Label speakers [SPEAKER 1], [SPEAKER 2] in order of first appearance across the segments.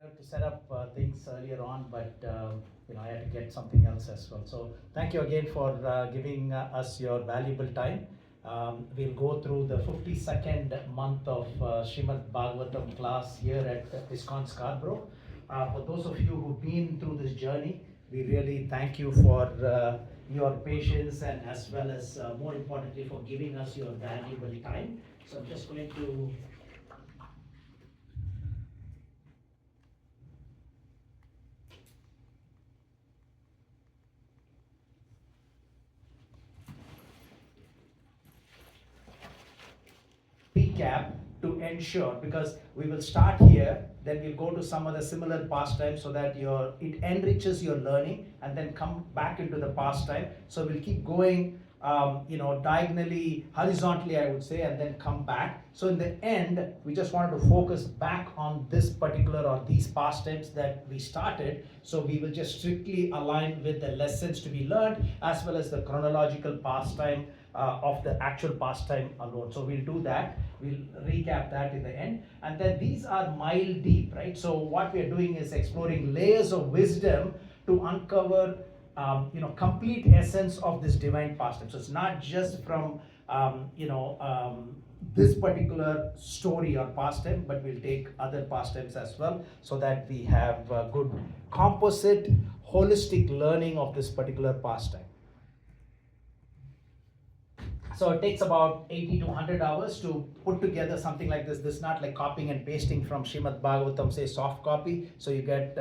[SPEAKER 1] To set up things earlier on, but I had to get something else as well. So thank you again for giving us your valuable time. We'll go through the 52nd month of Srimad Bhagavatam class here at ISKCON Scarborough. For those of you who've been through this journey, we really thank you for your patience and as well as more importantly for giving us your valuable time. So I'm just going to recap to ensure, because we will start here, then we'll go to some other similar pastime so that it enriches your learning and then come back into the pastime. So we'll keep going diagonally, horizontally, I would say, and then come back. So in the end, we just wanted to focus back on this particular or these pastimes that we started. So we will just strictly align with the lessons to be learned as well as the chronological pastime of the actual pastime alone. So we'll do that. We'll recap that in the end. And then these are mile deep, right? So what we are doing is exploring layers of wisdom to uncover complete essence of this divine pastime. So it's not just from this particular story or pastime, but we'll take other pastimes as well so that we have good composite holistic learning of this particular pastime. So it takes about 80 to 100 hours to put together something like this. This is not like copying and pasting from Srimad Bhagavatam, say soft copy. So you get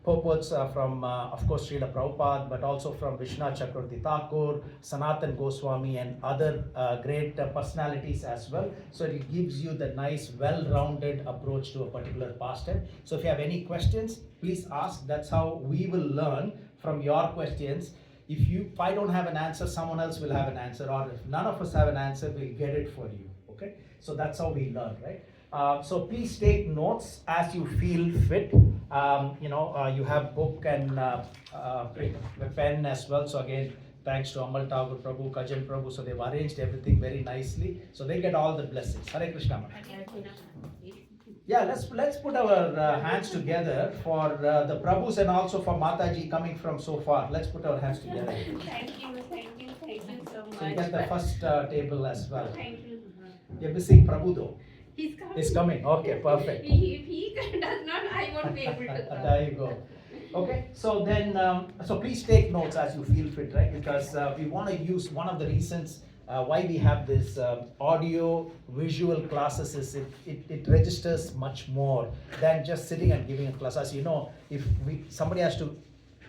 [SPEAKER 1] purports from, of course, Srila Prabhupada, but also from Vishnu Chakravarti Thakur, Sanatan Goswami, and other great personalities as well. So it gives you the nice, well-rounded approach to a particular pastime. So if you have any questions, please ask. That's how we will learn from your questions. If I don't have an answer, someone else will have an answer, or if none of us have an answer, we'll get it for you. Okay, so that's how we learn, right? So please take notes as you feel fit. You have book and pen as well. So again, thanks to Amal Thakur Prabhu, Kajan Prabhu. So they've arranged everything very nicely. So they get all the blessings. Hare Krishna. Yeah, let's put our hands together for the Prabhus and also for Mataji coming from so far. Let's put our hands together.
[SPEAKER 2] Thank you so much.
[SPEAKER 1] So you get the first table as well.
[SPEAKER 2] Thank you.
[SPEAKER 1] You're missing Prabhu though.
[SPEAKER 2] He's coming.
[SPEAKER 1] He's coming. Okay, perfect.
[SPEAKER 2] If he does not, I won't be able to come.
[SPEAKER 1] There you go. Okay, so then, so please take notes as you feel fit, right? Because we want to use one of the reasons why we have this audio visual classes is it registers much more than just sitting and giving a class. As you know, if somebody has to,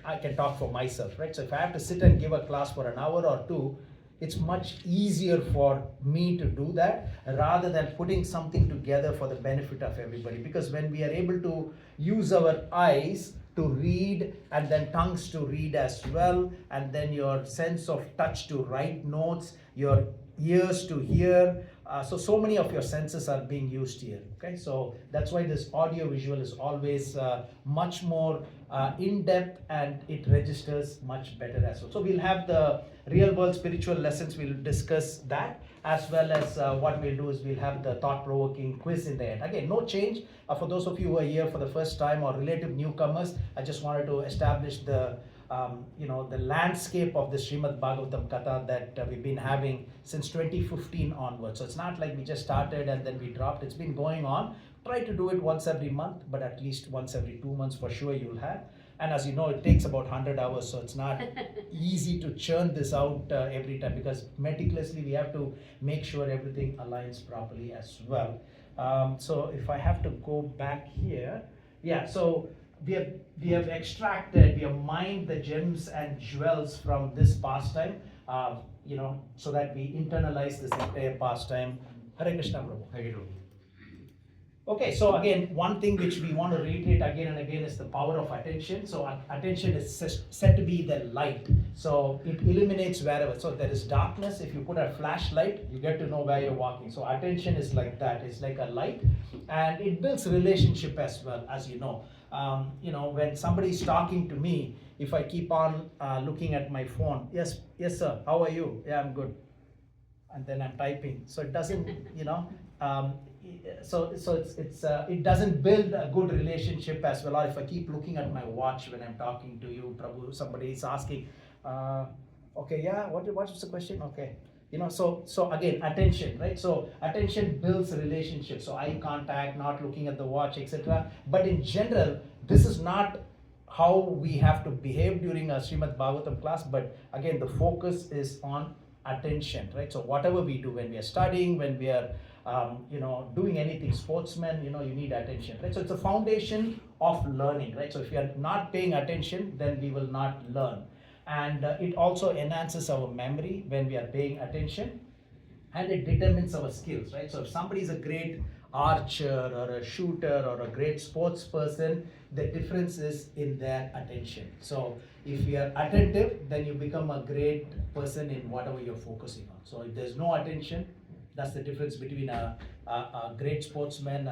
[SPEAKER 1] I can talk for myself, right? So if I have to sit and give a class for an hour or two, it's much easier for me to do that rather than putting something together for the benefit of everybody. Because when we are able to use our eyes to read and then tongues to read as well, and then your sense of touch to write notes, your ears to hear, so many of your senses are being used here. Okay, so that's why this audio visual is always much more in depth and it registers much better as well. So we'll have the real world spiritual lessons, we'll discuss that, as well as what we'll do is we'll have the thought-provoking quiz in the end. Again, no change. For those of you who are here for the first time or relative newcomers, I just wanted to establish the the landscape of the Srimad Bhagavatam Katha that we've been having since 2015 onwards. So it's not like we just started and then we dropped. It's been going on. Try to do it once every month, but at least once every 2 months for sure you'll have. And as you know, it takes about 100 hours, so it's not easy to churn this out every time, because meticulously we have to make sure everything aligns properly as well. So if I have to go back here, yeah, so we have extracted, we have mined the gems and jewels from this pastime, so that we internalize this entire pastime. Hare Krishna, Prabhu.
[SPEAKER 3] Hare Krishna.
[SPEAKER 1] Okay, so again, one thing which we want to reiterate again and again is the power of attention. So attention is said to be the light. So it illuminates wherever. So there is darkness. If you put a flashlight, you get to know where you're walking. So attention is like that. It's like a light, and it builds relationship as well, as you know. When somebody is talking to me, if I keep on looking at my phone, yes sir, how are you? Yeah, I'm good. And then I'm typing. So it doesn't, it doesn't build a good relationship as well. Or if I keep looking at my watch when I'm talking to you, Prabhu, somebody is asking, okay, yeah, what is the question? Okay, so again, attention, right? So attention builds a relationship. So eye contact, not looking at the watch, etc. But in general, this is not how we have to behave during a Srimad Bhagavatam class. But again, the focus is on attention, right? So whatever we do, when we are studying, when we are doing anything, sportsmen, you need attention, right? So it's a foundation of learning, right? So if you are not paying attention, then we will not learn. And it also enhances our memory when we are paying attention, and it determines our skills, right? So if somebody is a great archer or a shooter or a great sports person, the difference is in their attention. So if you are attentive, then you become a great person in whatever you're focusing on. So if there's no attention, that's the difference between a great sportsman,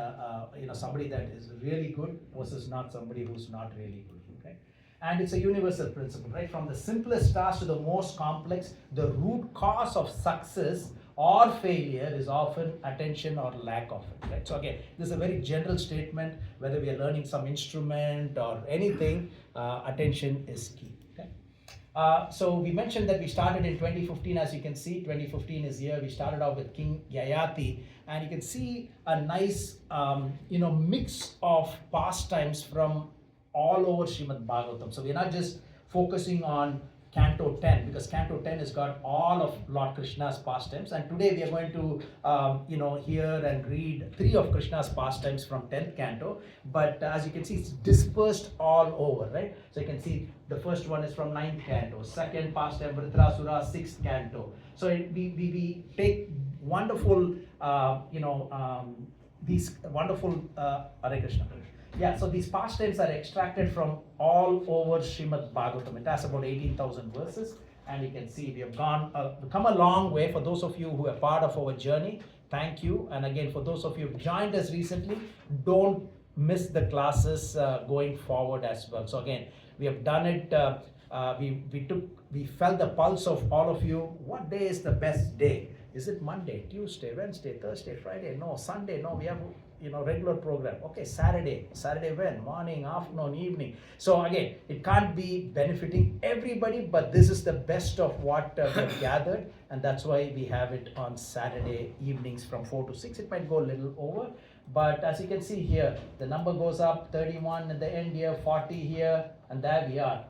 [SPEAKER 1] somebody that is really good versus not somebody who's not really good. Okay? And it's a universal principle, right? From the simplest task to the most complex, the root cause of success or failure is often attention or lack of it, right? So again, this is a very general statement. Whether we are learning some instrument or anything, attention is key. Okay? So we mentioned that we started in 2015. As you can see, 2015 is here. We started off with King Yayati, and you can see a nice mix of pastimes from all over Srimad Bhagavatam. So we're not just focusing on Canto 10, because Canto 10 has got all of Lord Krishna's pastimes, and today we are going to hear and read 3 of Krishna's pastimes from 10th Canto. But as you can see, it's dispersed all over, right? So you can see the first one is from 9th Canto, second pastime Vritrasura, 6th Canto. So we take wonderful these wonderful Hare Krishna. Yeah, so these pastimes are extracted from all over Srimad Bhagavatam. It has about 18,000 verses, and you can see we have come a long way. For those of you who are part of our journey, thank you. And again, for those of you who have joined us recently, don't miss the classes going forward as well. So again, we have done it. We felt the pulse of all of you. What day is the best day? Is it Monday, Tuesday, Wednesday, Thursday, Friday? No, Sunday. No, we have regular program. Okay, Saturday when? Morning, afternoon, evening. So again, it can't be benefiting everybody, but this is the best of what we have gathered, and that's why we have it on Saturday evenings from 4 to 6. It might go a little over, but as you can see here, the number goes up, 31 at the end here, 40 here, and there we are.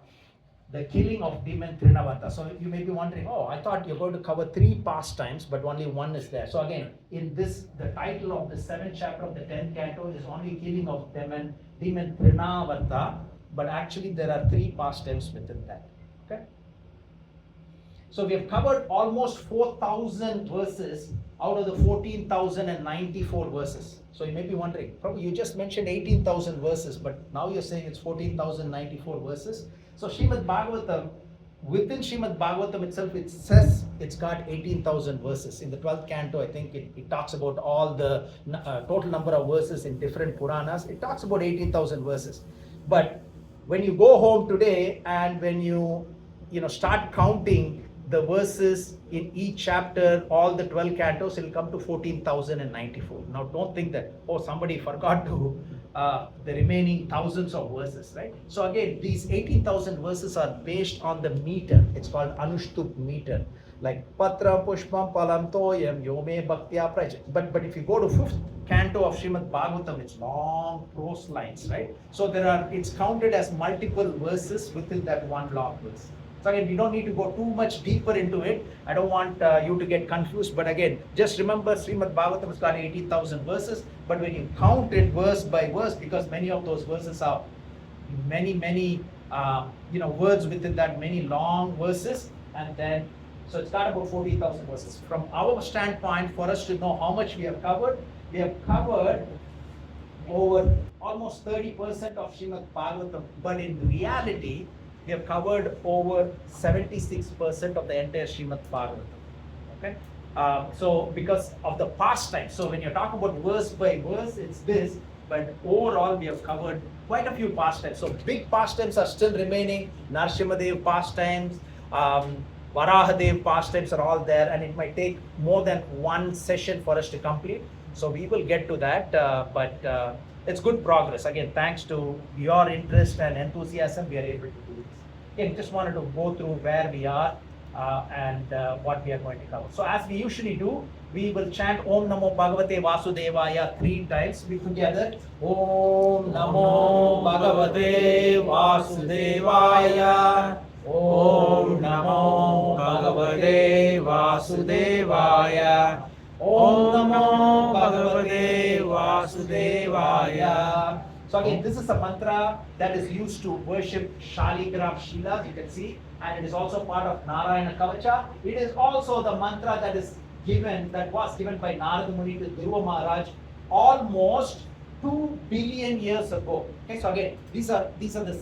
[SPEAKER 1] The killing of demon Trinavata. So you may be wondering, I thought you're going to cover 3 pastimes, but only 1 is there. So again, in this, the title of the 7th chapter of the 10th canto is only killing of demon Trinavata, but actually there are 3 pastimes within that. Okay. So we have covered almost 4,000 verses out of the 14,094 verses. So you may be wondering, Prabhu, you just mentioned 18,000 verses, but now you're saying it's 14,094 verses. So Srimad Bhagavatam, within Srimad Bhagavatam itself, it says it's got 18,000 verses. In the 12th canto, I think it talks about all the total number of verses in different Puranas. It talks about 18,000 verses. But when you go home today and when you start counting the verses in each chapter, all the 12 cantos, it will come to 14,094. Now don't think that, somebody forgot to the remaining thousands of verses, right? So again, these 18,000 verses are based on the meter. It's called Anushtup meter. Like Patra Pushpam Palam Toyam Yome Bhaktya Praj. But if you go to 5th canto of Srimad Bhagavatam, it's long prose lines, right? So it's counted as multiple verses within that one long verse. So again, we don't need to go too much deeper into it. I don't want you to get confused. But again, just remember Srimad Bhagavatam has got 18,000 verses. But when you count it verse by verse, because many of those verses are many words within that, many long verses, and then so it's got about 40,000 verses. From our standpoint, for us to know how much we have covered over almost 30% of Srimad Bhagavatam. But in reality, we have covered over 76% of the entire Srimad Bhagavatam. Okay? So because of the pastime, so when you talk about verse by verse, it's this, but overall we have covered quite a few pastimes. So big pastimes are still remaining. Narasimhadev pastimes, Varahadev pastimes are all there, and it might take more than one session for us to complete. So we will get to that, but it's good progress. Again, thanks to your interest and enthusiasm, we are able to do this. Again, just wanted to go through where we are and what we are going to cover. So as we usually do, we will chant Om Namo Bhagavate Vasudevaya 3 times. We together. Om Namo Bhagavate Vasudevaya. Om Namo Bhagavate Vasudevaya. Om Namo Bhagavate Vasudevaya. So again, this is a mantra that is used to worship Shaligram Shila, you can see, and it is also part of Narayana Kavacha. It is also the mantra that was given by Narada Muni to Dhruva Maharaj almost 2 billion years ago. Okay, so again, these are the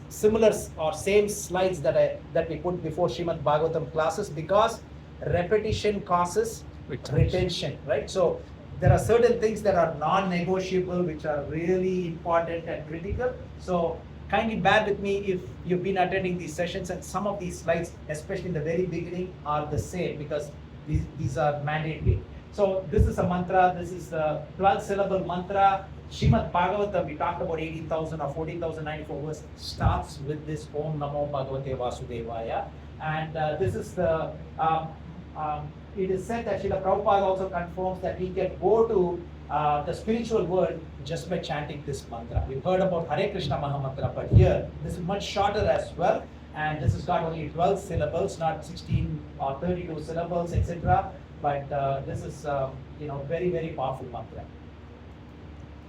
[SPEAKER 1] similar or same slides that we put before Srimad Bhagavatam classes, because repetition causes retention, right? So there are certain things that are non-negotiable, which are really important and critical. So kindly bear with me if you've been attending these sessions, and some of these slides, especially in the very beginning, are the same because these are mandatory. So this is a mantra. This is a 12-syllable mantra. Srimad Bhagavatam, we talked about 18,000 or 14,094 verse, starts with this Om Namo Bhagavate Vasudevaya. And this is the it is said that Srila Prabhupada also confirms that we can go to the spiritual world just by chanting this mantra. We've heard about Hare Krishna Mahamantra, but here this is much shorter as well, and this has got only 12 syllables, not 16 or 32 syllables, etc. But this is very, very powerful mantra.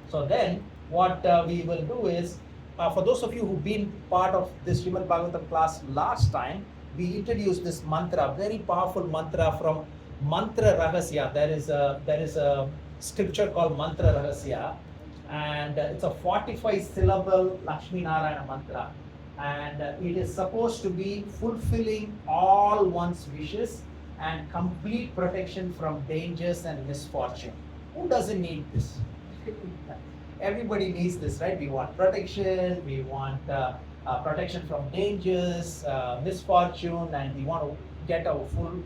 [SPEAKER 1] So then what we will do is, for those of you who've been part of this Srimad Bhagavatam class last time, we introduced this mantra, very powerful mantra from Mantra Rahasya. There is a scripture called Mantra Rahasya, and it's a 45-syllable Lakshmi Narayana mantra, and it is supposed to be fulfilling all one's wishes and complete protection from dangers and misfortune. Who doesn't need this? Everybody needs this, right? We want protection, we want protection from dangers, misfortune, and we want to get our full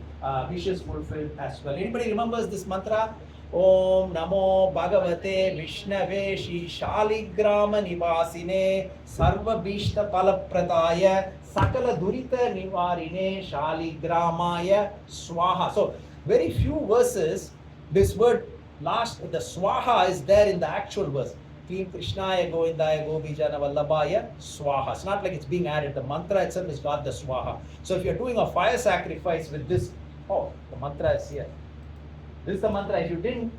[SPEAKER 1] wishes fulfilled as well. Anybody remembers this mantra? Om Namo Bhagavate Vishnave Shri Shaligrama Nivasine Sarva Bhishta Palapradaya Sakala Durita Nivarine Shaligramaya Swaha. So very few verses, this word the Swaha is there in the actual verse. Klim Krishnaya Govindaya Gobijana Vallabhaya Swaha. It's not like it's being added. The mantra itself has got the Swaha. So if you're doing a fire sacrifice with this, the mantra is here. This is the mantra. If you didn't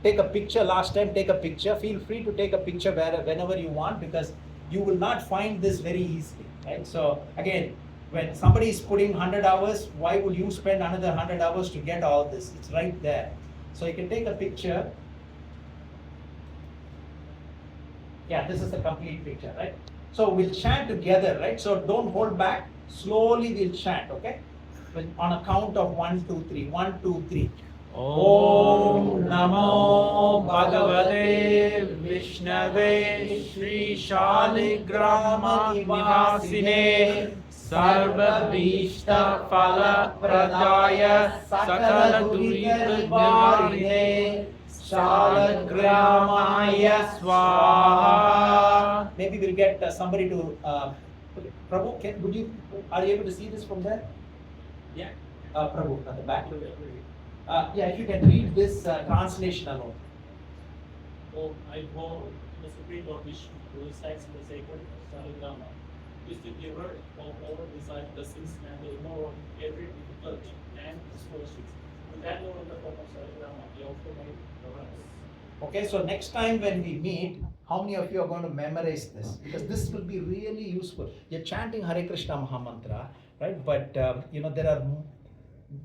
[SPEAKER 1] take a picture last time, take a picture. Feel free to take a picture whenever you want, because you will not find this very easily. Right? So again, when somebody is putting 100 hours, why would you spend another 100 hours to get all this? It's right there. So you can take a picture. Yeah, this is the complete picture, right? So we'll chant together, right? So don't hold back. Slowly we'll chant, okay? On a count of 1, 2, 3. 1, 2, 3. Om Namo Bhagavate Vishnave Shri Shaligrama Nivasine Sarva Bhishta Phala Pradaya Sakala Durita Nivarine Shaligramaya Swaha. Maybe we'll get somebody to Prabhu, are you able to see this from there? Yeah. Prabhu, at the back. Yeah, if you can read this translation alone.
[SPEAKER 3] Oh, I go the Supreme Lord Vishnu, who resides in the sacred Saligrama, is the giver of all desire blessings and the remover of every difficulty and misfortunes. With that Lord in the form of Saligrama, he also made Gauranga.
[SPEAKER 1] Okay, so next time when we meet, how many of you are going to memorize this? Because this will be really useful. You're chanting Hare Krishna Mahamantra, right? But there are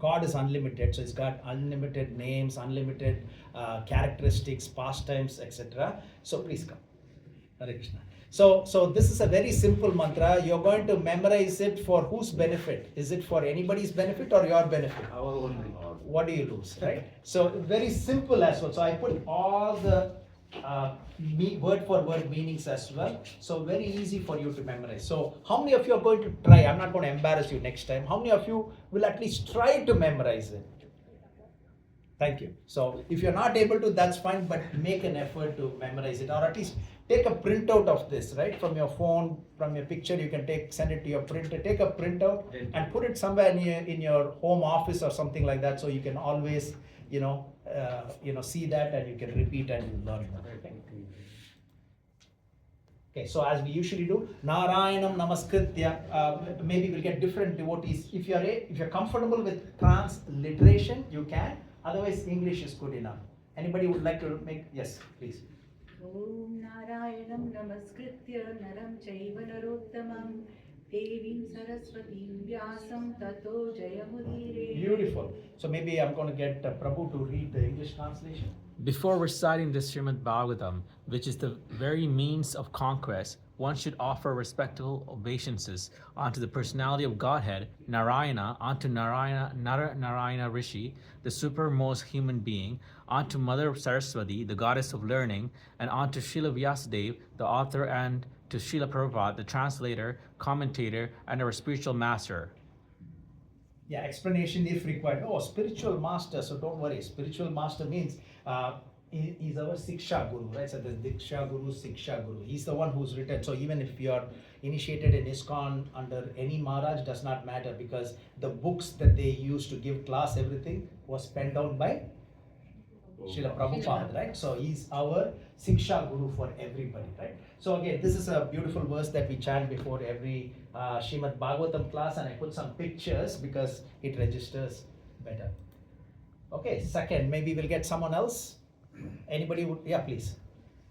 [SPEAKER 1] God is unlimited, so He's got unlimited names, unlimited characteristics, pastimes, etc. So please come. Hare Krishna. So this is a very simple mantra. You're going to memorize it for whose benefit? Is it for anybody's benefit or your benefit?
[SPEAKER 4] Our own.
[SPEAKER 1] What do you lose, right? So very simple as well. So I put all the word for word meanings as well. So very easy for you to memorize. So how many of you are going to try? I'm not going to embarrass you next time. How many of you will at least try to memorize it? Thank you. So if you're not able to, that's fine, but make an effort to memorize it, or at least take a printout of this, right? From your phone, from your picture, you can send it to your printer, take a printout and put it somewhere in your home office or something like that, so you can always, see that and you can repeat and you learn. Okay? Okay, so as we usually do, Narayanam Namaskritya, maybe we'll get different devotees. If you're comfortable with transliteration, you can. Otherwise, English is good enough. Anybody would like to make? Yes, please.
[SPEAKER 4] Om Narayanam Namaskritya Naram Chaiva Narottamam Devim Saraswatim Vyasam Tato Jayamudire.
[SPEAKER 1] Beautiful. So maybe I'm going to get Prabhu to read the English translation.
[SPEAKER 5] Before reciting the Srimad Bhagavatam, which is the very means of conquest, one should offer respectful obeisances unto the personality of Godhead, Narayana, unto Narayana Rishi, the supermost human being, unto Mother Saraswati, the goddess of learning, and unto Srila Vyasadeva, the author, and to Srila Prabhupada, the translator, commentator, and our spiritual master.
[SPEAKER 1] Yeah, explanation if required. Oh, spiritual master, so don't worry. Spiritual master means he's our Siksha Guru, right? So the Diksha Guru, Siksha Guru. He's the one who's written. So even if you're initiated in ISKCON under any Maharaj, does not matter, because the books that they used to give class, everything was penned down by Srila Prabhupada, right? So he's our Siksha Guru for everybody, right? So again, this is a beautiful verse that we chant before every Srimad Bhagavatam class, and I put some pictures because it registers better. Okay, second, maybe we'll get someone else. Anybody would, yeah, please.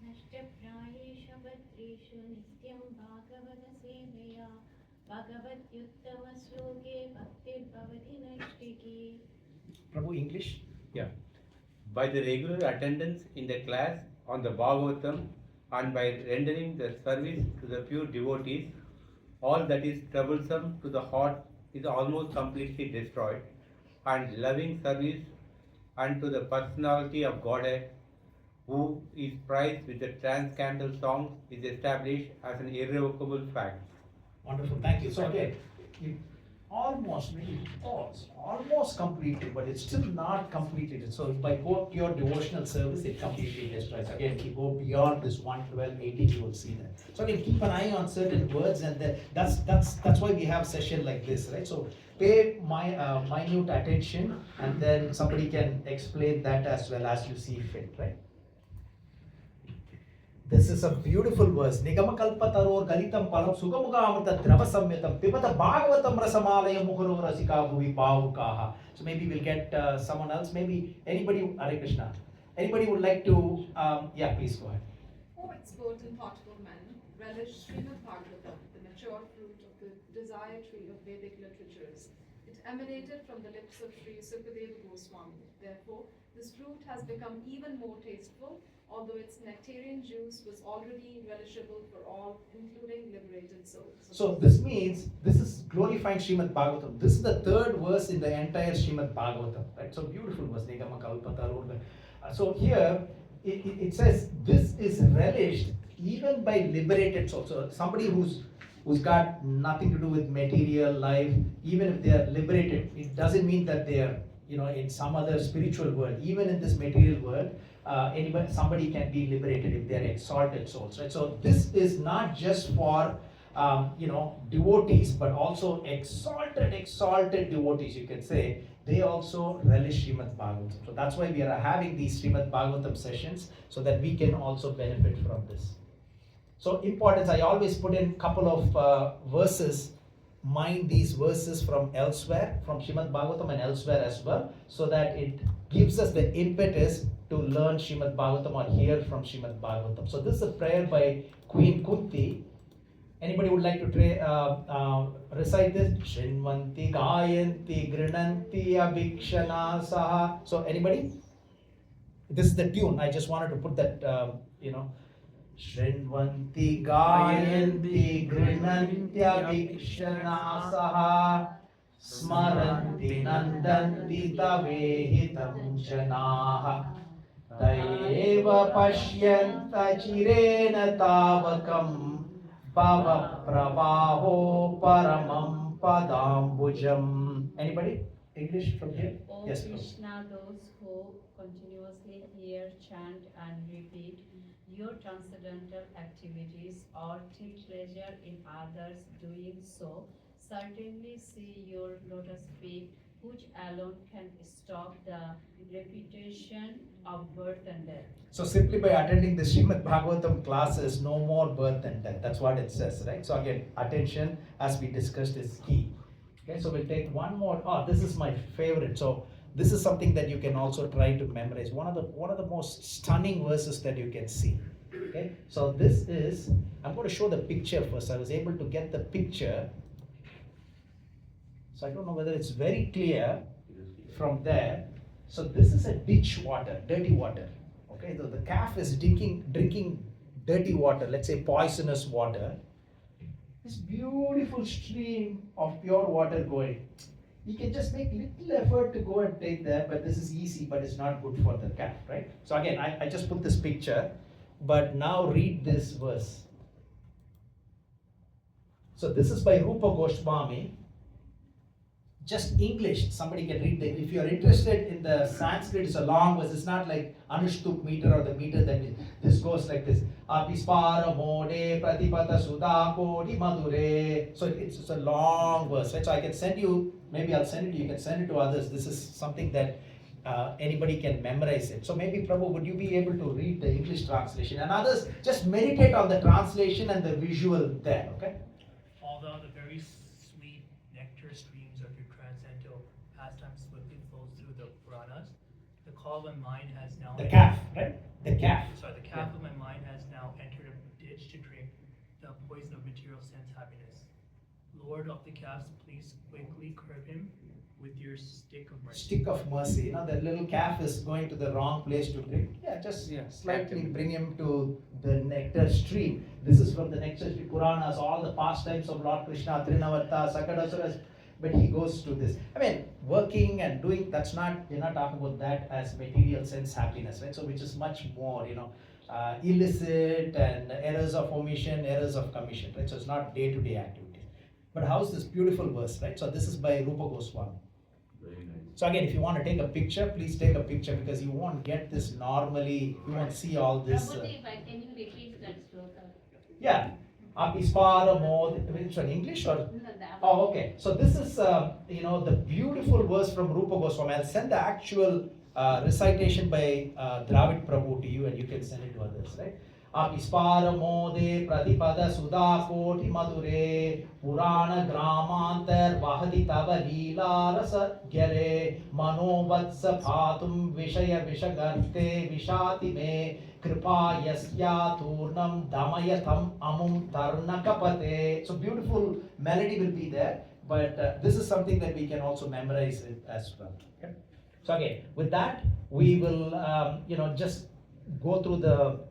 [SPEAKER 2] नष्टप्रायेषु भद्रेषु नित्यं भागवत सेवया भगवत्युत्तमश्लोके भक्तिर्भवति नैष्टिकी.
[SPEAKER 1] Prabhu, English?
[SPEAKER 6] Yeah. By the regular attendance in the class on the Bhagavatam and by rendering the service to the pure devotees, all that is troublesome to the heart is almost completely destroyed, and loving service unto the personality of Godhead, who is prized with the transcendental songs, is established as an irrevocable fact.
[SPEAKER 1] Wonderful, thank you. So again, you almost really almost completed, but it's still not completed. So by pure devotional service, it completely destroys. Again, if you go beyond this 112, 18, you will see that. So again, keep an eye on certain words, and then that's why we have session like this, right? So pay minute attention, and then somebody can explain that as well as you see fit, right? This is a beautiful verse. Nigamakalpataror galitam palam sugamugamata dravasamyatam pipata bhagavatam rasamalaya mukharo rasika bhuvi bhavukaha. So maybe we'll get someone else. Maybe anybody, Hare Krishna. Anybody would like to, yeah, please go ahead.
[SPEAKER 7] O expert and thoughtful men, relish Srimad Bhagavatam, the mature fruit of the desire tree of Vedic literatures. It emanated from the lips of Sri Sukadeva Goswami. Therefore, this fruit has become even more tasteful, although its nectarian juice was already relishable for all, including liberated souls.
[SPEAKER 1] So this means, this is glorifying Srimad Bhagavatam. This is the third verse in the entire Srimad Bhagavatam, right? So beautiful verse. So here, it says, this is relished even by liberated souls. So somebody who's got nothing to do with material life, even if they are liberated, it doesn't mean that they are, in some other spiritual world. Even in this material world, somebody can be liberated if they are exalted souls, right? So this is not just for devotees, but also exalted devotees, you can say. They also relish Srimad Bhagavatam. So that's why we are having these Srimad Bhagavatam sessions, so that we can also benefit from this. So importance, I always put in a couple of verses. Mind these verses from elsewhere, from Srimad Bhagavatam and elsewhere as well, so that it gives us the impetus to learn Srimad Bhagavatam or hear from Srimad Bhagavatam. So this is a prayer by Queen Kunti. Anybody would like to recite this? Shrinvanti gayanti grinanti abhikshana saha. So anybody? This is the tune. I just wanted to put that, Shrinvanti gayanti grinanti abhikshana saha smaranti nandanti tavehitam janaha Daiva pashyanta chirena tavakam Bhava pravaho paramam padambujam. Anybody? English from here?
[SPEAKER 4] O
[SPEAKER 1] Yes,
[SPEAKER 4] Krishna, those who
[SPEAKER 8] continuously hear, chant, and repeat your transcendental activities or take pleasure in others doing so, certainly see your lotus feet, which alone can stop the repetition of birth and death.
[SPEAKER 1] So simply by attending the Srimad Bhagavatam classes, no more birth and death. That's what it says, right? So again, attention, as we discussed, is key. Okay, so we'll take one more. Oh, this is my favorite. So this is something that you can also try to memorize. One of the most stunning verses that you can see. Okay, so this is. I'm going to show the picture first. I was able to get the picture. So I don't know whether it's very clear from there. So this is a ditch water, dirty water. Okay, the calf is drinking dirty water, let's say poisonous water. This beautiful stream of pure water going. You can just make little effort to go and take that, but this is easy, but it's not good for the calf, right? So again, I just put this picture, but now read this verse. So this is by Rupa Goswami. Just English, somebody can read if you're interested in the Sanskrit, it's a long verse. It's not like Anushtup meter or the meter that this goes like this. Apispara mode pratipata sudha kodi madure. So it's a long verse, right? So I can send you, maybe I'll send it to you, can send it to others. This is something that anybody can memorize it. So maybe Prabhu, would you be able to read the English translation? And others, just meditate on the translation and the visual there, okay?
[SPEAKER 9] Although the very sweet nectar streams of your transcendental pastimes swiftly flows through the Puranas, the call of my mind has now...
[SPEAKER 1] The calf, right? The calf.
[SPEAKER 9] Sorry, the calf of my mind has now entered a ditch to drink the poison of material sense happiness. Lord of the calves, please quickly curb him with your stick of mercy.
[SPEAKER 1] Stick of mercy. You know, that little calf is going to the wrong place to drink. Yeah, just slightly bring him to the nectar stream. This is from the nectar stream Puranas, all the pastimes of Lord Krishna, Trinavarta, Sakadasuras. But he goes to this. I mean, working and doing, that's not, we're not talking about that as material sense happiness, right? So which is much more, illicit and errors of omission, errors of commission, right? So it's not day-to-day activities. But how's this beautiful verse, right? So this is by Rupa Goswami.
[SPEAKER 10] Very nice.
[SPEAKER 1] So again, if you want to take a picture, please take a picture because you won't get this normally, you won't see all this.
[SPEAKER 2] Prabhu, can you repeat that sloka?
[SPEAKER 1] Yeah. Apispara mod, which one, English or?
[SPEAKER 2] No, that
[SPEAKER 1] Oh, okay. So this is, the beautiful verse from Rupa Goswami. I'll send the actual recitation by Dravid Prabhu to you and you can send it to others, right? Apispara mode pratipada sudha koti madure purana gramantar vahati tava leela rasa gyare manovatsa phatum vishaya vishagarte vishati me kripa yasya turnam damayatam amum tarnakapate. So beautiful melody will be there, but this is something that we can also memorize it as well. Okay? So again, with that, we will just go through the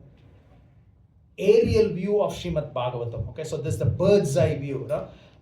[SPEAKER 1] aerial view of Srimad Bhagavatam. Okay, so this is the bird's eye view.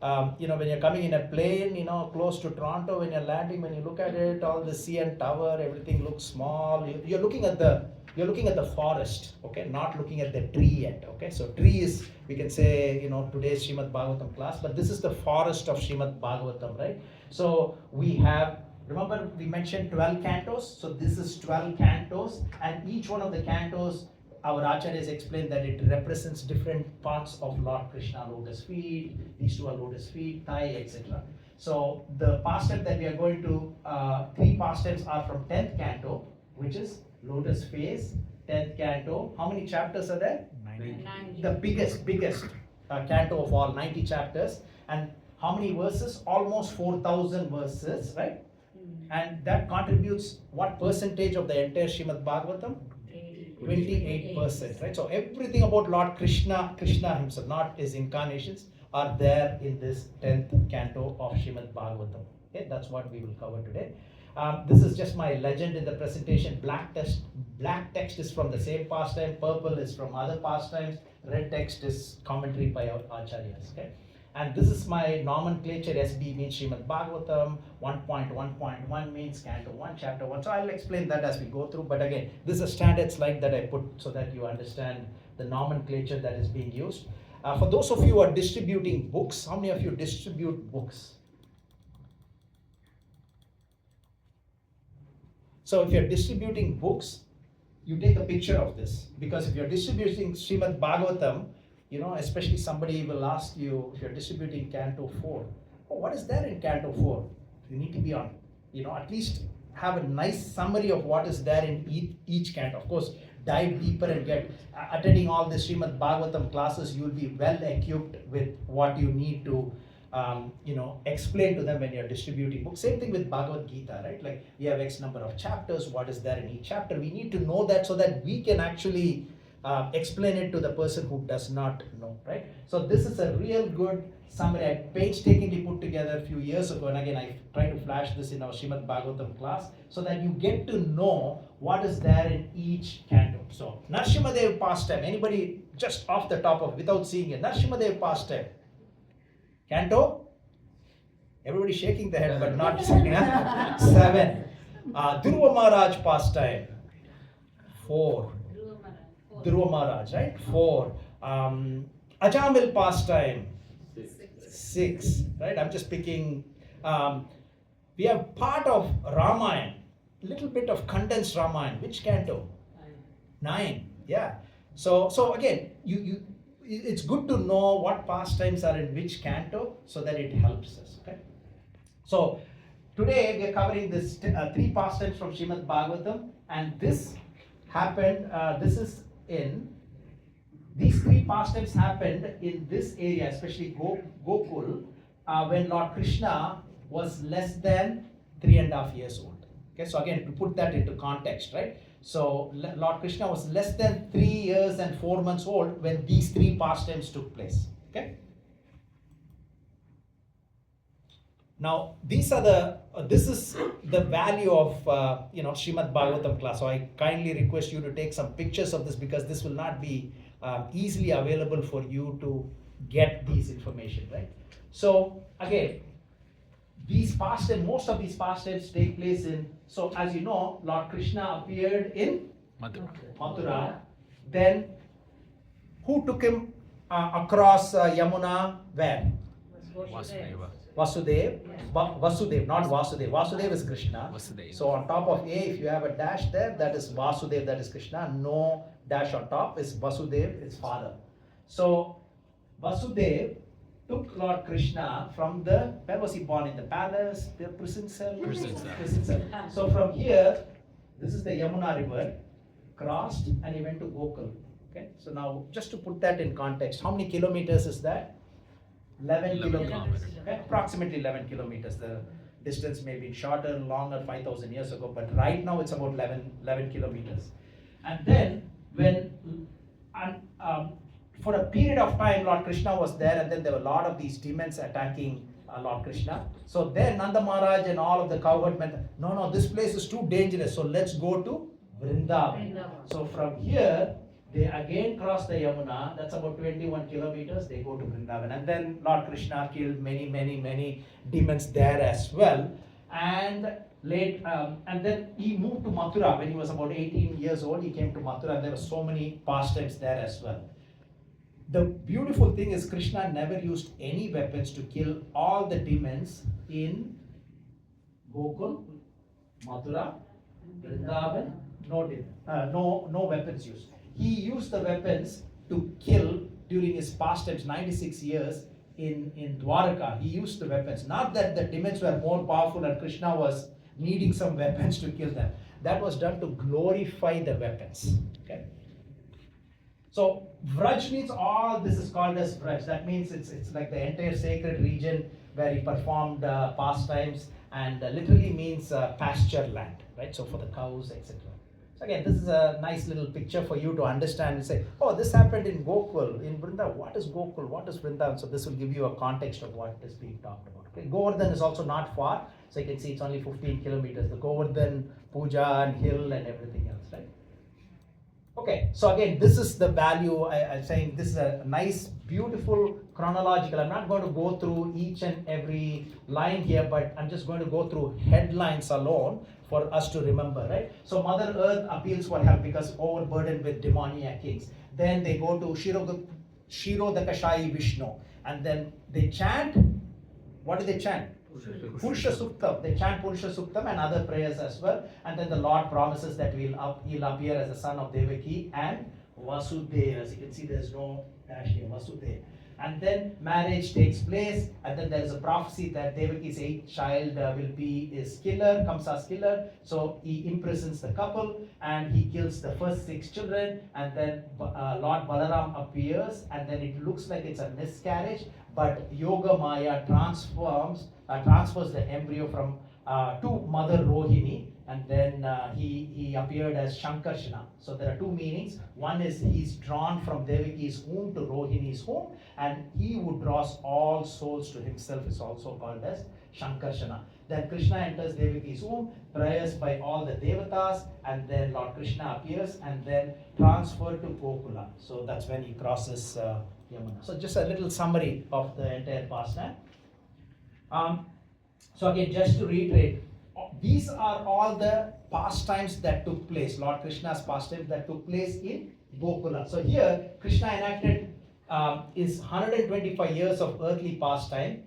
[SPEAKER 1] When you're coming in a plane, close to Toronto, when you're landing, when you look at it, all the CN Tower, everything looks small. You're looking at the forest, okay, not looking at the tree yet. Okay, so tree is, we can say, today's Srimad Bhagavatam class, but this is the forest of Srimad Bhagavatam, right? So we have, remember we mentioned 12 cantos. So this is 12 cantos, and each one of the cantos, our acharyas explained that it represents different parts of Lord Krishna, lotus feet, these two are lotus feet, thigh, etc. So the pastime that we are going to, 3 pastimes are from 10th canto, which is lotus face, 10th canto. How many chapters are there?
[SPEAKER 8] 90.
[SPEAKER 1] The biggest canto of all, 90 chapters. And how many verses? Almost 4,000 verses, right? And that contributes what percentage of the entire Srimad Bhagavatam? 28%, right? So everything about Lord Krishna himself, not his incarnations, are there in this 10th canto of Srimad Bhagavatam. Okay, that's what we will cover today. This is just my legend in the presentation. Black text is from the same pastime, purple is from other pastimes, red text is commentary by our acharyas. Okay? And this is my nomenclature. SB means Srimad Bhagavatam, 1.1.1 means Canto 1, Chapter 1. So I'll explain that as we go through. But again, this is a standard slide that I put so that you understand the nomenclature that is being used. For those of you who are distributing books, how many of you distribute books? So if you're distributing books, you take a picture of this, because if you're distributing Srimad Bhagavatam, especially somebody will ask you, if you're distributing Canto 4, oh, what is there in Canto 4? You need to be on, at least have a nice summary of what is there in each canto. Of course, dive deeper and get attending all the Srimad Bhagavatam classes, you'll be well equipped with what you need to explain to them when you're distributing books. Same thing with Bhagavad Gita, right? Like we have X number of chapters, what is there in each chapter? We need to know that so that we can actually explain it to the person who does not know, right? So this is a real good summary I painstakingly put together a few years ago, and again I try to flash this in our Srimad Bhagavatam class so that you get to know what is there in each canto. So Narasimhadev pastime, anybody just off the top of without seeing it, Narasimhadev pastime. Canto? Everybody shaking their head but not saying. 7. Dhruva Maharaj pastime. 4. Dhruva Maharaj, right? 4. Ajamil pastime. 6. Right? I'm just picking. We have part of Ramayana, little bit of condensed Ramayana. Which canto? 9. Yeah. So again, it's good to know what pastimes are in which canto so that it helps us. Okay. So today we are covering this 3 pastimes from Srimad Bhagavatam, and this happened. These 3 pastimes happened in this area, especially Gokul, when Lord Krishna was less than 3.5 years old. Okay, so again, to put that into context, right? So Lord Krishna was less than 3 years and 4 months old when these 3 pastimes took place. Okay. Now this is the value of Srimad Bhagavatam class. So I kindly request you to take some pictures of this, because this will not be easily available for you to get these information, right? So again, most of these pastimes take place in, so as you know, Lord Krishna appeared in Mathura. Then who took him across Yamuna? Where? Vasudev. Vasudev, not Vasudev. Vasudev is Krishna.
[SPEAKER 5] Vasudeva.
[SPEAKER 1] So on top of A, if you have a dash there, that is Vasudev, that is Krishna. No dash on top is Vasudev, his father. So Vasudev took Lord Krishna from where was he born? In the palace, the prison cell?
[SPEAKER 5] Prison
[SPEAKER 1] cell. So from here, this is the Yamuna river, crossed, and he went to Gokul. Okay, so now just to put that in context, how many kilometers is that? 11 kilometers. Okay? Approximately 11 kilometers. The distance may be shorter, longer, 5,000 years ago, but right now it's about 11 kilometers. And then for a period of time, Lord Krishna was there, and then there were a lot of these demons attacking Lord Krishna. So then Nanda Maharaj and all of the cowherd men, no, this place is too dangerous, so let's go to Vrindavan. So from here, they again cross the Yamuna, that's about 21 kilometers, they go to Vrindavan. And then Lord Krishna killed many demons there as well. And then he moved to Mathura when he was about 18 years old. He came to Mathura, and there were so many pastimes there as well. The beautiful thing is Krishna never used any weapons to kill all the demons in Gokul, Mathura, Vrindavan. No weapons used. He used the weapons to kill during his pastimes, 96 years in Dwaraka. He used the weapons. Not that the demons were more powerful and Krishna was needing some weapons to kill them. That was done to glorify the weapons. Okay. So Vraj means all this is called as Vraj. That means it's like the entire sacred region where he performed pastimes, and literally means pasture land, right? So for the cows, etc. So again, this is a nice little picture for you to understand and say, oh, this happened in Gokul, in Vrindavan. What is Gokul? What is Vrindavan? So this will give you a context of what is being talked about. Okay? Govardhan is also not far. So you can see it's only 15 kilometers. The Govardhan, puja and hill and everything else, right? Okay, so again, this is the value. I'm saying this is a nice, beautiful chronological. I'm not going to go through each and every line here, but I'm just going to go through headlines alone for us to remember, right? So Mother Earth appeals for help because overburdened with demoniac kings. Then they go to Shirodakashayi Vishnu, and then they chant. What do they chant? Purusha Suktam. They chant Purusha Suktam and other prayers as well. And then the Lord promises that he'll appear as the son of Devaki and Vasudeva. As you can see, there's no dash here, Vasudeva. And then marriage takes place, and then there is a prophecy that Devaki's eighth child will be his killer, Kamsa's killer. So he imprisons the couple and he kills the first 6 children, and then Lord Balaram appears, and then it looks like it's a miscarriage, but Yoga Maya transfers the embryo from to Mother Rohini, and then he appeared as Shankarshana. So there are 2 meanings. One is he's drawn from Devaki's womb to Rohini's womb, and he who draws all souls to himself is also called as Shankarshana. Then Krishna enters Devaki's womb, prayers by all the devatas, and then Lord Krishna appears and then transferred to Gokula. So that's when he crosses Yamuna. So just a little summary of the entire pastime. So again, just to reiterate, these are all the pastimes that took place, Lord Krishna's pastimes that took place in Gokula. So here, Krishna enacted his 125 years of earthly pastime,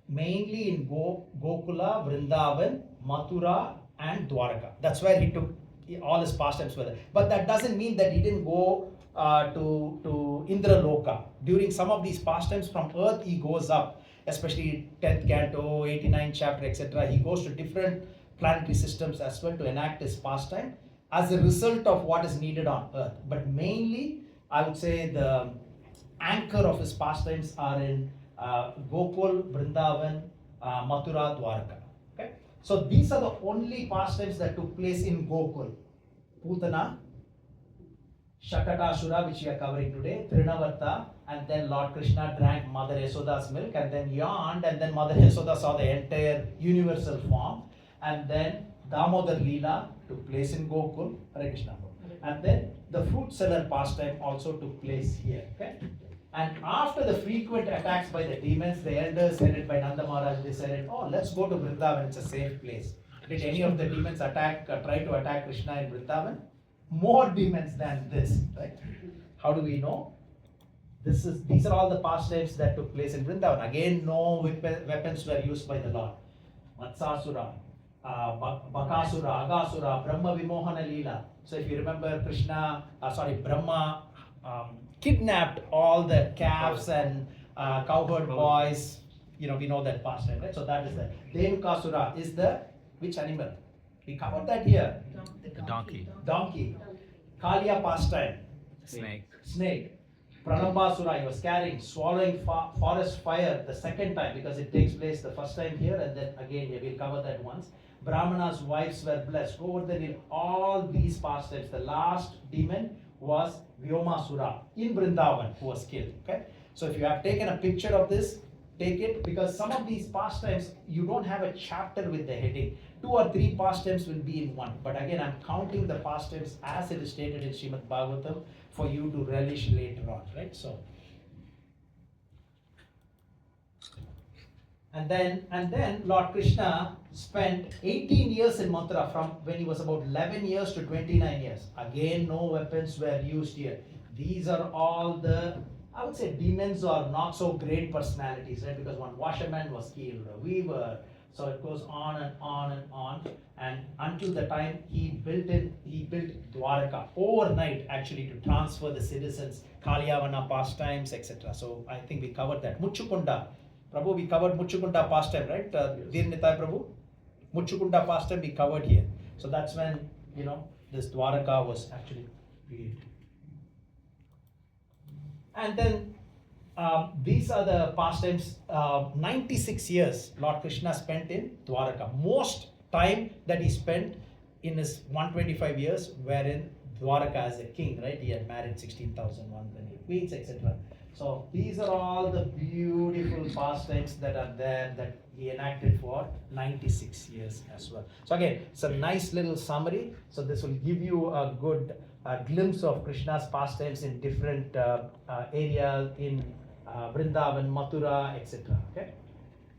[SPEAKER 1] mainly in Gokula, Vrindavan, Mathura, and Dwaraka. That's where he took all his pastimes were there. But that doesn't mean that he didn't go to Indraloka. During some of these pastimes from earth, he goes up, especially 10th Canto, 89th chapter, etc. He goes to different planetary systems as well to enact his pastime as a result of what is needed on earth. But mainly, I would say the anchor of his pastimes are in Gokul, Vrindavan, Mathura, Dwaraka. Okay? So these are the only pastimes that took place in Gokul. Putana, Shakatasura, which we are covering today, Trinavarta, and then Lord Krishna drank Mother Yasoda's milk and then yawned, and then Mother Yasoda saw the entire universal form, and then Damodar Leela took place in Gokul, Hare Krishna. And then the fruit seller pastime also took place here. Okay? And after the frequent attacks by the demons, the elders headed by Nanda Maharaj decided, oh, let's go to Vrindavan, it's a safe place. Did any of the demons try to attack Krishna in Vrindavan? More demons than this, right? How do we know? These are all the pastimes that took place in Vrindavan. Again, no weapons were used by the Lord. Matsasura, Bakasura, Agasura, Brahma Vimohana Leela. So if you remember, Brahma kidnapped all the calves and cowherd boys. We know that pastime, right? So that is the Dhenukasura is the which animal? We covered that here.
[SPEAKER 5] The donkey.
[SPEAKER 1] Donkey. Kaliya pastime. Snake. Pranambasura, he was carrying, swallowing forest fire the second time, because it takes place the first time here and then again here. We'll cover that once. Brahmana's wives were blessed. Go over there in all these pastimes. The last demon was Vyomasura in Vrindavan, who was killed. Okay? So if you have taken a picture of this, take it, because some of these pastimes you don't have a chapter with the heading. 2 or 3 pastimes will be in one. But again, I'm counting the pastimes as it is stated in Srimad Bhagavatam for you to relish later on, right? So, and then Lord Krishna spent 18 years in Mathura, from when he was about 11 years to 29 years. Again, no weapons were used here. These are all the, I would say, demons or not so great personalities, right? Because one washerman was killed, a weaver. So it goes on and on and on, and until the time he built Dwaraka overnight, actually, to transfer the citizens, Kaliyavana pastimes, etc. So I think we covered that. Muchukunda, Prabhu, we covered Muchukunda pastime, right? Dirnitai Prabhu, Muchukunda pastime we covered here. So that's when this Dwaraka was actually created. And then these are the pastimes. 96 years Lord Krishna spent in Dwaraka. Most time that he spent in his 125 years were in Dwaraka as a king, right? He had married 16,001 queens, etc. So these are all the beautiful pastimes that are there that he enacted for 96 years as well. So again, it's a nice little summary. So this will give you a good glimpse of Krishna's pastimes in different areas in Vrindavan, Mathura, etc. Okay,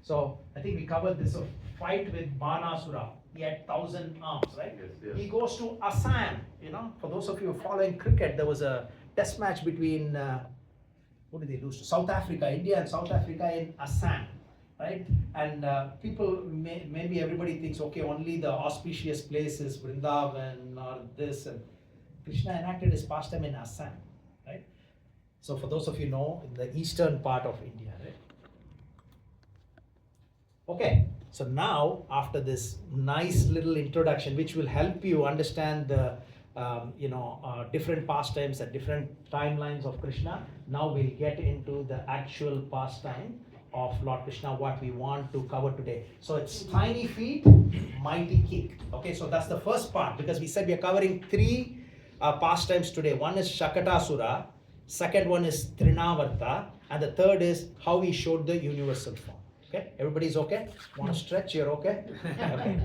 [SPEAKER 1] so I think we covered this fight with Banasura. He had 1,000 arms, right?
[SPEAKER 6] Yes.
[SPEAKER 1] He goes to Assam. For those of you following cricket, there was a test match between who did they lose to? South Africa, India and South Africa in Assam. right? And people, maybe everybody thinks, okay, only the auspicious place is Vrindavan or this. And Krishna enacted his pastime in Assam, right? So for those of you know, in the eastern part of India, right? Okay, so now after this nice little introduction, which will help you understand the different pastimes at different timelines of Krishna, now we'll get into the actual pastime of Lord Krishna, what we want to cover today. So it's tiny feet, mighty kick. Okay, so that's the first part, because we said we are covering three pastimes today. One is Shakatasura, second one is Trinavarta, and the third is how he showed the universal form. Okay, everybody's okay? Want to stretch? You're okay? Okay.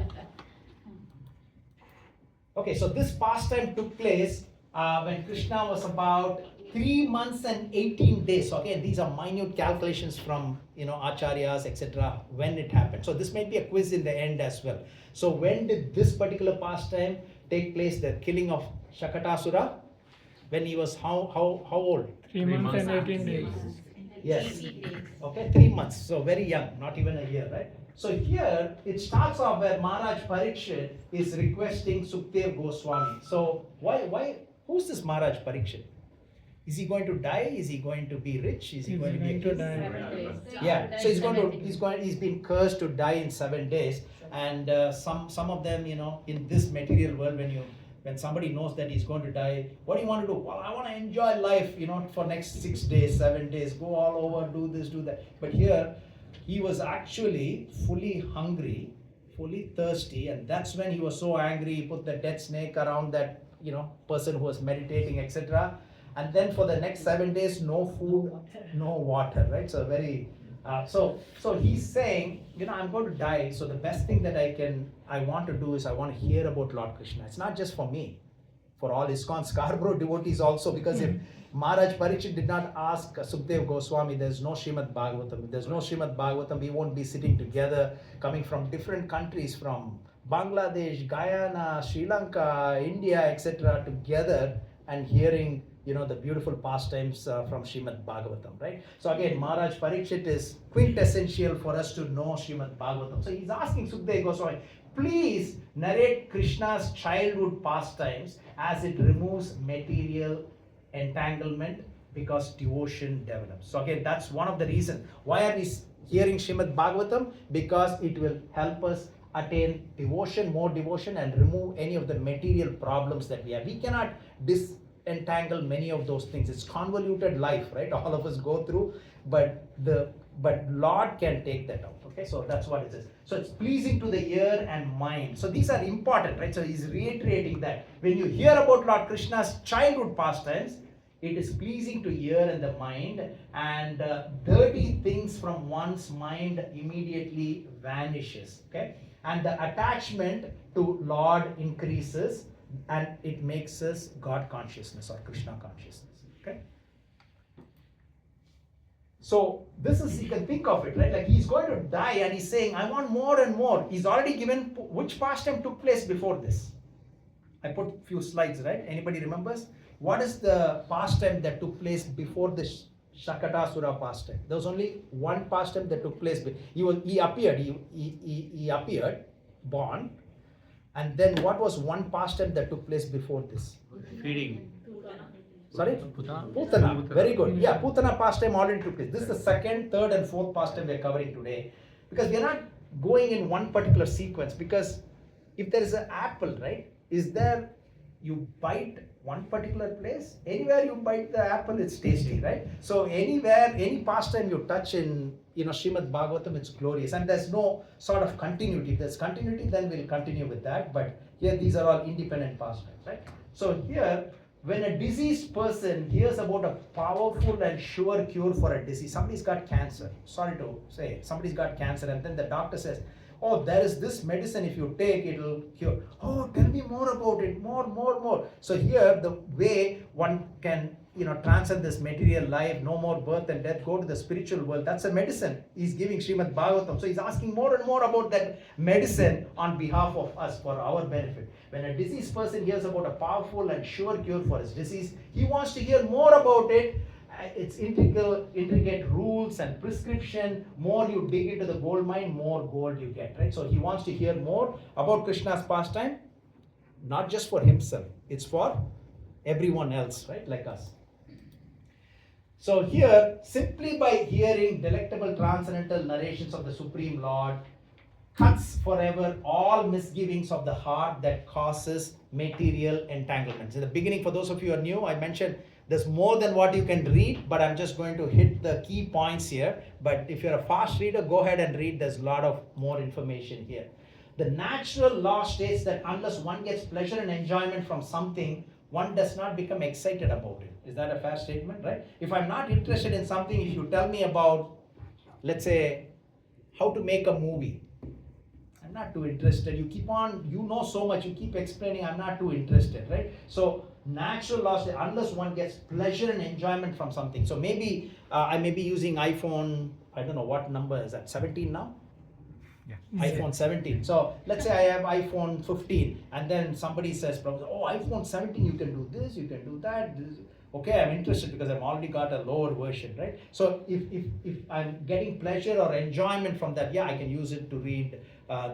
[SPEAKER 1] Okay, so this pastime took place when Krishna was about 3 months and 18 days. Okay, these are minute calculations from acharyas, etc. when it happened. So this might be a quiz in the end as well. So when did this particular pastime take place? The killing of Shakatasura? When he was how old?
[SPEAKER 9] 3 months and 18 days.
[SPEAKER 1] Yes. Okay, 3 months. So very young, not even a year, right? So here it starts off where Maharaj Parikshit is requesting Sukhdev Goswami. So who's this Maharaj Parikshit? Is he going to die? Is he going to be rich? Is he going to be a king? Yeah. So he's been cursed to die in 7 days. And some of them, in this material world, when somebody knows that he's going to die, what do you want to do? Well, I want to enjoy life, for next 6 days, 7 days, go all over, do this, do that. But here, he was actually fully hungry, fully thirsty, and that's when he was so angry. He put the dead snake around that, person who was meditating, etc. And then for the next 7 days, no food, no water, right? So very, so he's saying, I'm going to die. So the best thing that I want to do is I want to hear about Lord Krishna. It's not just for me, for all ISKCON Scarborough devotees also, because if Maharaj Parikshit did not ask Sukhdev Goswami, there's no Srimad Bhagavatam. If there's no Srimad Bhagavatam, we won't be sitting together, coming from different countries, from Bangladesh, Guyana, Sri Lanka, India, etc., together and hearing the beautiful pastimes from Srimad Bhagavatam, right? So again, Maharaj Parikshit is quintessential for us to know Srimad Bhagavatam. So he's asking Sukhdev Goswami, please narrate Krishna's childhood pastimes as it removes material entanglement, because devotion develops. So again, that's one of the reasons. Why are we hearing Srimad Bhagavatam? Because it will help us attain devotion, more devotion, and remove any of the material problems that we have. We cannot disentangle many of those things. It's convoluted life, right? All of us go through, but Lord can take that out. Okay, so that's what it is. So it's pleasing to the ear and mind. So these are important, right? So he's reiterating that when you hear about Lord Krishna's childhood pastimes, it is pleasing to ear and the mind, and dirty things from one's mind immediately vanishes. Okay, and the attachment to Lord increases, and it makes us God consciousness or Krishna consciousness. Okay. So this is, you can think of it, right? Like he's going to die and he's saying, I want more and more. He's already given, which pastime took place before this? I put few slides, right? Anybody remembers? What is the pastime that took place before the Shakatasura pastime? There was only one pastime that took place. He appeared, born. And then what was one pastime that took place before this?
[SPEAKER 6] Feeding.
[SPEAKER 1] Sorry? Putana. Very good. Yeah, Putana pastime already took place. This is the second, third, and fourth pastime we are covering today. Because we are not going in one particular sequence. Because if there is an apple, right? Is there, you bite one particular place? Anywhere you bite the apple, it's tasty, right? So anywhere, any pastime you touch in Srimad Bhagavatam, it's glorious. And there's no sort of continuity. If there's continuity, then we'll continue with that. But here, these are all independent pastimes, right? So here, when a diseased person hears about a powerful and sure cure for a disease, somebody's got cancer, sorry to say, somebody's got cancer, and then the doctor says, oh, there is this medicine, if you take, it'll cure. Oh, tell me more about it, more. So here, the way one can, transcend this material life, no more birth and death, go to the spiritual world, that's a medicine. He's giving Srimad Bhagavatam. So he's asking more and more about that medicine on behalf of us, for our benefit. When a diseased person hears about a powerful and sure cure for his disease, he wants to hear more about it, it's intricate rules and prescription. More you dig into the gold mine, more gold you get, right? So he wants to hear more about Krishna's pastime, not just for himself, it's for everyone else, right? Like us. So here, simply by hearing delectable transcendental narrations of the Supreme Lord, cuts forever all misgivings of the heart that causes material entanglements. In the beginning, for those of you who are new, I mentioned there's more than what you can read, but I'm just going to hit the key points here. But if you're a fast reader, go ahead and read. There's a lot of more information here. The natural law states that unless one gets pleasure and enjoyment from something, one does not become excited about it. Is that a fair statement, right? If I'm not interested in something, if you tell me about, let's say, how to make a movie, I'm not too interested. You keep on, you know so much, you keep explaining, I'm not too interested, right? So natural laws, unless one gets pleasure and enjoyment from something. So maybe I may be using iPhone, I don't know what number is that, 17 now?
[SPEAKER 5] Yeah.
[SPEAKER 1] iPhone 17. So let's say I have iPhone 15 and then somebody says, oh, iPhone 17, you can do this, you can do that. This. Okay, I'm interested because I've already got a lower version, right? So if I'm getting pleasure or enjoyment from that, yeah, I can use it to read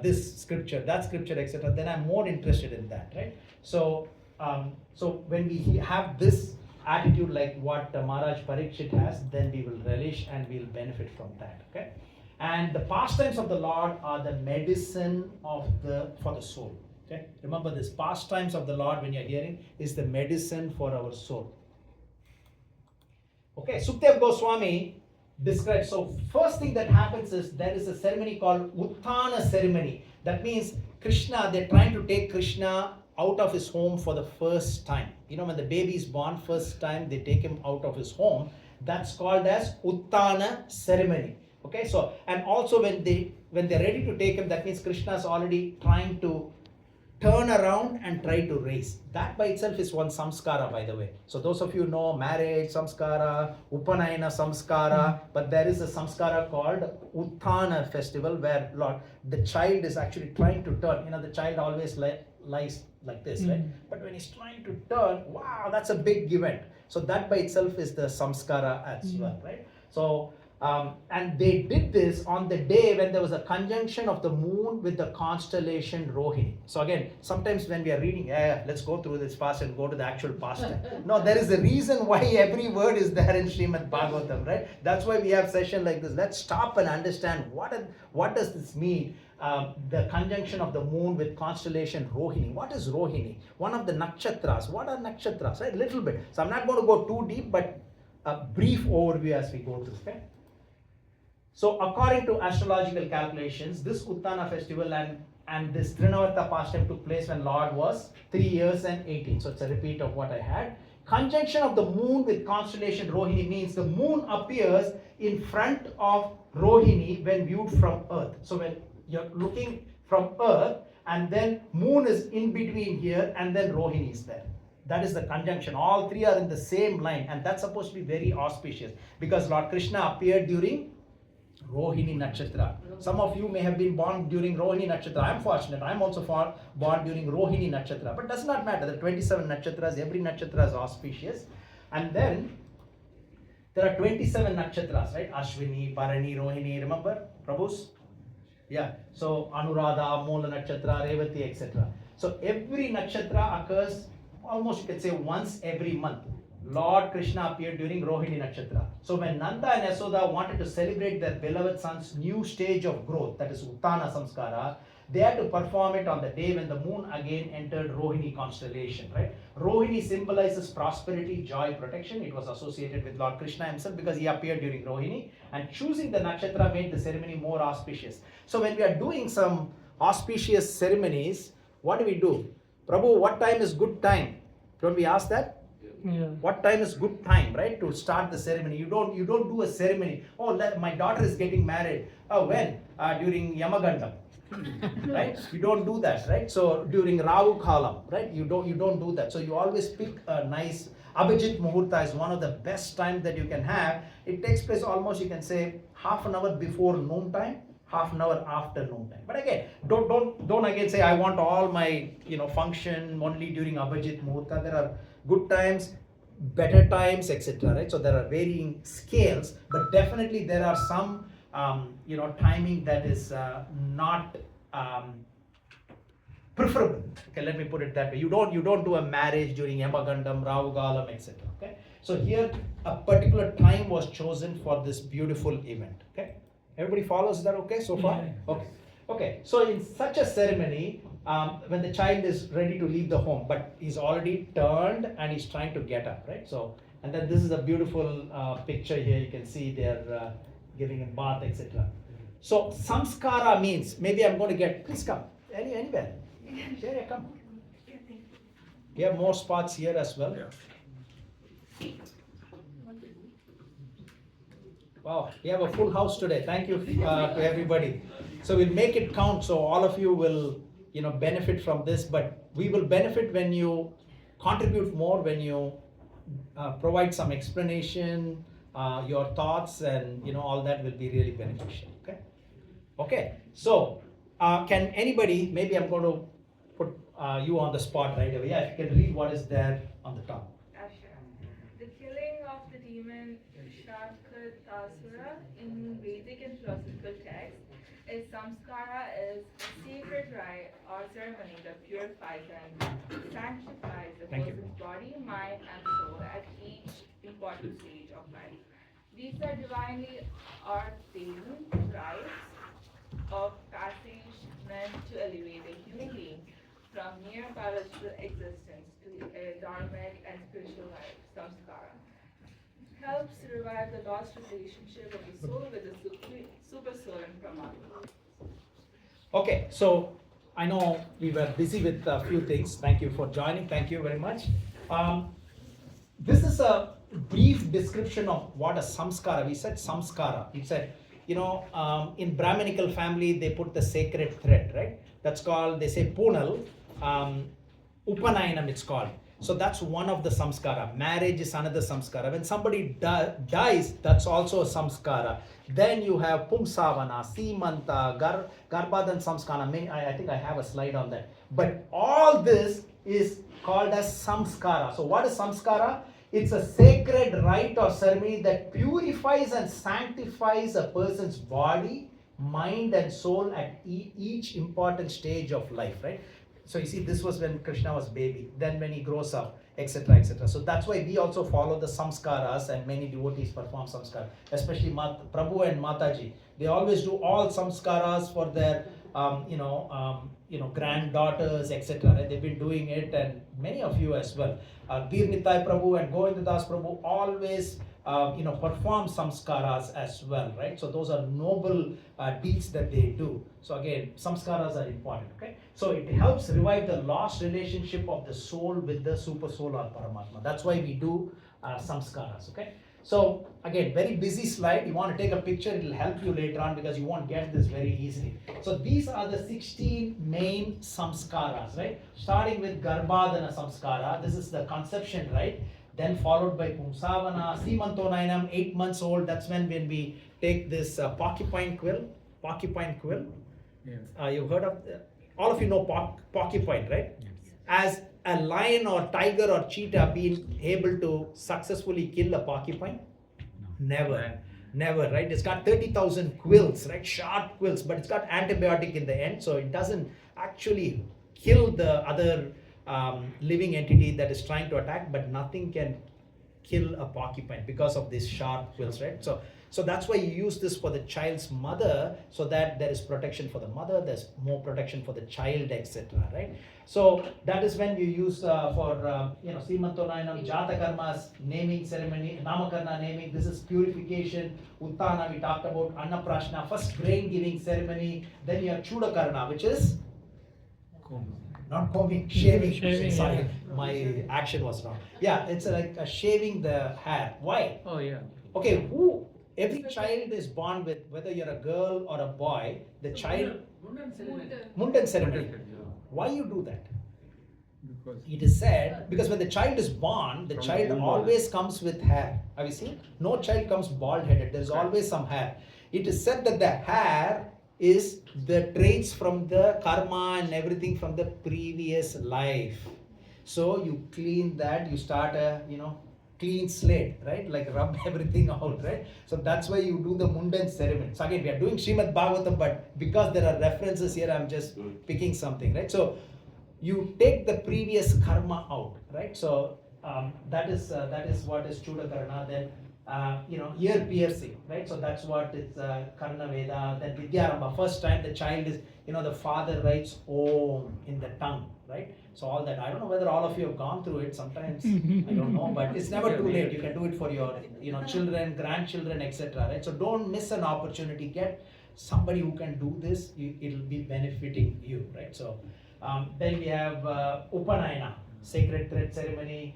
[SPEAKER 1] this scripture, that scripture, etc. Then I'm more interested in that, right? So so when we have this attitude like what Maharaj Parikshit has, then we will relish and we'll benefit from that, okay? And the pastimes of the Lord are the medicine for the soul. Okay, remember this: pastimes of the Lord, when you're hearing, is the medicine for our soul. Okay, Sukhdev Goswami describes. So first thing that happens is there is a ceremony called Utthana ceremony. That means Krishna. They're trying to take Krishna out of his home for the first time. You know, when the baby is born, first time they take him out of his home. That's called as Utthana ceremony. Okay, so and also when they're ready to take him, that means Krishna is already trying to turn around and try to raise. That by itself is one samskara, by the way. So those of you know marriage samskara, upanayana samskara, but there is a samskara called Utthana festival where the child is actually trying to turn. You know, the child always lies like this, right? But when he's trying to turn, wow, that's a big event. So that by itself is the samskara as well, right? So and they did this on the day when there was a conjunction of the moon with the constellation Rohini. So again, sometimes when we are reading, let's go through this fast and go to the actual pastime. No, there is a reason why every word is there in Srimad Bhagavatam, right? That's why we have session like this. Let's stop and understand what does this mean? The conjunction of the moon with constellation Rohini. What is Rohini? One of the nakshatras. What are nakshatras? Right? Little bit. So I'm not going to go too deep, but a brief overview as we go through. Okay? So according to astrological calculations, this Utthana festival and this Trinavarta pastime took place when Lord was 3 years and 18. So it's a repeat of what I had. Conjunction of the moon with constellation Rohini means the moon appears in front of Rohini when viewed from Earth. So when you're looking from Earth and then moon is in between here and then Rohini is there. That is the conjunction. All three are in the same line and that's supposed to be very auspicious because Lord Krishna appeared during Rohini Nakshatra. Some of you may have been born during Rohini Nakshatra. I'm fortunate. I'm also born during Rohini Nakshatra. But does not matter. The 27 Nakshatras, every Nakshatra is auspicious. And then there are 27 Nakshatras, right? Ashwini, Bharani, Rohini. Remember? Prabhus? Yeah. So Anurada, Moola Nakshatra, Revati, etc. So every Nakshatra occurs almost, you can say, once every month. Lord Krishna appeared during Rohini Nakshatra. So when Nanda and Yasoda wanted to celebrate their beloved son's new stage of growth, that is Utthana Samskara, they had to perform it on the day when the moon again entered Rohini constellation, right? Rohini symbolizes prosperity, joy, protection. It was associated with Lord Krishna himself because he appeared during Rohini, and choosing the nakshatra made the ceremony more auspicious. So when we are doing some auspicious ceremonies, what do? Prabhu, what time is good time? Don't we ask that? Yeah. What time is good time, right, to start the ceremony? You don't do a ceremony. Oh, my daughter is getting married. Oh, when? During Yamagandam, right? You don't do that, right? So during Rahu Kalam, right? You don't do that. So you always pick a nice Abhijit Muhurta is one of the best times that you can have. It takes place almost, you can say, half an hour before noon time, half an hour after noon time. But again, don't again say I want all my function only during Abhijit Muhurta. There are good times. better times, etc. Right? So there are varying scales, but definitely there are some timing that is not preferable. Okay, let me put it that way. You don't do a marriage during Yamagandam, Rahugalam, etc. Okay, so here a particular time was chosen for this beautiful event. Okay, everybody follows that? Okay, so far. Okay, okay. So in such a ceremony, when the child is ready to leave the home, but he's already turned and he's trying to get up, right? So, and then this is a beautiful picture here. You can see they're giving him bath, etc. So samskara means, maybe I'm going to get. Please come. Anywhere. Here, come. We have more spots here as well. Wow, we have a full house today. Thank you to everybody. So we'll make it count. So all of you will, benefit from this. But we will benefit when you contribute more, when you provide some explanation, your thoughts, and all that will be really beneficial. Okay. Okay. So can anybody? Maybe I'm going to put you on the spot right away. Yeah, if you can read what is there on the top.
[SPEAKER 10] Sure. The killing of the demon Shakatasura in Vedic and philosophical texts is samskara, is a sacred rite or ceremony that purifies and sanctifies the person's body, mind, and soul at each important stage of life. These are divinely ordained rites of passage meant to elevate a human being from mere biological existence to a dharmic and spiritual life, samskara. Helps revive the lost relationship of the soul with the super soul and Paramatma.
[SPEAKER 1] Okay, so I know we were busy with a few things. Thank you for joining. Thank you very much. This is a brief description of what a samskara. We said samskara. We said, in Brahminical family, they put the sacred thread, right? That's called, they say punal, upanayanam it's called. So that's one of the samskara. Marriage is another samskara. When somebody dies, that's also a samskara. Then you have pumsavana, simanta, garbhadan samskara. I think I have a slide on that. But all this is called as samskara. So what is samskara? It's a sacred rite or ceremony that purifies and sanctifies a person's body, mind, and soul at each important stage of life, right? So you see, this was when Krishna was baby, then when he grows up, etc., etc. So that's why we also follow the samskaras, and many devotees perform samskara, especially Prabhu and Mataji. They always do all samskaras for their, granddaughters, etc. Right? They've been doing it, and many of you as well. Dhir Nitai Prabhu and Govindadas Prabhu always perform samskaras as well, right? So those are noble deeds that they do. So again, samskaras are important, okay? So it helps revive the lost relationship of the soul with the super soul or Paramatma. That's why we do samskaras, okay? So again, very busy slide. You want to take a picture, it will help you later on because you won't get this very easily. So these are the 16 main samskaras, right? Starting with Garbhadana samskara. This is the conception, right? Then followed by Pumsavana, Simantonayanam, 8 months old. That's when we take this porcupine quill. Yeah. You've heard of, all of you know porcupine, right? Yes. As a lion or tiger or cheetah been able to successfully kill a porcupine? No. Never, right? It's got 30,000 quills, right? Sharp quills, but it's got antibiotic in the end, so it doesn't actually kill the other living entity that is trying to attack, but nothing can kill a porcupine because of these sharp quills, right? So that's why you use this for the child's mother, so that there is protection for the mother, there's more protection for the child, etc. Right? So that is when you use for Simantonayanam, Jatakarma's naming ceremony, Namakarna naming. This is purification. Uttana we talked about, Annaprashna, first grain giving ceremony. Then you have Chudakarna, which is not combing, shaving. Sorry, my action was wrong. Yeah, it's like shaving the hair. Why?
[SPEAKER 5] Oh yeah.
[SPEAKER 1] Okay, every child is born with, whether you're a girl or a boy, the child. Mundan ceremony. Why you do that? Because it is said, because when the child is born, the child always comes with hair. Have you seen? No child comes bald headed. There's always some hair. It is said that the hair is the traits from the karma and everything from the previous life. So you clean that, you start clean slate, right? Like rub everything out, right? So that's why you do the Mundan ceremony. So again, we are doing Srimad Bhagavatam, but because there are references here, I'm just picking something, right? So you take the previous karma out, right? So that is what is Chudakarna. Then ear piercing, right? So that's what is Karna Veda. Then Vidyarambha. First time the child is, the father writes Om in the tongue, right? So all that. I don't know whether all of you have gone through it. Sometimes I don't know, but it's never too late. You can do it for your children, grandchildren, etc. Right? So don't miss an opportunity. Get somebody who can do this. It'll be benefiting you, right? So then we have Upanayana, sacred thread ceremony.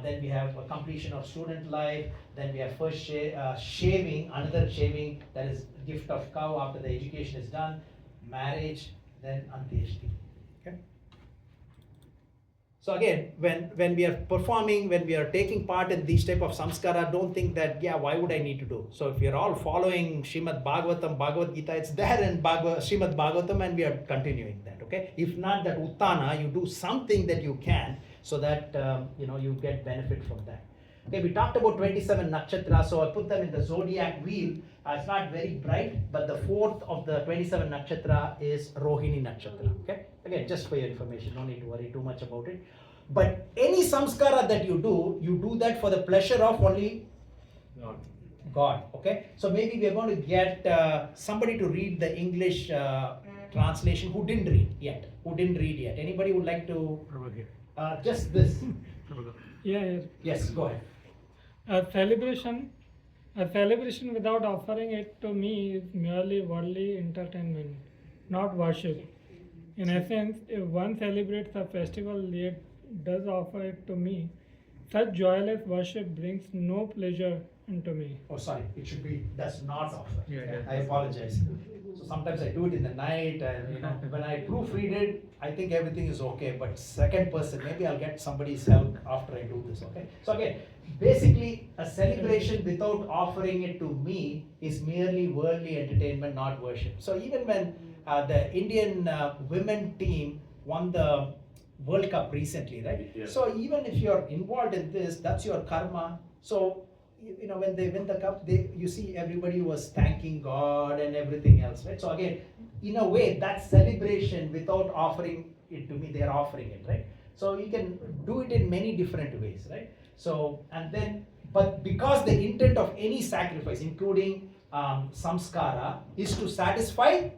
[SPEAKER 1] Then we have a completion of student life. Then we have first shaving, another shaving, that is gift of cow after the education is done. Marriage, then Antyeshti. Okay. So again, when we are performing, when we are taking part in these type of samskara, don't think that, why would I need to do? So if you're all following Srimad Bhagavatam, Bhagavad Gita, it's there in Srimad Bhagavatam, and we are continuing that, okay? If not that Uttana, you do something that you can, so that, you get benefit from that. Okay, we talked about 27 nakshatras, so I put them in the zodiac wheel. It's not very bright, but the fourth of the 27 nakshatra is Rohini nakshatra. Okay, again, just for your information, no need to worry too much about it. But any samskara that you do that for the pleasure of only God. Okay, so maybe we are going to get somebody to read the English translation who didn't read yet. Anybody would like to? Just this.
[SPEAKER 11] Yeah.
[SPEAKER 1] Yes, go ahead.
[SPEAKER 11] A celebration without offering it to me is merely worldly entertainment, not worship. In essence, if one celebrates a festival yet does offer it to me, such joyless worship brings no pleasure unto me.
[SPEAKER 1] Oh, sorry, it should be does not offer. I apologize. So sometimes I do it in the night, and when I proofread it, I think everything is okay. But second person, maybe I'll get somebody's help after I do this. Okay. So again, basically, a celebration without offering it to me is merely worldly entertainment, not worship. So even when the Indian women team won the World Cup recently, right? Yeah. So even if you're involved in this, that's your karma. So when they win the cup, you see everybody was thanking God and everything else, right? So again, in a way, that celebration without offering it to me, they are offering it, right? So you can do it in many different ways, right? So but because the intent of any sacrifice, including samskara, is to satisfy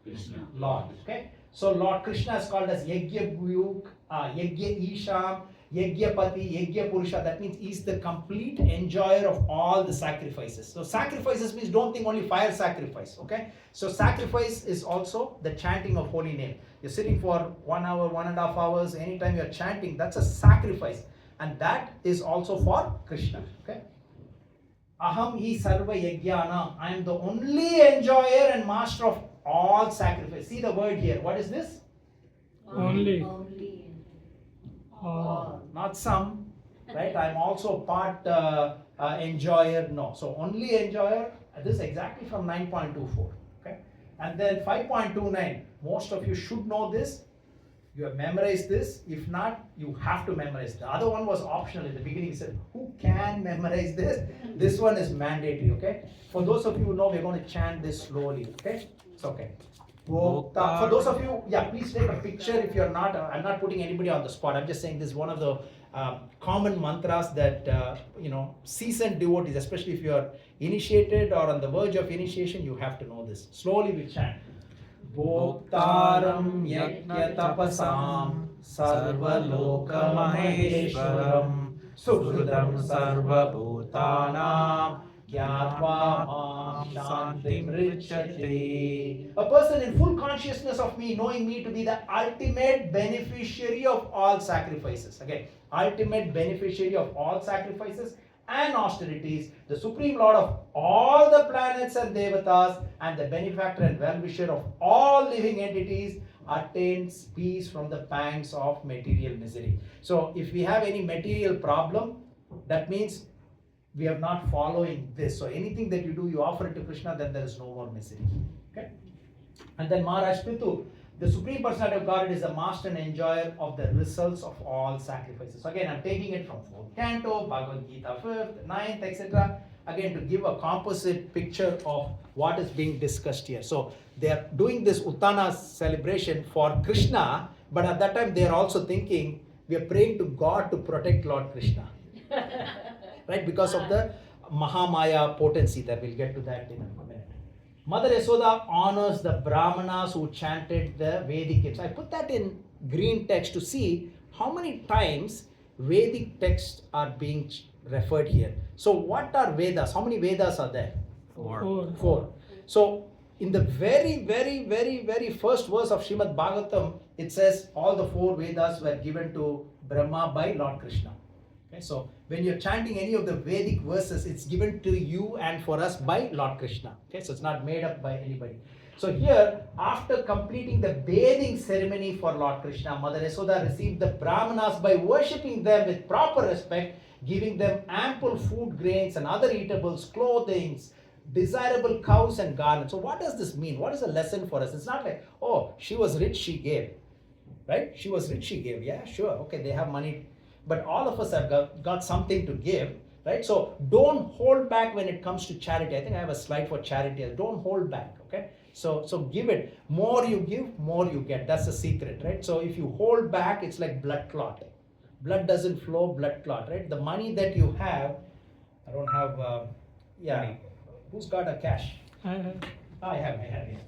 [SPEAKER 1] Krishna, Lord. Okay. So Lord Krishna is called as Yajna Bhuyuk, Yajna Isham, Yajnapati, Yajna Purusha. That means he's the complete enjoyer of all the sacrifices. So sacrifices means don't think only fire sacrifice. Okay. So sacrifice is also the chanting of holy name. You're sitting for 1 hour, 1.5 hours. Anytime you're chanting, that's a sacrifice, and that is also for Krishna. Okay. Aham hi sarva yajnana. I am the only enjoyer and master of all sacrifice. See the word here. What is this?
[SPEAKER 11] Only.
[SPEAKER 1] Not some, right? I'm also part enjoyer. No. So only enjoyer. This is exactly from 9.24. Okay. And then 5.29. Most of you should know this. You have memorized this. If not, you have to memorize. The other one was optional. In the beginning, he said, who can memorize this? This one is mandatory, okay? For those of you who know, we're going to chant this slowly, okay? It's okay. For those of you, please take a picture if you're not. I'm not putting anybody on the spot. I'm just saying this is one of the common mantras that, seasoned devotees, especially if you're initiated or on the verge of initiation, you have to know this. Slowly we chant. Bhoktaram yajna tapasam sarvaloka maheshwaram suhridam sarva bhutanam gyatva mam shantim richate. A person in full consciousness of me, knowing me to be the ultimate beneficiary of all sacrifices. Again, ultimate beneficiary of all sacrifices and austerities, the Supreme Lord of all the planets and devatas, and the benefactor and well-wisher of all living entities, attains peace from the pangs of material misery. So if we have any material problem, that means we are not following this. So anything that you do, you offer it to Krishna, then there is no more misery. Okay? And then Maharaj Pitu, the Supreme Personality of Godhead is the master and enjoyer of the results of all sacrifices. So again, I'm taking it from 4th Canto, Bhagavad Gita 5th, 9th, etc. Again, to give a composite picture of what is being discussed here. So they are doing this Uttana celebration for Krishna, but at that time they are also thinking, we are praying to God to protect Lord Krishna. Right? Because of the Mahamaya potency, that we'll get to that in a minute. Mother Yasoda honors the Brahmanas who chanted the Vedic hymns. I put that in green text to see how many times Vedic texts are being referred here. So what are Vedas? How many Vedas are there?
[SPEAKER 5] 4.
[SPEAKER 1] 4. So in the very first verse of Srimad Bhagavatam, it says all the 4 Vedas were given to Brahma by Lord Krishna. Okay, so when you're chanting any of the Vedic verses, it's given to you and for us by Lord Krishna. Okay, so it's not made up by anybody. So here, after completing the bathing ceremony for Lord Krishna, Mother Yasoda received the Brahmanas by worshipping them with proper respect, giving them ample food grains and other eatables, clothing, desirable cows and garlands. So what does this mean? What is a lesson for us? It's not like, oh, she was rich, she gave. Right? She was rich, she gave. Yeah, sure. Okay, they have money. But all of us have got something to give. Right? So don't hold back when it comes to charity. I think I have a slide for charity. Don't hold back. Okay? So give it. More you give, more you get. That's the secret. Right? So if you hold back, it's like blood clot. Blood doesn't flow, blood clot. Right? The money that you have, I don't have, yeah. Who's got a cash?
[SPEAKER 11] I have.
[SPEAKER 1] I have, yeah.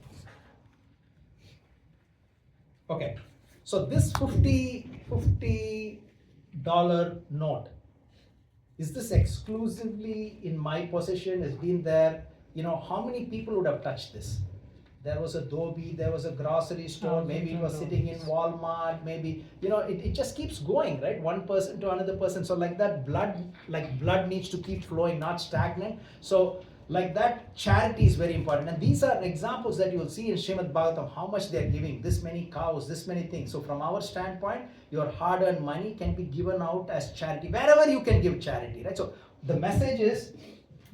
[SPEAKER 1] Okay, so this $50 note, is this exclusively in my possession? It's been there. You know, how many people would have touched this? There was a Dhobi, there was a grocery store, maybe it was sitting in Walmart, maybe, you know, it just keeps going, right? One person to another person. So like that, blood needs to keep flowing, not stagnant. So like that, charity is very important. And these are examples that you will see in Srimad Bhagavatam, how much they are giving, this many cows, this many things. So from our standpoint, your hard-earned money can be given out as charity, wherever you can give charity, right? So the message is,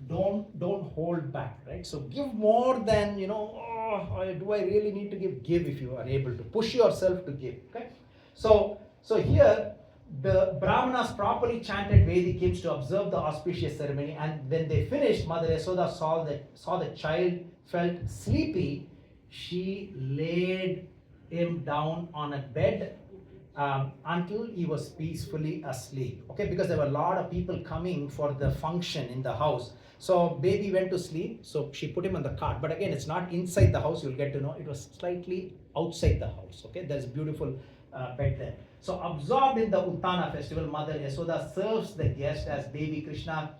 [SPEAKER 1] don't hold back, right? So give more than, you know, oh, do I really need to give? Give if you are able to. Push yourself to give, okay? So here, the Brahmanas properly chanted Vedic hymns to observe the auspicious ceremony, and when they finished, Mother Yasoda saw the child felt sleepy. She laid him down on a bed until he was peacefully asleep. Okay, because there were a lot of people coming for the function in the house. So baby went to sleep, so she put him on the cart. But again, it's not inside the house, you'll get to know. It was slightly outside the house. Okay, there's beautiful bed there. So absorbed in the Uttana festival, Mother Yasoda serves the guest as baby Krishna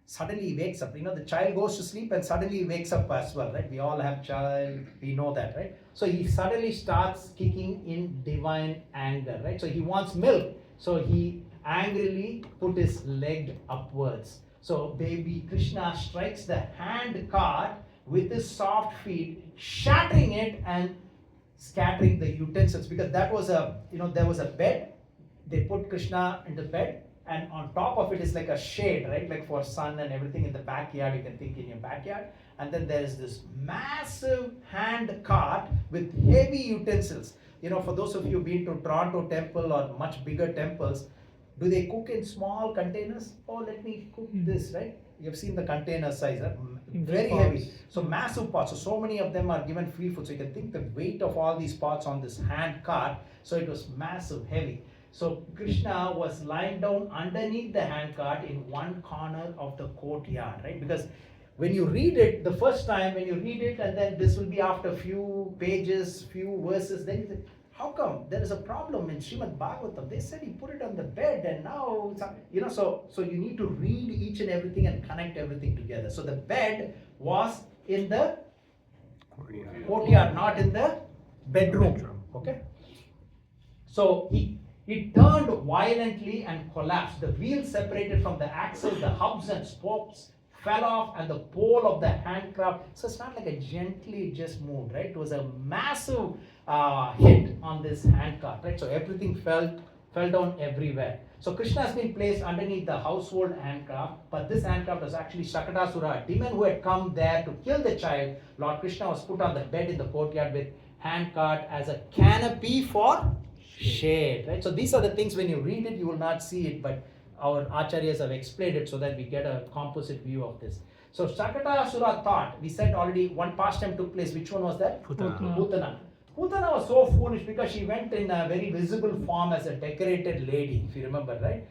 [SPEAKER 1] suddenly wakes up. You know, the child goes to sleep and suddenly wakes up as well, right? We all have child, we know that, right? So he suddenly starts kicking in divine anger, right? So he wants milk. So he angrily put his leg upwards. So baby Krishna strikes the hand cart with his soft feet, shattering it and scattering the utensils, because that was there was a bed. They put Krishna in the bed, and on top of it is like a shade, right? Like for sun and everything in the backyard, you can think in your backyard. And then there is this massive hand cart with heavy utensils. You know, for those of you who've been to Toronto temple or much bigger temples, do they cook in small containers? Oh, let me cook this, right? You've seen the container size, very heavy. So massive pots. So many of them are given free food. So you can think the weight of all these pots on this hand cart. So it was massive, heavy. So Krishna was lying down underneath the hand cart in one corner of the courtyard, right? Because when you read it, the first time when you read it, and then this will be after few pages, few verses, then you think, how come there is a problem in Srimad Bhagavatam? They said he put it on the bed, and now so you need to read each and everything and connect everything together. So the bed was in the courtyard, not in the bedroom. Okay. So he turned violently and collapsed. The wheels separated from the axle, the hubs and spokes fell off, and the pole of the handcraft. So it's not like a gently just moved, right? It was a massive hit on this handcart, right? So everything fell down everywhere. So Krishna has been placed underneath the household handcraft, but this handcraft was actually Shakatasura, a demon who had come there to kill the child. Lord Krishna was put on the bed in the courtyard with handcart as a canopy for shade, right? So these are the things, when you read it, you will not see it, but our acharyas have explained it so that we get a composite view of this. So Shakatasura thought, we said already, one pastime took place. Which one was that?
[SPEAKER 5] Putana.
[SPEAKER 1] Putana. Putana was so foolish because she went in a very visible form as a decorated lady, if you remember, right?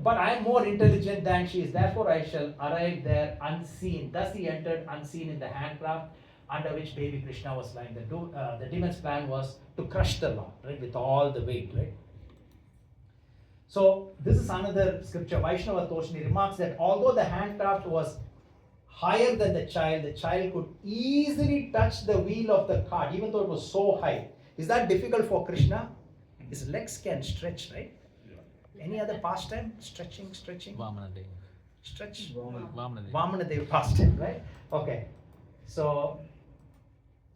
[SPEAKER 1] But I am more intelligent than she is, therefore I shall arrive there unseen. Thus he entered unseen in the handcraft under which baby Krishna was lying. The demon's plan was to crush the Lord, right, with all the weight, right? So this is another scripture. Vaishnava Toshni remarks that although the handcraft was higher than the child could easily touch the wheel of the cart, even though it was so high. Is that difficult for Krishna? His legs can stretch, right? Any other pastime? Stretching.
[SPEAKER 5] Vamanadev.
[SPEAKER 1] Stretch.
[SPEAKER 5] Vamanadev.
[SPEAKER 1] Vamanadev pastime, right? Okay. So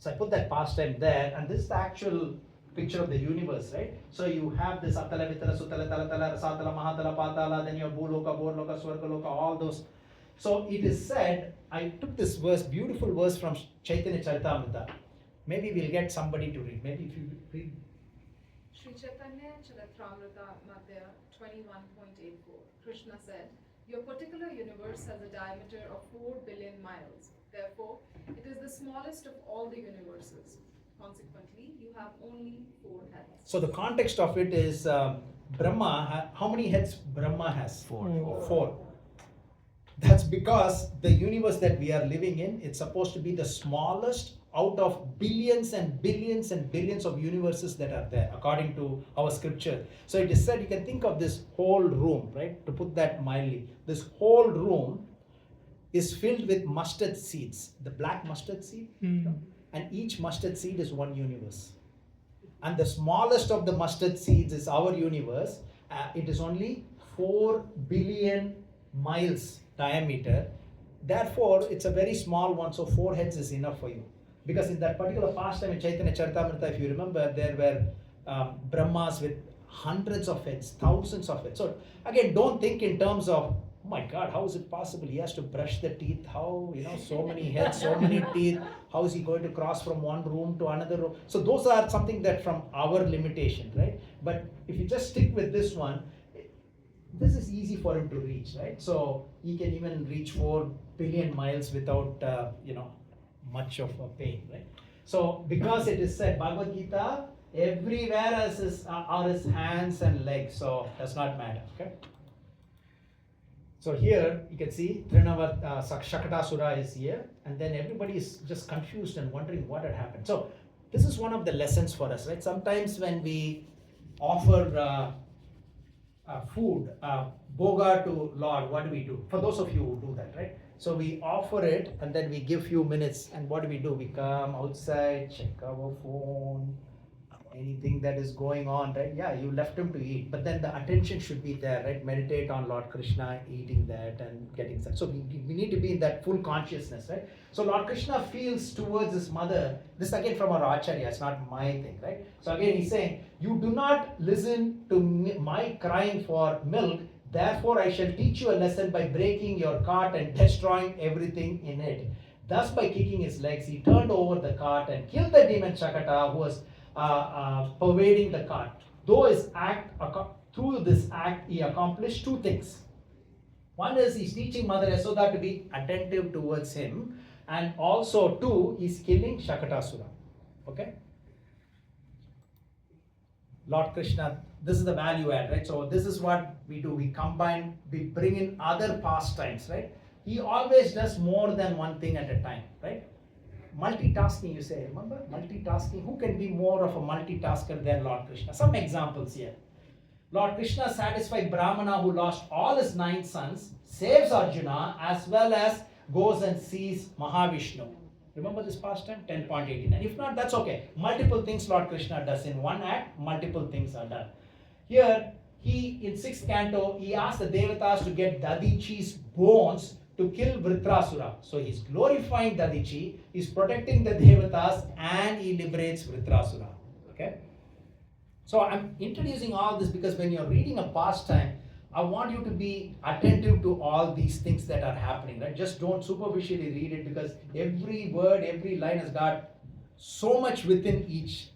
[SPEAKER 1] I put that pastime there, and this is the actual picture of the universe, right? So you have this Atala, Vitala, Sutala, Talatala, Rasatala, Mahatala, Patala, then your Bhuloka, Borloka, Swargaloka, all those. So it is said, I took this verse, beautiful verse from Chaitanya Charitamrita. Maybe we'll get somebody to read. Maybe if you read.
[SPEAKER 7] Sri Chaitanya Charitamrita Madhya 21.84. Krishna said, your particular universe has a diameter of 4 billion miles. Therefore, it is the smallest of all the universes. Consequently, you have only 4 heads.
[SPEAKER 1] So the context of it is Brahma, how many heads Brahma has?
[SPEAKER 5] 4.
[SPEAKER 1] 4. That's because the universe that we are living in, it's supposed to be the smallest out of billions and billions and billions of universes that are there, according to our scripture. So it is said, you can think of this whole room, right? To put that mildly, this whole room is filled with mustard seeds, the black mustard seed, and each mustard seed is one universe. And the smallest of the mustard seeds is our universe. It is only 4 billion miles diameter. Therefore, it's a very small one, so 4 heads is enough for you. Because in that particular pastime in Chaitanya Charitamrita, if you remember, there were Brahmas with hundreds of heads, thousands of heads. So again, don't think in terms of, oh my God, how is it possible? He has to brush the teeth. How, so many heads, so many teeth. How is he going to cross from one room to another room? So those are something that from our limitation, right? But if you just stick with this one, this is easy for him to reach, right? So he can even reach 4 billion miles without, much of a pain, right? So because it is said, Bhagavad Gita, everywhere are his hands and legs, so does not matter, okay? So here you can see Shakatasura is here, and then everybody is just confused and wondering what had happened. So this is one of the lessons for us, right? Sometimes when we offer food, boga to Lord, what do? For those of you who do that, right? So we offer it and then we give few minutes, and what do? We come outside, check our phone, anything that is going on, right? Yeah, you left him to eat, but then the attention should be there, right? Meditate on Lord Krishna, eating that and getting that. So we need to be in that full consciousness, right? So Lord Krishna feels towards his mother, this again from our Acharya, it's not my thing, right? So again he's saying, you do not listen to my crying for milk, therefore I shall teach you a lesson by breaking your cart and destroying everything in it. Thus by kicking his legs, he turned over the cart and killed the demon Shakata, who was pervading the cart. Through this act, he accomplished 2 things. One is he's teaching Mother Yasoda to be attentive towards him, and also 2, he's killing Shakatasura. Okay? Lord Krishna, this is the value add, right? So this is what we do. We combine, we bring in other pastimes, right? He always does more than one thing at a time, right? Multitasking, you say, remember? Multitasking. Who can be more of a multitasker than Lord Krishna? Some examples here. Lord Krishna satisfied Brahmana who lost all his 9 sons, saves Arjuna, as well as goes and sees Mahavishnu. Remember this pastime? 10.18. And if not, that's okay. Multiple things Lord Krishna does in one act, multiple things are done. Here, in 6th canto, he asked the Devatas to get Dadichi's bones to kill Vritrasura. So he's glorifying Dadichi, he's protecting the Devatas, and he liberates Vritrasura. Okay? So I'm introducing all this because when you're reading a pastime, I want you to be attentive to all these things that are happening, right? Just don't superficially read it, because every word, every line has got so much within each.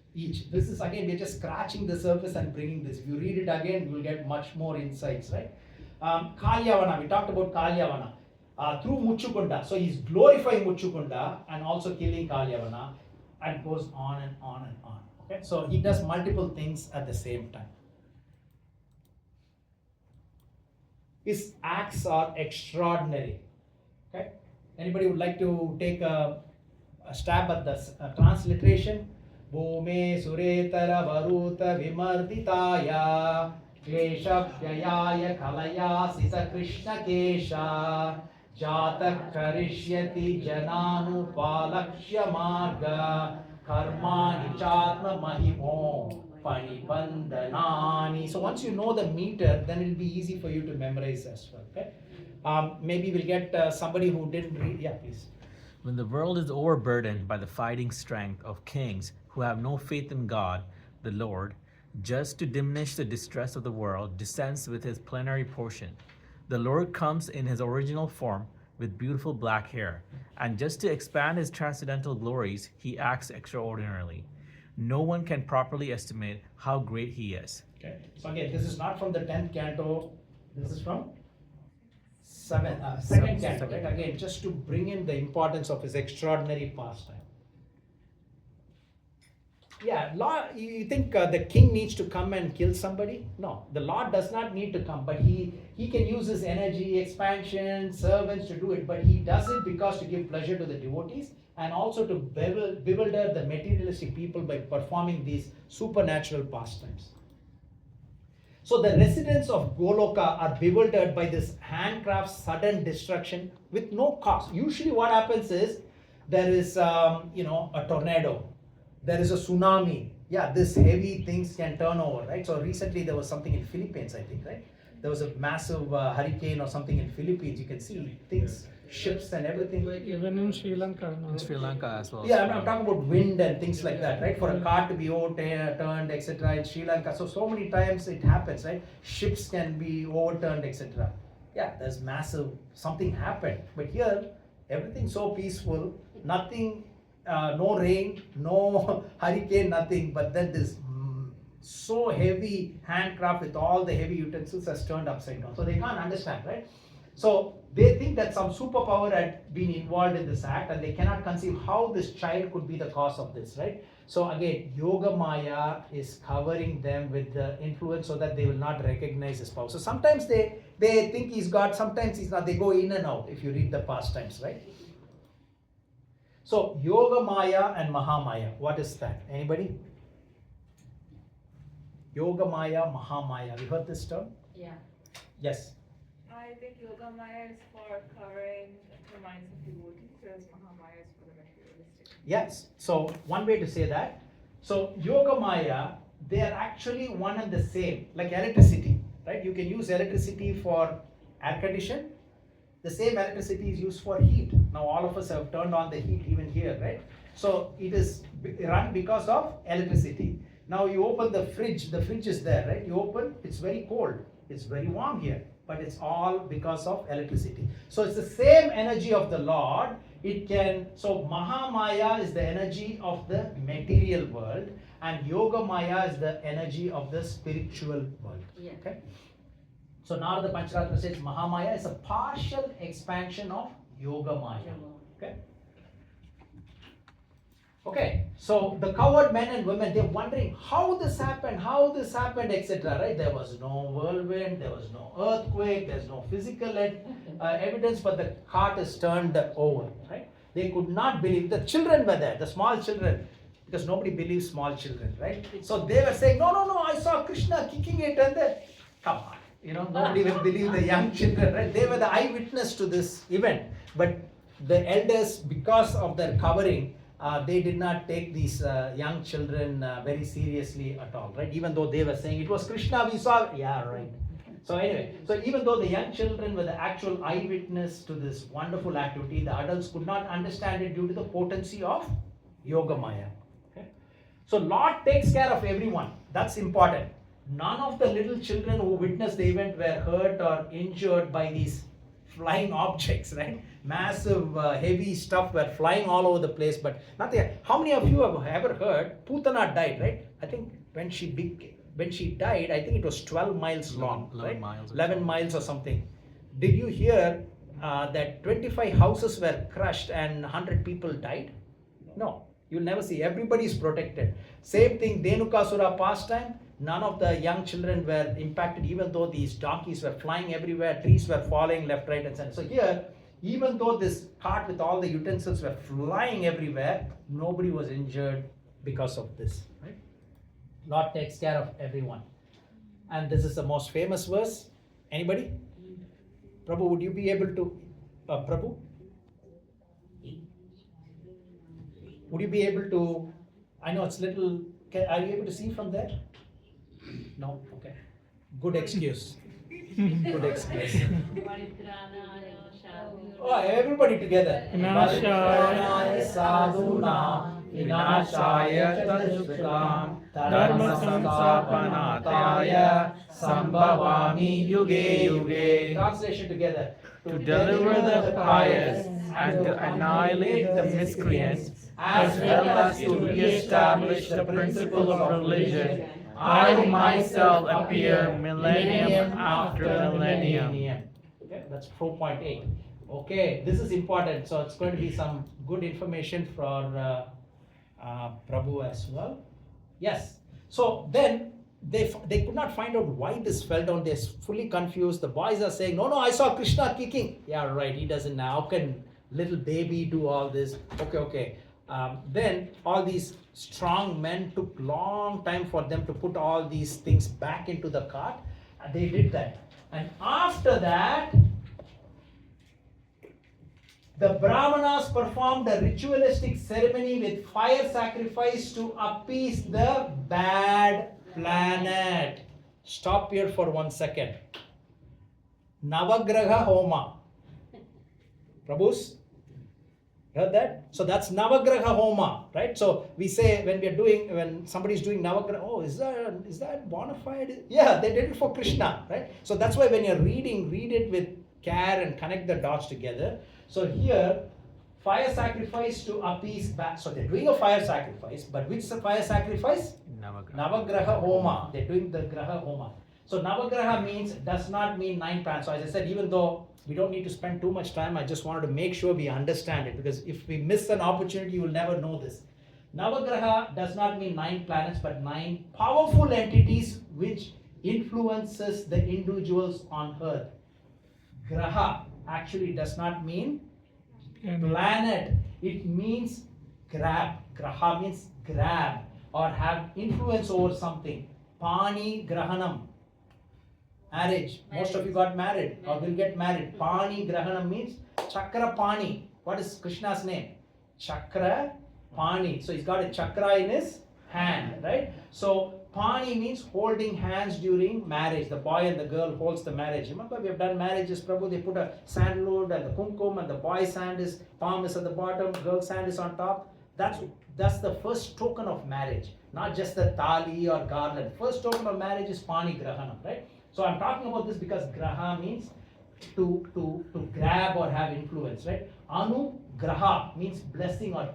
[SPEAKER 1] This is again, we're just scratching the surface and bringing this. If you read it again, you'll get much more insights, right? Kalyavana, we talked about Kalyavana. Through Muchukunda, so he's glorifying Muchukunda and also killing Kalyavana, and goes on and on and on. Okay, so he does multiple things at the same time. His acts are extraordinary. Okay, anybody would like to take a stab at the transliteration? Bhume suretara varuta vimarditaya kleshavyayaya kalaya sisa krishna kesha jatak karishyati jananu palakshya marga karmani chatma mahimo panibandhanani. So once you know the meter, then it will be easy for you to memorize as well. Okay, maybe we'll get somebody who didn't read. Yeah, please.
[SPEAKER 5] When the world is overburdened by the fighting strength of kings who have no faith in God, the Lord, just to diminish the distress of the world, descends with his plenary portion. The Lord comes in his original form with beautiful black hair, and just to expand his transcendental glories, he acts extraordinarily. No one can properly estimate how great he is.
[SPEAKER 1] Okay, so again, this is not from the 10th canto, this is from second canto, right? Again, just to bring in the importance of his extraordinary pastime. Yeah, Lord, you think the king needs to come and kill somebody? No, the Lord does not need to come, but he can use his energy, expansion, servants to do it, but he does it because to give pleasure to the devotees and also to bewilder the materialistic people by performing these supernatural pastimes. So the residents of Goloka are bewildered by this handcraft sudden destruction with no cause. Usually what happens is there is a tornado, there is a tsunami. Yeah, this heavy things can turn over, right? So recently there was something in Philippines, I think, right? There was a massive hurricane or something in Philippines. You can see things, ships and everything.
[SPEAKER 11] Even in Sri Lanka. No?
[SPEAKER 5] In Sri Lanka as well.
[SPEAKER 1] Yeah, I'm talking about wind and things like that, right? For a car to be overturned, etc. in Sri Lanka. So many times it happens, right? Ships can be overturned, etc. Yeah, there's massive, something happened. But here, everything's so peaceful, nothing, no rain, no hurricane, nothing. But then this so heavy handcraft with all the heavy utensils has turned upside down. So they can't understand, right? So they think that some superpower had been involved in this act and they cannot conceive how this child could be the cause of this, right? So again, Yoga Maya is covering them with the influence so that they will not recognize his power. So sometimes they think he's God, sometimes he's not. They go in and out if you read the pastimes, right? So Yoga Maya and Mahamaya, what is that? Anybody? Yoga Maya, Mahamaya. Have you heard this term?
[SPEAKER 8] Yeah.
[SPEAKER 1] Yes.
[SPEAKER 10] I think Yoga Maya is for covering the minds of devotees, whereas Mahamaya is for the materialistic.
[SPEAKER 1] Yes. So one way to say that. So Yoga Maya, they are actually one and the same, like electricity, right? You can use electricity for air condition. The same electricity is used for heat. Now all of us have turned on the heat even here, right? So it is run because of electricity. Now you open the fridge is there, right? You open, it's very cold. It's very warm here, but it's all because of electricity. So it's the same energy of the Lord. So Mahamaya is the energy of the material world and Yoga Maya is the energy of the spiritual world.
[SPEAKER 8] Yeah.
[SPEAKER 1] Okay? So Narada Pancharatra says Mahamaya is a partial expansion of Yoga Maya. Okay? Okay, so the coward men and women, they're wondering how this happened, etc. Right? There was no whirlwind, there was no earthquake, there's no physical evidence, but the cart is turned over. Right? They could not believe. The children were there, the small children, because nobody believes small children, right? So they were saying, no, I saw Krishna kicking it, and then, come on, nobody will believe the young children, right? They were the eyewitness to this event, but the elders, because of their covering, they did not take these young children very seriously at all, right? Even though they were saying it was Krishna, we saw. Yeah, right. So anyway, so even though the young children were the actual eyewitness to this wonderful activity, the adults could not understand it due to the potency of Yoga Maya. Okay? So Lord takes care of everyone. That's important. None of the little children who witnessed the event were hurt or injured by these flying objects, right? massive heavy stuff were flying all over the place, but nothing. How many of you have ever heard Putana died, right? I think when she died, I think it was 12 miles long,
[SPEAKER 5] 11
[SPEAKER 1] right?
[SPEAKER 5] miles or
[SPEAKER 1] 11 miles or something. Did you hear that 25 houses were crushed and 100 people died? No, you'll never see. Everybody is protected. Same thing, Dhenukasura pastime. None of the young children were impacted, even though these donkeys were flying everywhere, trees were falling left, right, and center. So here, even though this cart with all the utensils were flying everywhere, nobody was injured because of this. Right? Lord takes care of everyone. And this is the most famous verse. Anybody? Prabhu, would you be able to? Prabhu? Would you be able to? I know it's little. Are you able to see from there? No? Okay. Good excuse. Good excuse. Oh, everybody together.
[SPEAKER 11] Vinashaya
[SPEAKER 1] sadhuna vinashaya tadshukam
[SPEAKER 11] dharma
[SPEAKER 5] samsthapanataya
[SPEAKER 1] sambhavami
[SPEAKER 5] yuge yuge.
[SPEAKER 1] Translation together.
[SPEAKER 5] To deliver the pious and to annihilate the miscreants, as well as to re-establish the principle of religion, I myself appear millennium after millennium.
[SPEAKER 1] Okay, that's 4.8. Okay, this is important. So it's going to be some good information for Prabhu as well. Yes. So then they could not find out why this fell down. They're fully confused. The boys are saying, no, I saw Krishna kicking. Yeah, right. He doesn't now. How can little baby do all this? Okay. Then all these strong men took long time for them to put all these things back into the cart, and they did that. And after that, the Brahmanas performed a ritualistic ceremony with fire sacrifice to appease the bad planet. Stop here for 1 second. Navagraha Homa. Prabhus? Heard that? So that's Navagraha Homa, right? So we say when somebody is doing Navagraha, oh, is that bona fide? Yeah, they did it for Krishna, right? So that's why when you're reading, read it with care and connect the dots together. So here, fire sacrifice to appease back. So they're doing a fire sacrifice, but which fire sacrifice? Navagraha Homa. They're doing the Graha Homa. So Navagraha does not mean 9 planets. So as I said, even though we don't need to spend too much time, I just wanted to make sure we understand it, because if we miss an opportunity, you will never know this. Navagraha does not mean 9 planets, but 9 powerful entities which influences the individuals on earth. Graha actually does not mean planet. It means grab. Graha means grab or have influence over something. Pani Grahanam. Marriage. Most of you got married or will get married. Pani Grahanam means Chakra Pani. What is Krishna's name? Chakra Pani. So he's got a chakra in his hand, right? So Pani means holding hands during marriage. The boy and the girl holds the marriage. Remember, we have done marriages, Prabhu. They put a sandalwood and the kumkum, and the boy's palm is at the bottom, girl's hand is on top. That's the first token of marriage, not just the tali or garland. First token of marriage is Pani Grahanam, right? So I'm talking about this because Graha means to grab or have influence, right? Anu Graha means blessing or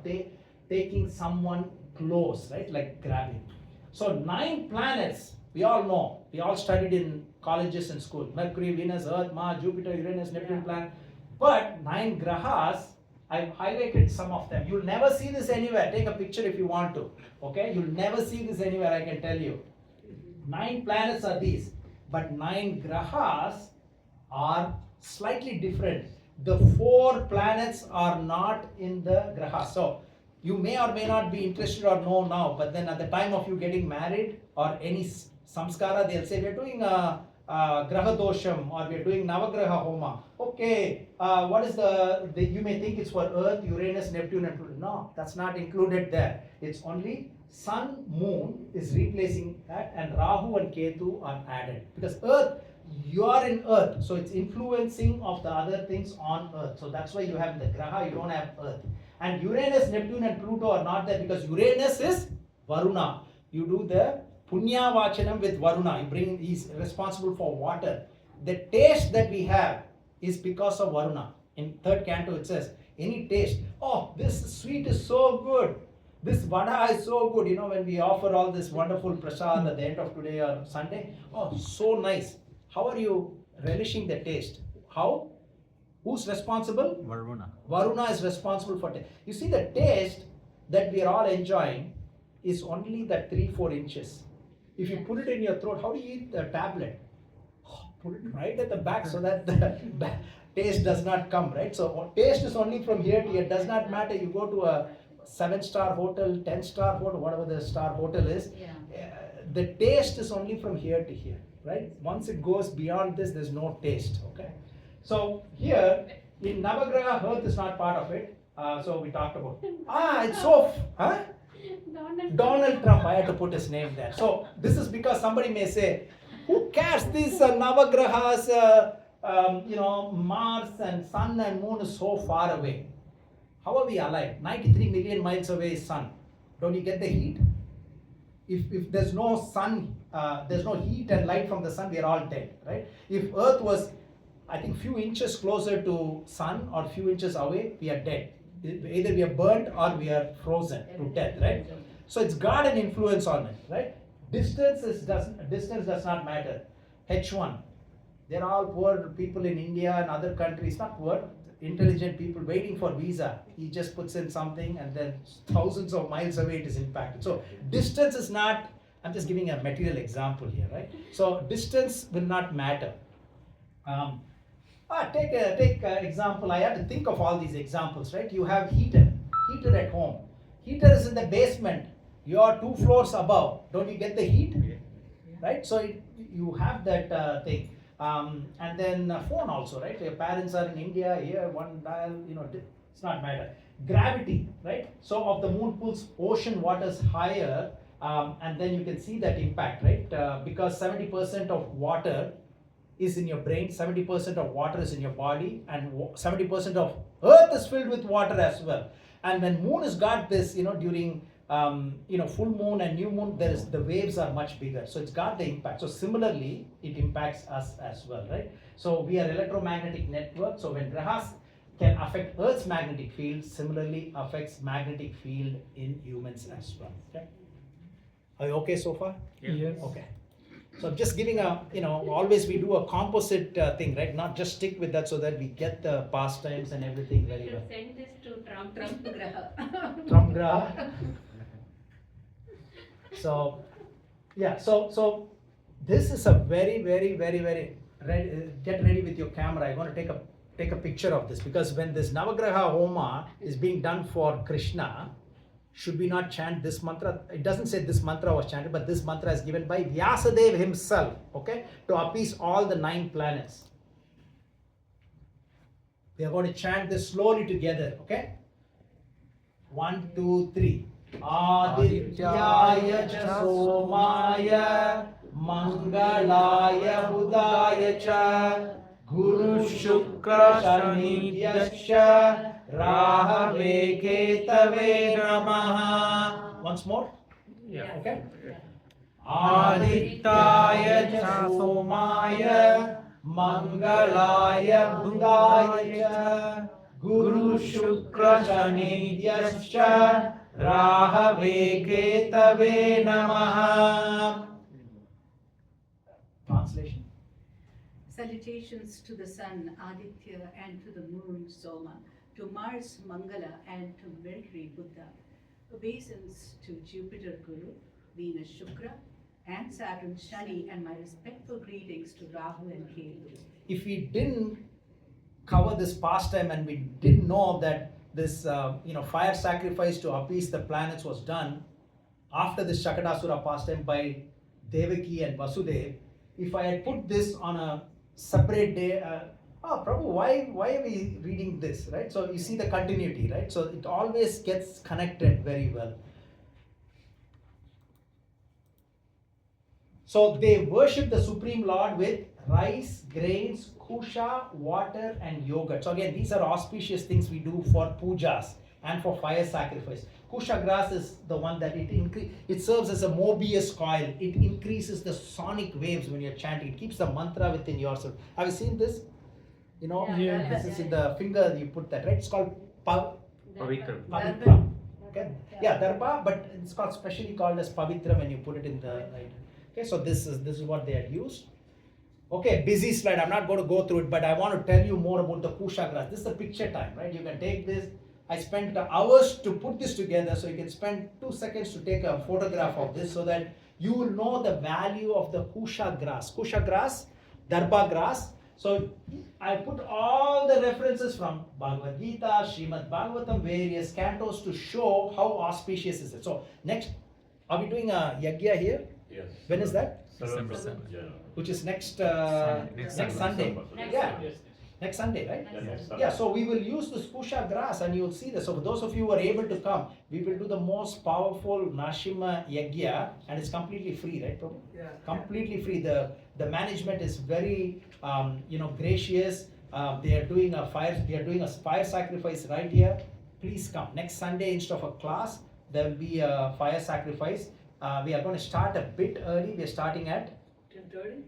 [SPEAKER 1] taking someone close, right? Like grabbing. So 9 planets, we all know. We all studied in colleges and school. Mercury, Venus, Earth, Mars, Jupiter, Uranus, Neptune, planet. But 9 grahas, I've highlighted some of them. You'll never see this anywhere. Take a picture if you want to. Okay? You'll never see this anywhere, I can tell you. 9 planets are these. But 9 grahas are slightly different. The 4 planets are not in the graha. So you may or may not be interested or know now, but then at the time of you getting married or any samskara, they'll say we're doing graha dosham or we're doing navagraha homa. Okay, what is you may think it's for Earth, Uranus, Neptune and Pluto. No, that's not included there. It's only Sun, Moon is replacing that, and Rahu and Ketu are added. Because Earth, you are in Earth, so it's influencing of the other things on Earth. So that's why you have the graha, you don't have Earth. And Uranus, Neptune and Pluto are not there because Uranus is Varuna. You do the Punya Vachanam with Varuna. He's responsible for water. The taste that we have is because of Varuna. In third canto it says, any taste, oh, this sweet is so good. This vada is so good. You know, when we offer all this wonderful prasad at the end of today or Sunday, oh, so nice. How are you relishing the taste? How? Who's responsible?
[SPEAKER 5] Varuna.
[SPEAKER 1] Varuna is responsible for taste. You see, the taste that we are all enjoying is only that 3-4 inches. If you put it in your throat, how do you eat the tablet? Put it right at the back so that the taste does not come, right? So taste is only from here to here. It does not matter. You go to a 7-star hotel, 10-star hotel, whatever the star hotel is. The taste is only from here to here, right? Once it goes beyond this, there's no taste, okay? So here in Navagraha, earth is not part of it. So we talked about. It's so, huh? Donald Trump, I had to put his name there. So this is because somebody may say, who cares these Navagrahas, Mars and Sun and Moon is so far away. How are we alive? 93 million miles away is Sun. Don't you get the heat? If there's no sun, there's no heat and light from the sun, we are all dead, right? If Earth was, I think, few inches closer to Sun or few inches away, we are dead. Either we are burnt or we are frozen to death, right? So it's got an influence on it, right? Distance does not matter. H1, they're all poor people in India and other countries, not poor, intelligent people waiting for visa. He just puts in something and then thousands of miles away it is impacted. So distance is not, I'm just giving a material example here, right? So distance will not matter. Take an example. I have to think of all these examples, right? You have heater at home. Heater is in the basement. You are 2 floors above. Don't you get the heat? Right? So you have that thing. And then phone also, right? Your parents are in India, here, one dial, it's not matter. Gravity, right? So of the moon pulls ocean waters higher, and then you can see that impact, right? Because 70% of water is in your brain, 70% of water is in your body, and 70% of earth is filled with water as well. And when moon has got this, during full moon and new moon, the waves are much bigger. So it's got the impact. So similarly, it impacts us as well, right? So we are electromagnetic network. So when grahas can affect Earth's magnetic field, similarly affects magnetic field in humans as well. Okay. Are you okay so far?
[SPEAKER 11] Yes.
[SPEAKER 1] Okay. So I'm just giving always we do a composite thing, right? Not just stick with that so that we get the pastimes and everything
[SPEAKER 2] We
[SPEAKER 1] very
[SPEAKER 2] should
[SPEAKER 1] well.
[SPEAKER 2] send this to Trump.
[SPEAKER 1] Trump Graha. So, yeah, so this is a very, very, very, very, get ready with your camera. I'm going to take a picture of this, because when this Navagraha Homa is being done for Krishna, should we not chant this mantra? It doesn't say this mantra was chanted, but this mantra is given by Vyasadeva himself, okay, to appease all the 9 planets. We are going to chant this slowly together, okay? 1, 2, 3. Adityaya cha somaya mangalaya budaya cha guru shukra shanidyascha rahave ketave namaha. Once more?
[SPEAKER 5] Yeah.
[SPEAKER 1] Okay. Adityaya cha somaya mangalaya budaya cha guru shukra shanidyascha rahave ketave namaha. Translation.
[SPEAKER 4] Salutations to the sun, Aditya, and to the moon, Soma, to Mars, Mangala, and to Mercury, Buddha. Obeisance to Jupiter, Guru, Venus, Shukra, and Saturn, Shani, and my respectful greetings to Rahu and Ketu.
[SPEAKER 1] If we didn't cover this pastime and we didn't know that this fire sacrifice to appease the planets was done after this Shakadasura pastime by Devaki and Vasudev, if I had put this on a separate day, Prabhu, why are we reading this, right? So you see the continuity, right? So it always gets connected very well. So they worship the Supreme Lord with rice, grains, kusha, water, and yogurt. So again, these are auspicious things we do for pujas and for fire sacrifice. Kusha grass is the one that it serves as a Mobius coil. It increases the sonic waves when you're chanting. It keeps the mantra within yourself. Have you seen this? You know,
[SPEAKER 11] Yeah.
[SPEAKER 1] this is in the finger you put that, right? It's called
[SPEAKER 6] Pavitra.
[SPEAKER 1] pavitra. Okay. Yeah, darba, but it's called specially called as pavitra when you put it in the right. Okay, so this is what they had used. Okay, busy slide. I'm not going to go through it, but I want to tell you more about the kusha grass. This is the picture time, right? You can take this. I spent hours to put this together, so you can spend 2 seconds to take a photograph of this, so that you will know the value of the kusha grass. Kusha grass, darba grass. So I put all the references from Bhagavad Gita, Srimad Bhagavatam, various cantos to show how auspicious is it. So next, are we doing a yagya here?
[SPEAKER 6] Yes.
[SPEAKER 1] When is that?
[SPEAKER 5] December 7th.
[SPEAKER 6] Yeah.
[SPEAKER 1] Which is next
[SPEAKER 5] Next
[SPEAKER 1] Sunday.
[SPEAKER 2] Next
[SPEAKER 1] Yeah,
[SPEAKER 2] Sunday.
[SPEAKER 1] next Sunday, right?
[SPEAKER 2] Next
[SPEAKER 1] Yeah, so we will use this kusha grass and you will see this. So for those of you who are able to come, we will do the most powerful Nashima Yagya, and it's completely free, right, Prabhu?
[SPEAKER 12] Yeah.
[SPEAKER 1] Completely free. The management is very gracious. They are doing a fire sacrifice right here. Please come. Next Sunday, instead of a class, there will be a fire sacrifice. We are going to start a bit early. We are starting at
[SPEAKER 12] 10:30?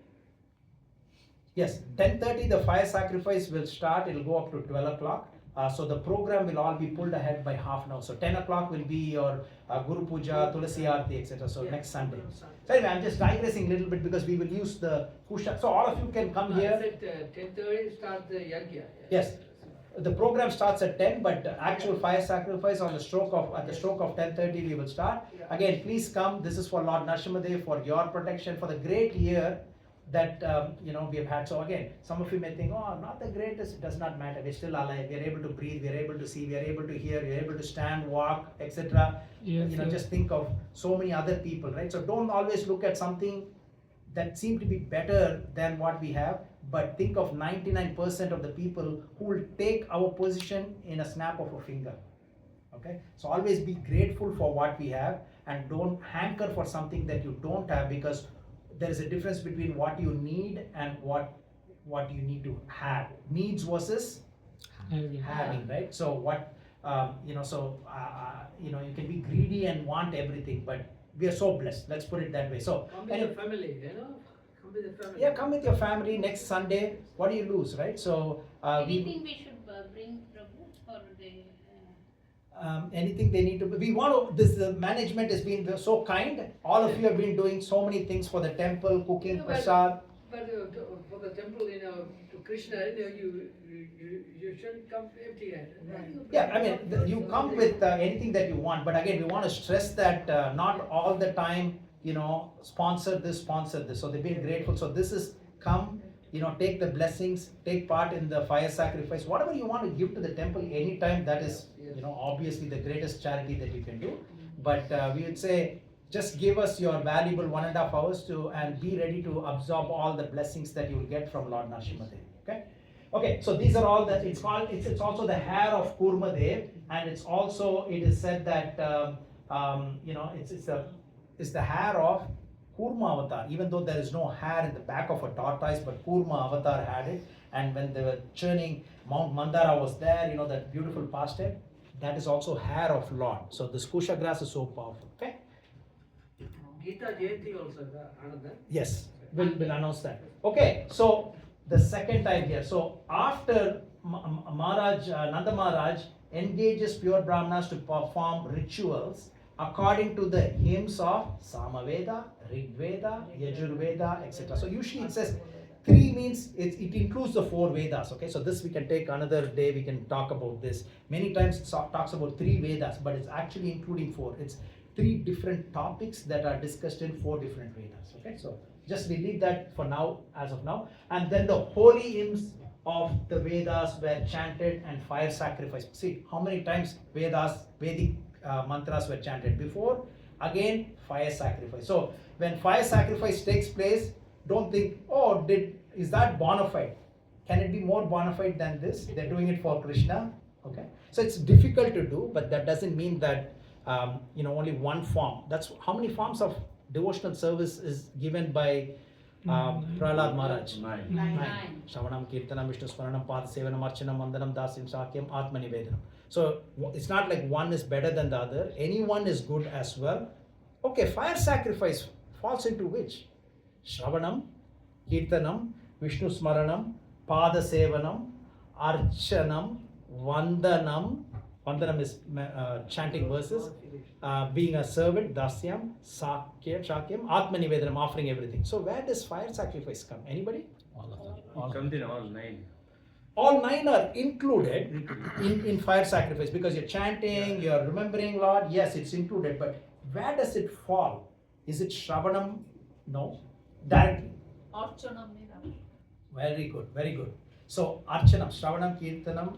[SPEAKER 1] yes, 10:30 the fire sacrifice will start. It will go up to 12 o'clock. So the program will all be pulled ahead by half an hour. So 10 o'clock will be your Guru Puja, Tulasi Aarti, etc. So next Sunday. So anyway, I'm just digressing a little bit because we will use the kusha. So all of you can come here.
[SPEAKER 12] I said 10:30 start the yagya.
[SPEAKER 1] Yes. The program starts at 10, but the actual fire sacrifice at the stroke of 10:30 we will start. Again, please come. This is for Lord Narasimhadev, for your protection, for the great year that we have had. So again, some of you may think, oh, not the greatest. It does not matter. We're still alive. We're able to breathe. We're able to see. We're able to hear. We're able to stand, walk, etc.
[SPEAKER 11] Yes, yes.
[SPEAKER 1] Just think of so many other people, right? So don't always look at something that seem to be better than what we have, but think of 99% of the people who will take our position in a snap of a finger. Okay, so always be grateful for what we have and don't hanker for something that you don't have, because there is a difference between what you need and what you need to have. Needs versus having, right? So you can be greedy and want everything, but we are so blessed. Let's put it that way. So
[SPEAKER 12] Come with your family, Come with the family.
[SPEAKER 1] yeah, come with your family next Sunday. What do you lose, right? So
[SPEAKER 2] Anything we should bring, Prabhu, or they?
[SPEAKER 1] anything they need to. We want to. The management has been so kind. All of you have been doing so many things for the temple, cooking,
[SPEAKER 12] Yeah,
[SPEAKER 1] prasad.
[SPEAKER 12] But for the temple, to Krishna, you shouldn't come empty-handed.
[SPEAKER 1] Yeah, I mean, you come with anything that you want, but again, we want to stress that not all the time, sponsor this. So they've been grateful. So this is come, take the blessings, take part in the fire sacrifice, whatever you want to give to the temple anytime. That is, obviously the greatest charity that you can do. But we would say, just give us your valuable 1.5 hours and be ready to absorb all the blessings that you will get from Lord Narasimhadev. Okay, so these are all that it's also the hair of Kurmadev, and it is said that it's the hair of Kurma avatar, even though there is no hair in the back of a tortoise, but Kurma avatar had it. And when they were churning, Mount Mandara was there, that beautiful pastime. That is also hair of Lord. So this kusha grass is so powerful. Okay.
[SPEAKER 12] Gita Jayanti also, Ananada.
[SPEAKER 1] Yes, we'll announce that. Okay, so the second time here. So after Nanda Maharaj engages pure Brahmanas to perform rituals according to the hymns of Samaveda, Rigveda, Yajurveda, etc. So usually it says 3 means it includes the 4 Vedas. Okay, so this we can take another day, we can talk about this. Many times it talks about 3 Vedas, but it's actually including 4. It's 3 different topics that are discussed in 4 different Vedas. Okay, so just we leave that for now, as of now. And then the holy hymns of the Vedas were chanted and fire sacrifice. See how many times Vedic mantras were chanted before. Again, fire sacrifice. So when fire sacrifice takes place, don't think, oh, is that bona fide? Can it be more bona fide than this? They're doing it for Krishna. Okay, so it's difficult to do, but that doesn't mean that only one form. That's how many forms of devotional service is given by Prahlad Maharaj?
[SPEAKER 6] 9.
[SPEAKER 1] Shravanam, Kirtanam, Vishnu Smaranam, Pada Sevanam, Archanam, Vandanam, Dasyam, Sakyam, Atmanivedanam. So it's not like one is better than the other. Any one is good as well. Okay, fire sacrifice falls into which? Shravanam, Kirtanam, Vishnu Smaranam, Pada Sevanam, Archanam, Vandanam. Vandanam is chanting verses. Being a servant, Dasyam, Shakyam, Atmanivedanam, offering everything. So where does fire sacrifice come? Anybody?
[SPEAKER 5] All of them.
[SPEAKER 6] It comes in all 9.
[SPEAKER 1] All 9 are included in fire sacrifice because you're chanting, you're remembering Lord. Yes, it's included, but where does it fall? Is it Shravanam? No. Directly.
[SPEAKER 2] Archanam.
[SPEAKER 1] Very good, very good. So Archanam, Shravanam, Kirtanam,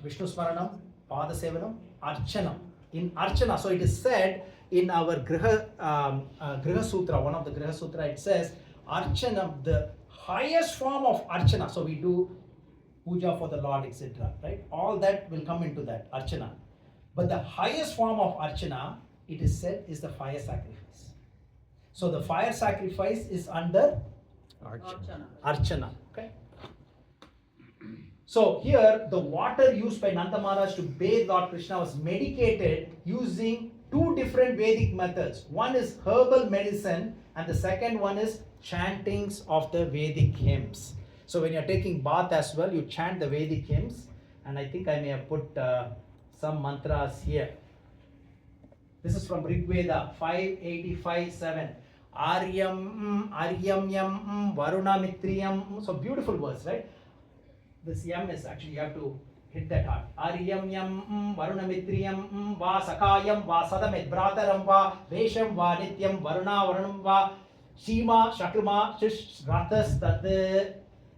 [SPEAKER 1] Vishnu Smaranam, Pada Sevanam, Archanam. In Archana, so it is said in our Griha Sutra, one of the Griha Sutra, it says Archanam, the highest form of Archana. So we do puja for the Lord, etc. Right? All that will come into that Archana. But the highest form of Archana, it is said, is the fire sacrifice. So the fire sacrifice is under Archana. Okay. So here the water used by Nanda Maharaj to bathe Lord Krishna was medicated using 2 different Vedic methods. One is herbal medicine and the second one is chantings of the Vedic hymns. So when you're taking bath as well, you chant the Vedic hymns, and I think I may have put some mantras here. This is from Rig Veda 585:7. Aryam, Aryam Yam, Varuna Mitriyam. So beautiful verse, right? This yam is actually, you have to hit that hard. Aryam Yam, Varuna Mitriyam, Va Sakayam, Va Sadamit, Brataram Va, Vesham Va Nityam, Varuna Varunam Va, Shima, Shakruma, Shish, Rathas, Tat.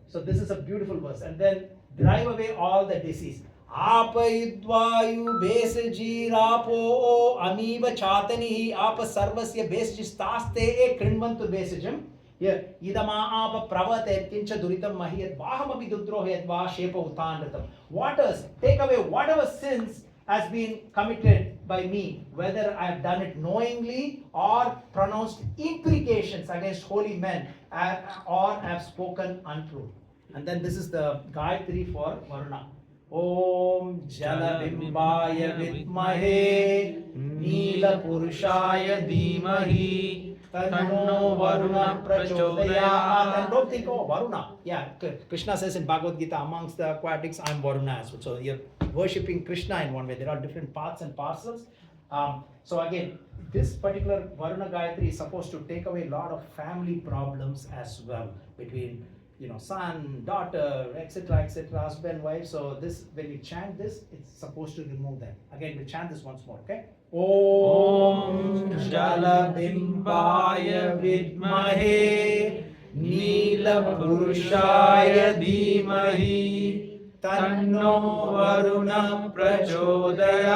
[SPEAKER 1] So this is a beautiful verse. And then drive away all the disease. Apayudvayu besaji rapo amiva chatanihi apa sarvasya besjistaste e krinvantu besajam. Here, idama apa pravate kincha duritam mahiyat vahamapi dudrohyat va shepa utanratam. Waters, take away whatever sins has been committed by me, whether I have done it knowingly or pronounced imprecations against holy men or have spoken untruth. And then this is the Gayatri for Varuna. Om Jalabimbaya Vidmahe Neela Purushaya Dhimahi Tanno Varuna Prachodayat. And don't think, oh, Varuna. Yeah, Krishna says in Bhagavad Gita, amongst the aquatics, I'm Varuna as well. So you're worshipping Krishna in one way. There are different parts and parcels. So again, this particular Varuna Gayatri is supposed to take away a lot of family problems as well between son, daughter, etc., husband, wife. So this, when you chant this, it's supposed to remove that. Again, we'll chant this once more, okay? Om Jalabimbaya Vidmahe Neela Purushaya Dhimahi Tanno Varuna Prachodayat.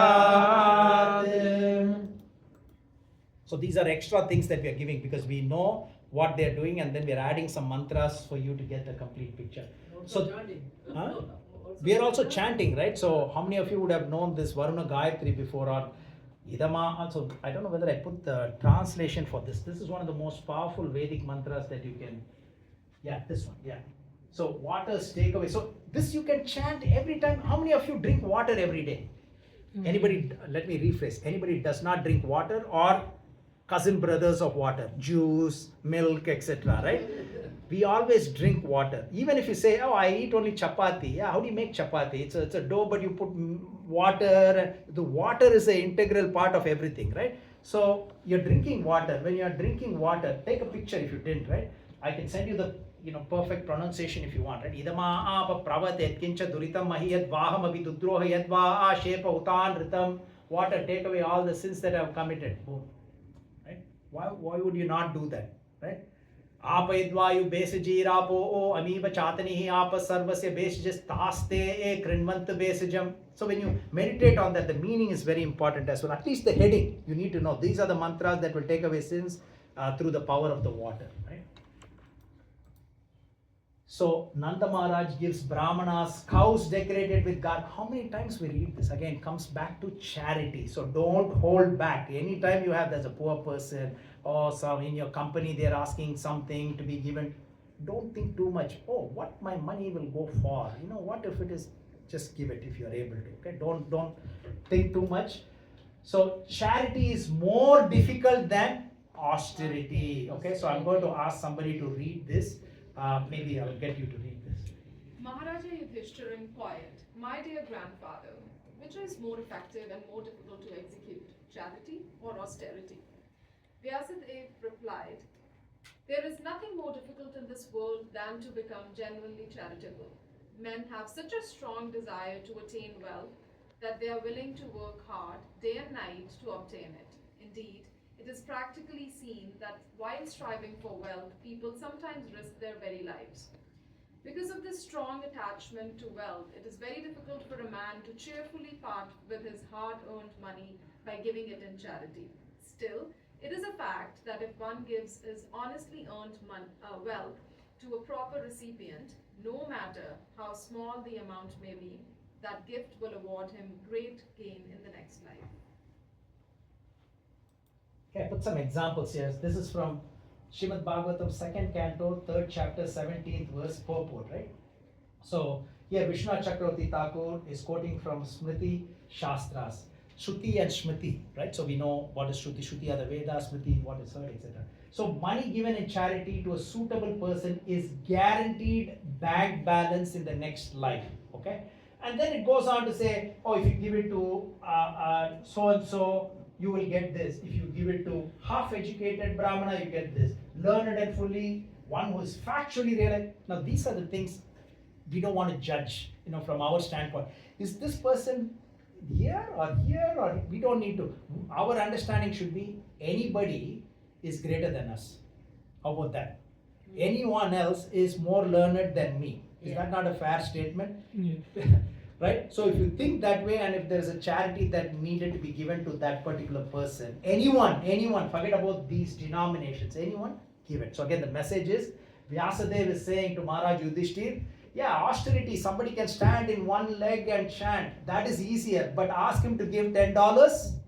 [SPEAKER 1] So these are extra things that we are giving because we know what they are doing, and then we are adding some mantras for you to get the complete picture. So we are also chanting, right? So how many of you would have known this Varuna Gayatri before, or Idama? Also, I don't know whether I put the translation for this. This is one of the most powerful Vedic mantras that you can, this one, So waters take away. So this you can chant every time. How many of you drink water every day? Anybody, let me rephrase. Anybody does not drink water, or cousin brothers of water, juice, milk, etc., right? We always drink water. Even if you say, oh, I eat only chapati. Yeah, how do you make chapati? It's a dough, but you put water. The water is an integral part of everything, right? So you're drinking water. When you're drinking water, take a picture if you didn't, right? I can send you the perfect pronunciation if you want, right? Idama apa pravate kincha duritam mahiyat vaham abhi dudroha yadva shepa utan ritam. Water, take away all the sins that I have committed. Boom. Why would you not do that, right? Apayidvayu besaji rapo amiva chatanihi apa sarvasya besajis taste e krinvant besajam. So when you meditate on that, the meaning is very important as well. At least the heading, you need to know. These are the mantras that will take away sins through the power of the water, right? So Nanda Maharaj gives Brahmanas cows decorated with God. How many times we read this? Again, comes back to charity. So don't hold back. Anytime you have, there's a poor person or some in your company, they're asking something to be given. Don't think too much. Oh, what my money will go for? What if it is? Just give it if you're able to. Okay, don't think too much. So charity is more difficult than austerity. Okay, so I'm going to ask somebody to read this. maybe I'll get you to read this.
[SPEAKER 7] Maharaja Yudhishthira inquired, "My dear grandfather, which is more effective and more difficult to execute, charity or austerity?" Vyasadeva replied, "There is nothing more difficult in this world than to become genuinely charitable. Men have such a strong desire to attain wealth that they are willing to work hard day and night to obtain it. Indeed, it is practically seen that while striving for wealth, people sometimes risk their very lives. Because of this strong attachment to wealth, it is very difficult for a man to cheerfully part with his hard-earned money by giving it in charity. Still, it is a fact that if one gives his honestly earned wealth to a proper recipient, no matter how small the amount may be, that gift will award him great gain in the next life."
[SPEAKER 1] Okay, I put some examples here. This is from Srimad Bhagavatam, 2nd Canto, 3rd chapter, 17th verse, purport, right? So here Vishwanath Chakravarti Thakur is quoting from Smriti Shastras, Shruti and Smriti, right? So we know what is Shruti. Shruti are the Vedas, Smriti what is heard, etc. So money given in charity to a suitable person is guaranteed bank balance in the next life, okay? And then it goes on to say, oh, if you give it to so and so, you will get this. If you give it to half-educated Brahmana, you get this. Learned and fully, one who is factually realized. Now these are the things we don't want to judge, from our standpoint. Is this person here, or we don't need to. Our understanding should be anybody is greater than us. How about that? Anyone else is more learned than me. Is that not a fair statement?
[SPEAKER 11] Yeah.
[SPEAKER 1] Right? So if you think that way, and if there is a charity that needed to be given to that particular person, anyone, forget about these denominations, anyone, give it. So again, the message is, Vyasadeva is saying to Maharaj Yudhishthira, yeah, austerity, somebody can stand in one leg and chant, that is easier, but ask him to give $10,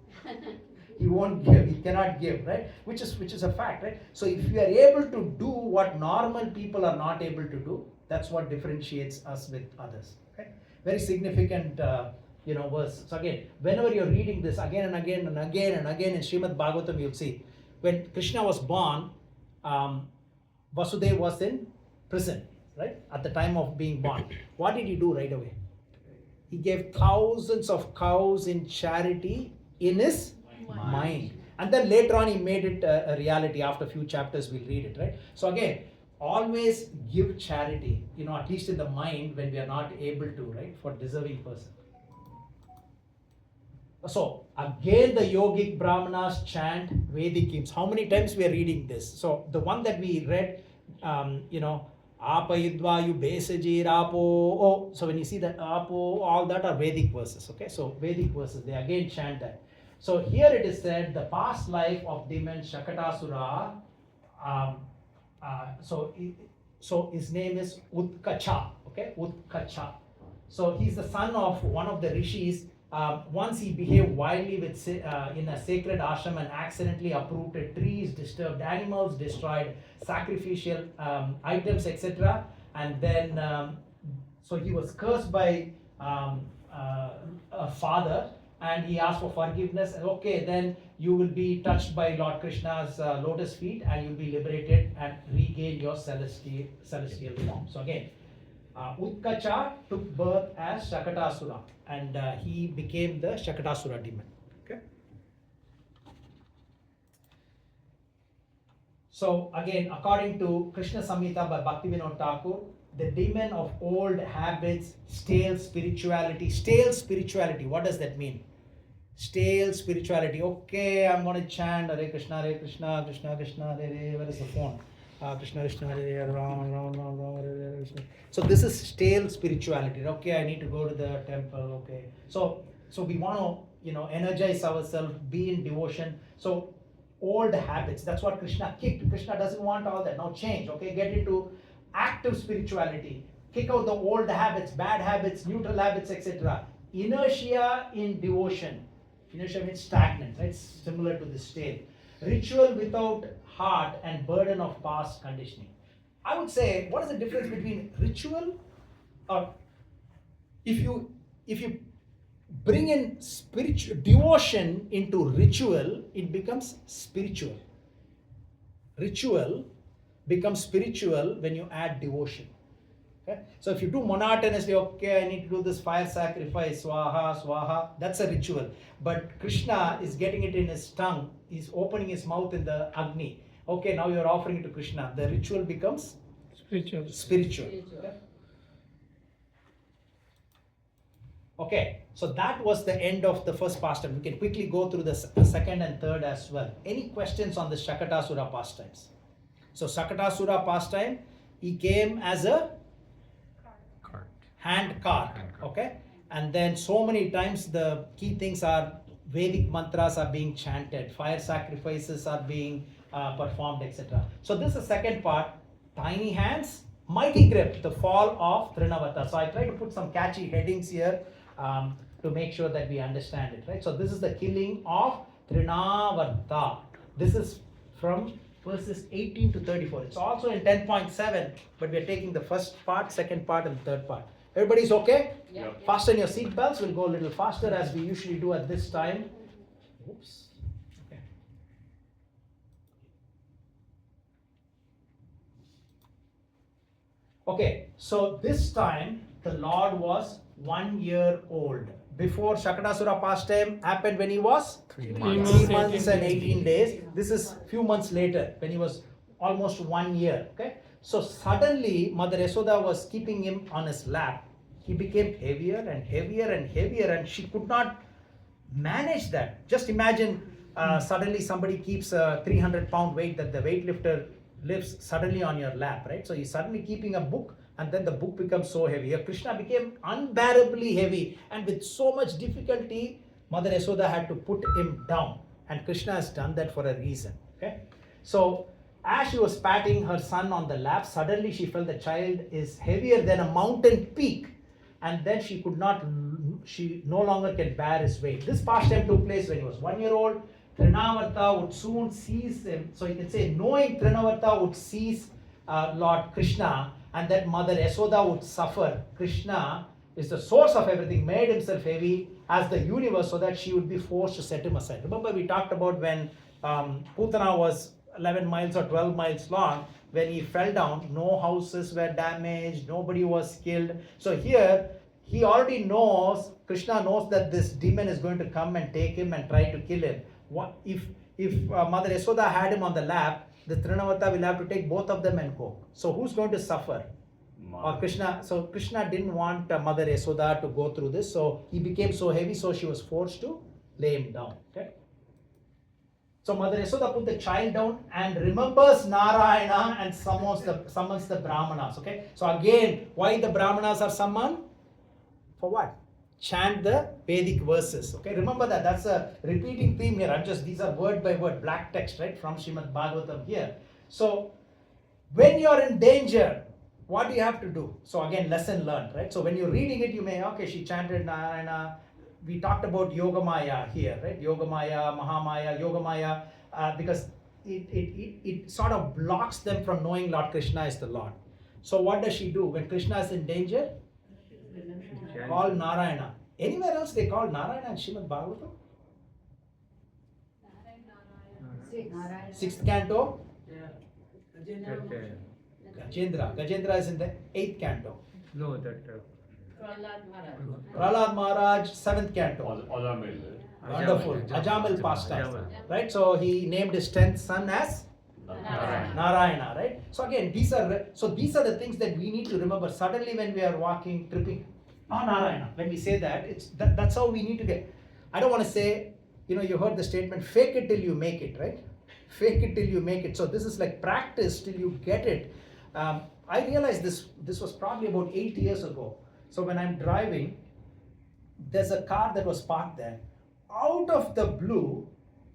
[SPEAKER 1] he won't give, he cannot give, right? Which is a fact, right? So if you are able to do what normal people are not able to do, that's what differentiates us with others. Okay? Very significant, verse. So again, whenever you're reading this again and again and again and again in Srimad Bhagavatam, you'll see when Krishna was born, Vasudeva was in prison, right? At the time of being born, what did he do right away? He gave thousands of cows in charity in his mind. And then later on, he made it a reality. After a few chapters, we'll read it, right? So again, always give charity, at least in the mind when we are not able to, right, for deserving person. So again, the yogic brahmanas chant Vedic hymns. How many times we are reading this? So the one that we read, Apayidvayu Besajir Apo. Oh, so when you see that Apo, all that are Vedic verses. Okay, so Vedic verses, they again chant that. So here it is said, the past life of demon Shakatasura. So his name is Utkacha. Okay, Utkacha. So he's the son of one of the rishis. Once he behaved wildly in a sacred ashram and accidentally uprooted trees, disturbed animals, destroyed sacrificial items, etc. And then, so he was cursed by a father, and he asked for forgiveness. Okay, then you will be touched by Lord Krishna's lotus feet, and you'll be liberated and regain your celestial form. So again, Utkacha took birth as Shakatasura, and he became the Shakatasura demon. Okay. So again, according to Krishna Samhita by Bhaktivinoda Thakur, the demon of old habits, stale spirituality. Stale spirituality, what does that mean? Stale spirituality. Okay, I'm going to chant Hare Krishna, Krishna Krishna, Hare Hare. Where is the phone? Krishna Krishna, Hare Hare, Ram, Hare Krishna. So this is stale spirituality. Okay, I need to go to the temple. Okay, so we want to energize ourselves, be in devotion. So old habits. That's what Krishna kicked. Krishna doesn't want all that. Now change. Okay, get into active spirituality. Kick out the old habits, bad habits, neutral habits, etc. Inertia in devotion. Inertia means stagnant, right? Similar to the state. Ritual without heart and burden of past conditioning. I would say, what is the difference between ritual or if you bring in spiritual devotion into ritual, it becomes spiritual. Ritual becomes spiritual when you add devotion. Okay? So if you do monotonously, okay, I need to do this fire sacrifice, swaha, swaha, that's a ritual. But Krishna is getting it in his tongue, he's opening his mouth in the Agni. Okay, now you're offering it to Krishna. The ritual becomes spiritual. Okay, so that was the end of the first pastime. We can quickly go through the second and third as well. Any questions on the Shakatasura pastimes? So Shakatasura pastime, he came as a hand cart, okay? And then so many times the key things are Vedic mantras are being chanted, fire sacrifices are being performed, etc. So this is the second part, tiny hands, mighty grip, the fall of Trinavarta. So I try to put some catchy headings here to make sure that we understand it, right? So this is the killing of Trinavarta. This is from verses 18 to 34. It's also in 10.7, but we're taking the first part, second part, and third part. Everybody's okay?
[SPEAKER 8] Yeah.
[SPEAKER 1] Fasten your seat belts. We'll go a little faster as we usually do at this time. Oops. Okay. Okay, so this time the Lord was 1 year old. Before Shakatasura pastime happened when he was
[SPEAKER 5] 3
[SPEAKER 11] months.
[SPEAKER 1] 3 months and 18 days. This is few months later when he was almost 1 year. Okay, so suddenly Mother Yashoda was keeping him on his lap. He became heavier and heavier and heavier, and she could not manage that. Just imagine suddenly somebody keeps a 300-pound weight that the weightlifter lifts suddenly on your lap, right? So he's suddenly keeping a book, and then the book becomes so heavy. Krishna became unbearably heavy, and with so much difficulty, Mother Yashoda had to put him down, and Krishna has done that for a reason. Okay, so as she was patting her son on the lap, suddenly she felt the child is heavier than a mountain peak, and then she no longer can bear his weight. This pastime took place when he was 1 year old. Trinavarta would soon seize him. So you can say, knowing Trinavarta would seize Lord Krishna, and that Mother Yashoda would suffer. Krishna is the source of everything, made himself heavy as the universe so that she would be forced to set him aside. Remember, we talked about when Putana was 11 miles or 12 miles long, when he fell down, no houses were damaged, nobody was killed. So here, he already knows, Krishna knows that this demon is going to come and take him and try to kill him. What if Mother Yashoda had him on the lap, the Trinavarta will have to take both of them and go. So who's going to suffer? Or Krishna. So Krishna didn't want Mother Yashoda to go through this, so he became so heavy, so she was forced to lay him down. Okay. So Mother Yashoda put the child down and remembers Narayana and summons the Brahmanas. Okay. So again, why the Brahmanas are summoned? For what? Chant the Vedic verses. Okay. Remember that. That's a repeating theme here. These are word by word, black text, right, from Srimad Bhagavatam here. So when you are in danger, what do you have to do? So again, lesson learned, right? So when you're reading it, you may, okay, she chanted Narayana. We talked about Yogamaya here, right? Yogamaya, Mahamaya, Yogamaya, because it sort of blocks them from knowing Lord Krishna is the Lord. So what does she do? When Krishna is in danger, call Narayana. Anywhere else they call Narayana in Srimad Bhagavatam? Sixth canto? Gajendra. Gajendra is in the 8th canto.
[SPEAKER 6] No, that.
[SPEAKER 1] Prahlad Maharaj, 7th canto. Wonderful. Ajamil pastime. Right? So he named his 10th son as Narayana, right? So again, these are the things that we need to remember. Suddenly when we are walking, tripping, Narayana. When we say that, that's how we need to get. I don't want to say, you heard the statement, fake it till you make it, right? Fake it till you make it. So this is like practice till you get it. I realized this was probably about 8 years ago. So when I'm driving, there's a car that was parked there. Out of the blue,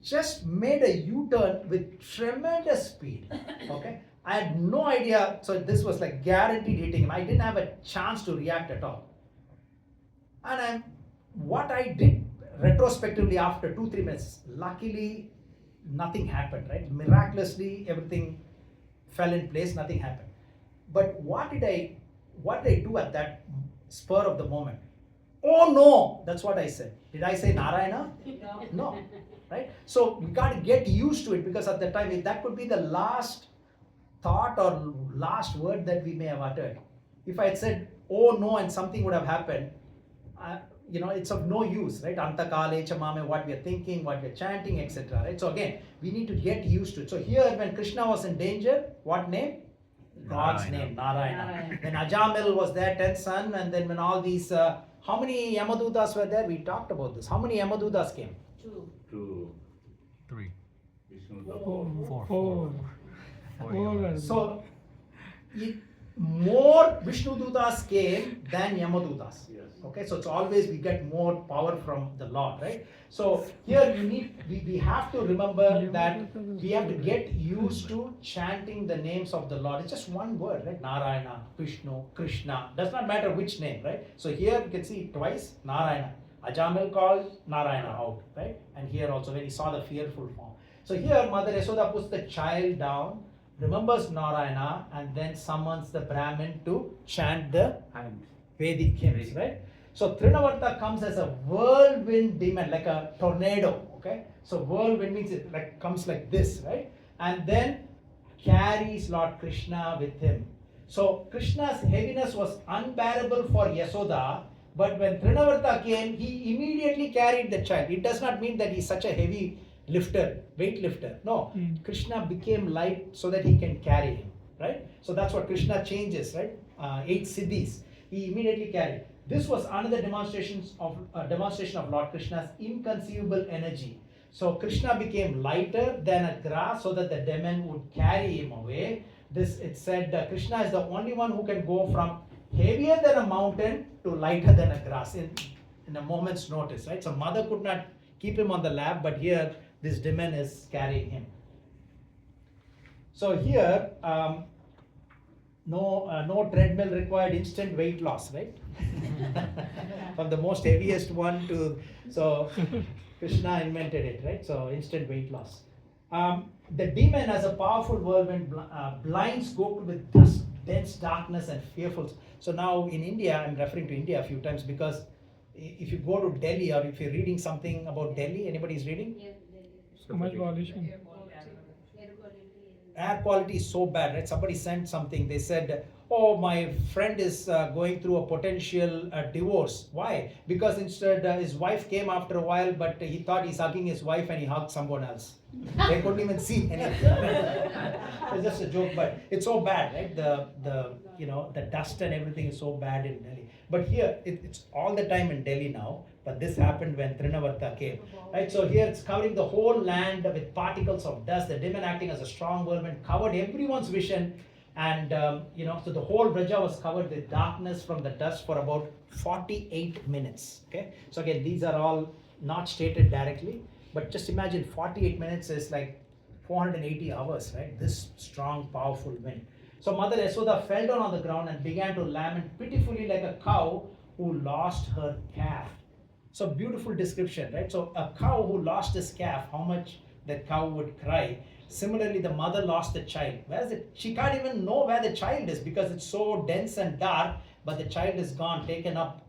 [SPEAKER 1] just made a U-turn with tremendous speed. Okay, I had no idea. So this was like guaranteed hitting him. I didn't have a chance to react at all. And what I did retrospectively after 2-3 minutes, luckily nothing happened. Right, miraculously everything fell in place. Nothing happened. But what did I do at that spur of the moment? Oh no, that's what I said. Did I say Narayana? No. Right? So we got to get used to it, because at that time, that could be the last thought or last word that we may have uttered. If I had said, oh no, and something would have happened, it's of no use, right? Antakale chamame, what we are thinking, what we are chanting, etc. Right? So again, we need to get used to it. So here, when Krishna was in danger, what name? God's name, Narayana. When Ajamil was there, 10th son, and then when all these, how many Yamadutas were there? We talked about this. How many Yamadutas came?
[SPEAKER 6] 2.
[SPEAKER 5] 3.
[SPEAKER 6] Vishnu.
[SPEAKER 11] 4.
[SPEAKER 1] So, more Vishnu Dutas came than Yamadutas.
[SPEAKER 6] Yes.
[SPEAKER 1] Okay, so it's always we get more power from the Lord, right? So here we have to remember that we have to get used to chanting the names of the Lord. It's just one word, right? Narayana, Vishnu, Krishna. Does not matter which name, right? So here you can see twice Narayana. Ajamil called Narayana out, right? And here also when he saw the fearful form. So here Mother Yasoda puts the child down, remembers Narayana, and then summons the Brahmin to chant the Vedic hymns, right? So Trinavarta comes as a whirlwind demon, like a tornado, okay? So whirlwind means it comes like this, right? And then carries Lord Krishna with him. So Krishna's heaviness was unbearable for Yasoda, but when Trinavarta came, he immediately carried the child. It does not mean that he's such a heavy weightlifter. No, Krishna became light so that he can carry him, right? So that's what Krishna changes, right? 8 siddhis. He immediately carried. This was another demonstration of Lord Krishna's inconceivable energy. So Krishna became lighter than a grass so that the demon would carry him away. It said Krishna is the only one who can go from heavier than a mountain to lighter than a grass in a moment's notice, right? So mother could not keep him on the lap, but here this demon is carrying him. So here, no treadmill required, instant weight loss, right? From the most heaviest one to, so Krishna invented it, right? So instant weight loss. The demon has a powerful whirlwind, blinds Gokul with dense darkness and fearful. So now in India, I'm referring to India a few times because if you go to Delhi or if you're reading something about Delhi, anybody's reading?
[SPEAKER 2] Yes,
[SPEAKER 11] So much pollution.
[SPEAKER 1] Air quality is so bad, right? Somebody sent something. They said, oh, my friend is going through a potential divorce. Why? Because instead his wife came after a while, but he thought he's hugging his wife and he hugged someone else. They couldn't even see anything. It's just a joke, but it's so bad, right? The dust and everything is so bad in Delhi. But here, it's all the time in Delhi now. But this happened when Trinavarta came, right? So here it's covering the whole land with particles of dust. The demon acting as a strong whirlwind covered everyone's vision, and so the whole Braja was covered with darkness from the dust for about 48 minutes. Okay, so again, these are all not stated directly, but just imagine 48 minutes is like 480 hours, right? This strong, powerful wind. So Mother Yasoda fell down on the ground and began to lament pitifully like a cow who lost her calf. So beautiful description, right? So a cow who lost his calf, how much that cow would cry. Similarly, the mother lost the child. Where is it? She can't even know where the child is because it's so dense and dark, but the child is gone, taken up,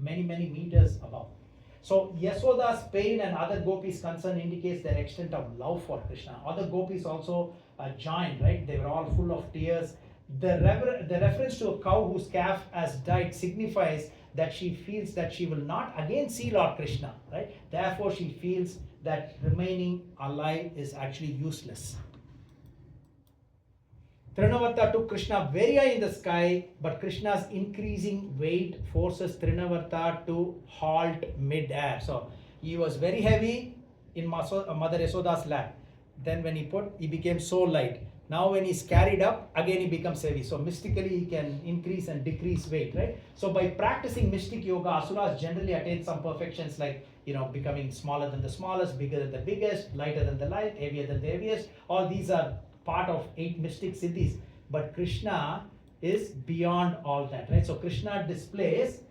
[SPEAKER 1] many, many meters above. So Yasoda's pain and other gopis' concern indicates their extent of love for Krishna. Other gopis also joined, right? They were all full of tears. The reference to a cow whose calf has died signifies that she feels that she will not again see Lord Krishna, right? Therefore, she feels that remaining alive is actually useless. Trinavarta took Krishna very high in the sky, but Krishna's increasing weight forces Trinavarta to halt mid-air. So he was very heavy in Mother Yasoda's lap. Then when he became so light. Now when he's carried up, again he becomes heavy. So mystically he can increase and decrease weight, right? So by practicing mystic yoga, asuras generally attain some perfections like, becoming smaller than the smallest, bigger than the biggest, lighter than the light, heavier than the heaviest. All these are part of 8 mystic siddhis. But Krishna is beyond all that, right? So Krishna displays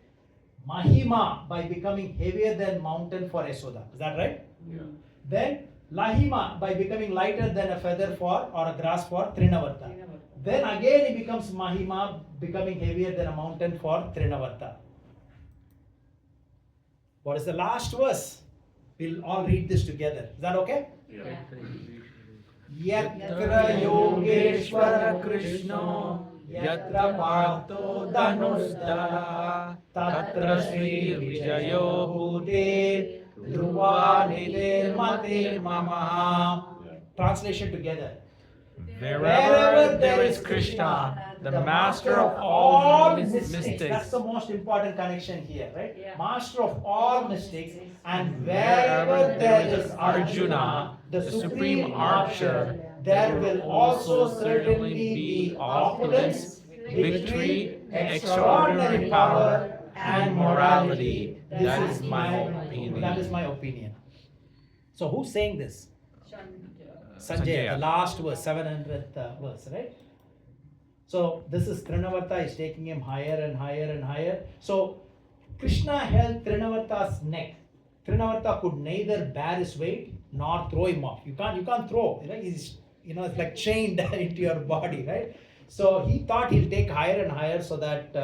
[SPEAKER 1] Mahima by becoming heavier than mountain for Yasoda. Is that right?
[SPEAKER 6] Yeah.
[SPEAKER 1] Then Lahima by becoming lighter than a feather or a grass for Trinavarta. Then again he becomes Mahima, becoming heavier than a mountain for Trinavarta. What is the last verse? We'll all read this together. Is that okay?
[SPEAKER 6] Yeah.
[SPEAKER 1] Yatra Yogeshwara Krishna Yatra Partho Dhanusdara Tatra Sri Vijayo Bhute Dhruva Nidir Matir Mama. Translation together.
[SPEAKER 5] Wherever there is Krishna, the master of all mystics.
[SPEAKER 1] That's the most important connection here, right?
[SPEAKER 8] Yeah.
[SPEAKER 1] Master of all mystics, and
[SPEAKER 5] Wherever
[SPEAKER 1] wherever
[SPEAKER 5] there
[SPEAKER 1] there
[SPEAKER 5] is
[SPEAKER 1] is
[SPEAKER 5] Arjuna,
[SPEAKER 1] the supreme archer, there will also certainly be opulence, victory, extraordinary power, and morality.
[SPEAKER 5] That is my opinion.
[SPEAKER 1] That is my opinion. So who's saying this? Sanjay,
[SPEAKER 5] Sanjaya.
[SPEAKER 1] the last verse, 700th verse, right? So this is Trinavarta is taking him higher and higher and higher. So Krishna held Trinavarta's neck. Trinavarta could neither bear his weight nor throw him off. You can't throw. Right? He's it's like chained into your body, right? So he thought he'll take higher and higher so that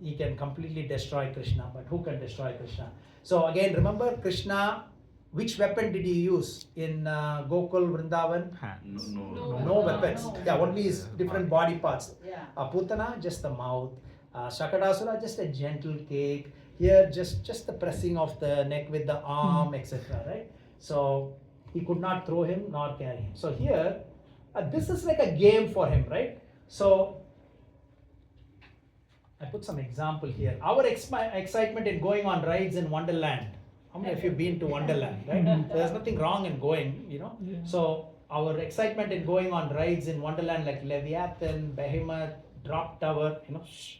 [SPEAKER 1] he can completely destroy Krishna. But who can destroy Krishna? So again, remember Krishna. Which weapon did he use in Gokul Vrindavan?
[SPEAKER 5] Hands.
[SPEAKER 1] No weapons. Yeah, only his different body parts.
[SPEAKER 8] Yeah.
[SPEAKER 1] Putana, just the mouth. Shakadasura, just a gentle cake. Here, just the pressing of the neck with the arm, etc. Right? So he could not throw him nor carry him. So here, this is like a game for him, right? So I put some example here. Our excitement in going on rides in Wonderland. How many of you been to Wonderland, right? So there's nothing wrong in going,
[SPEAKER 11] Yeah.
[SPEAKER 1] So our excitement in going on rides in Wonderland like Leviathan, Behemoth, Drop Tower,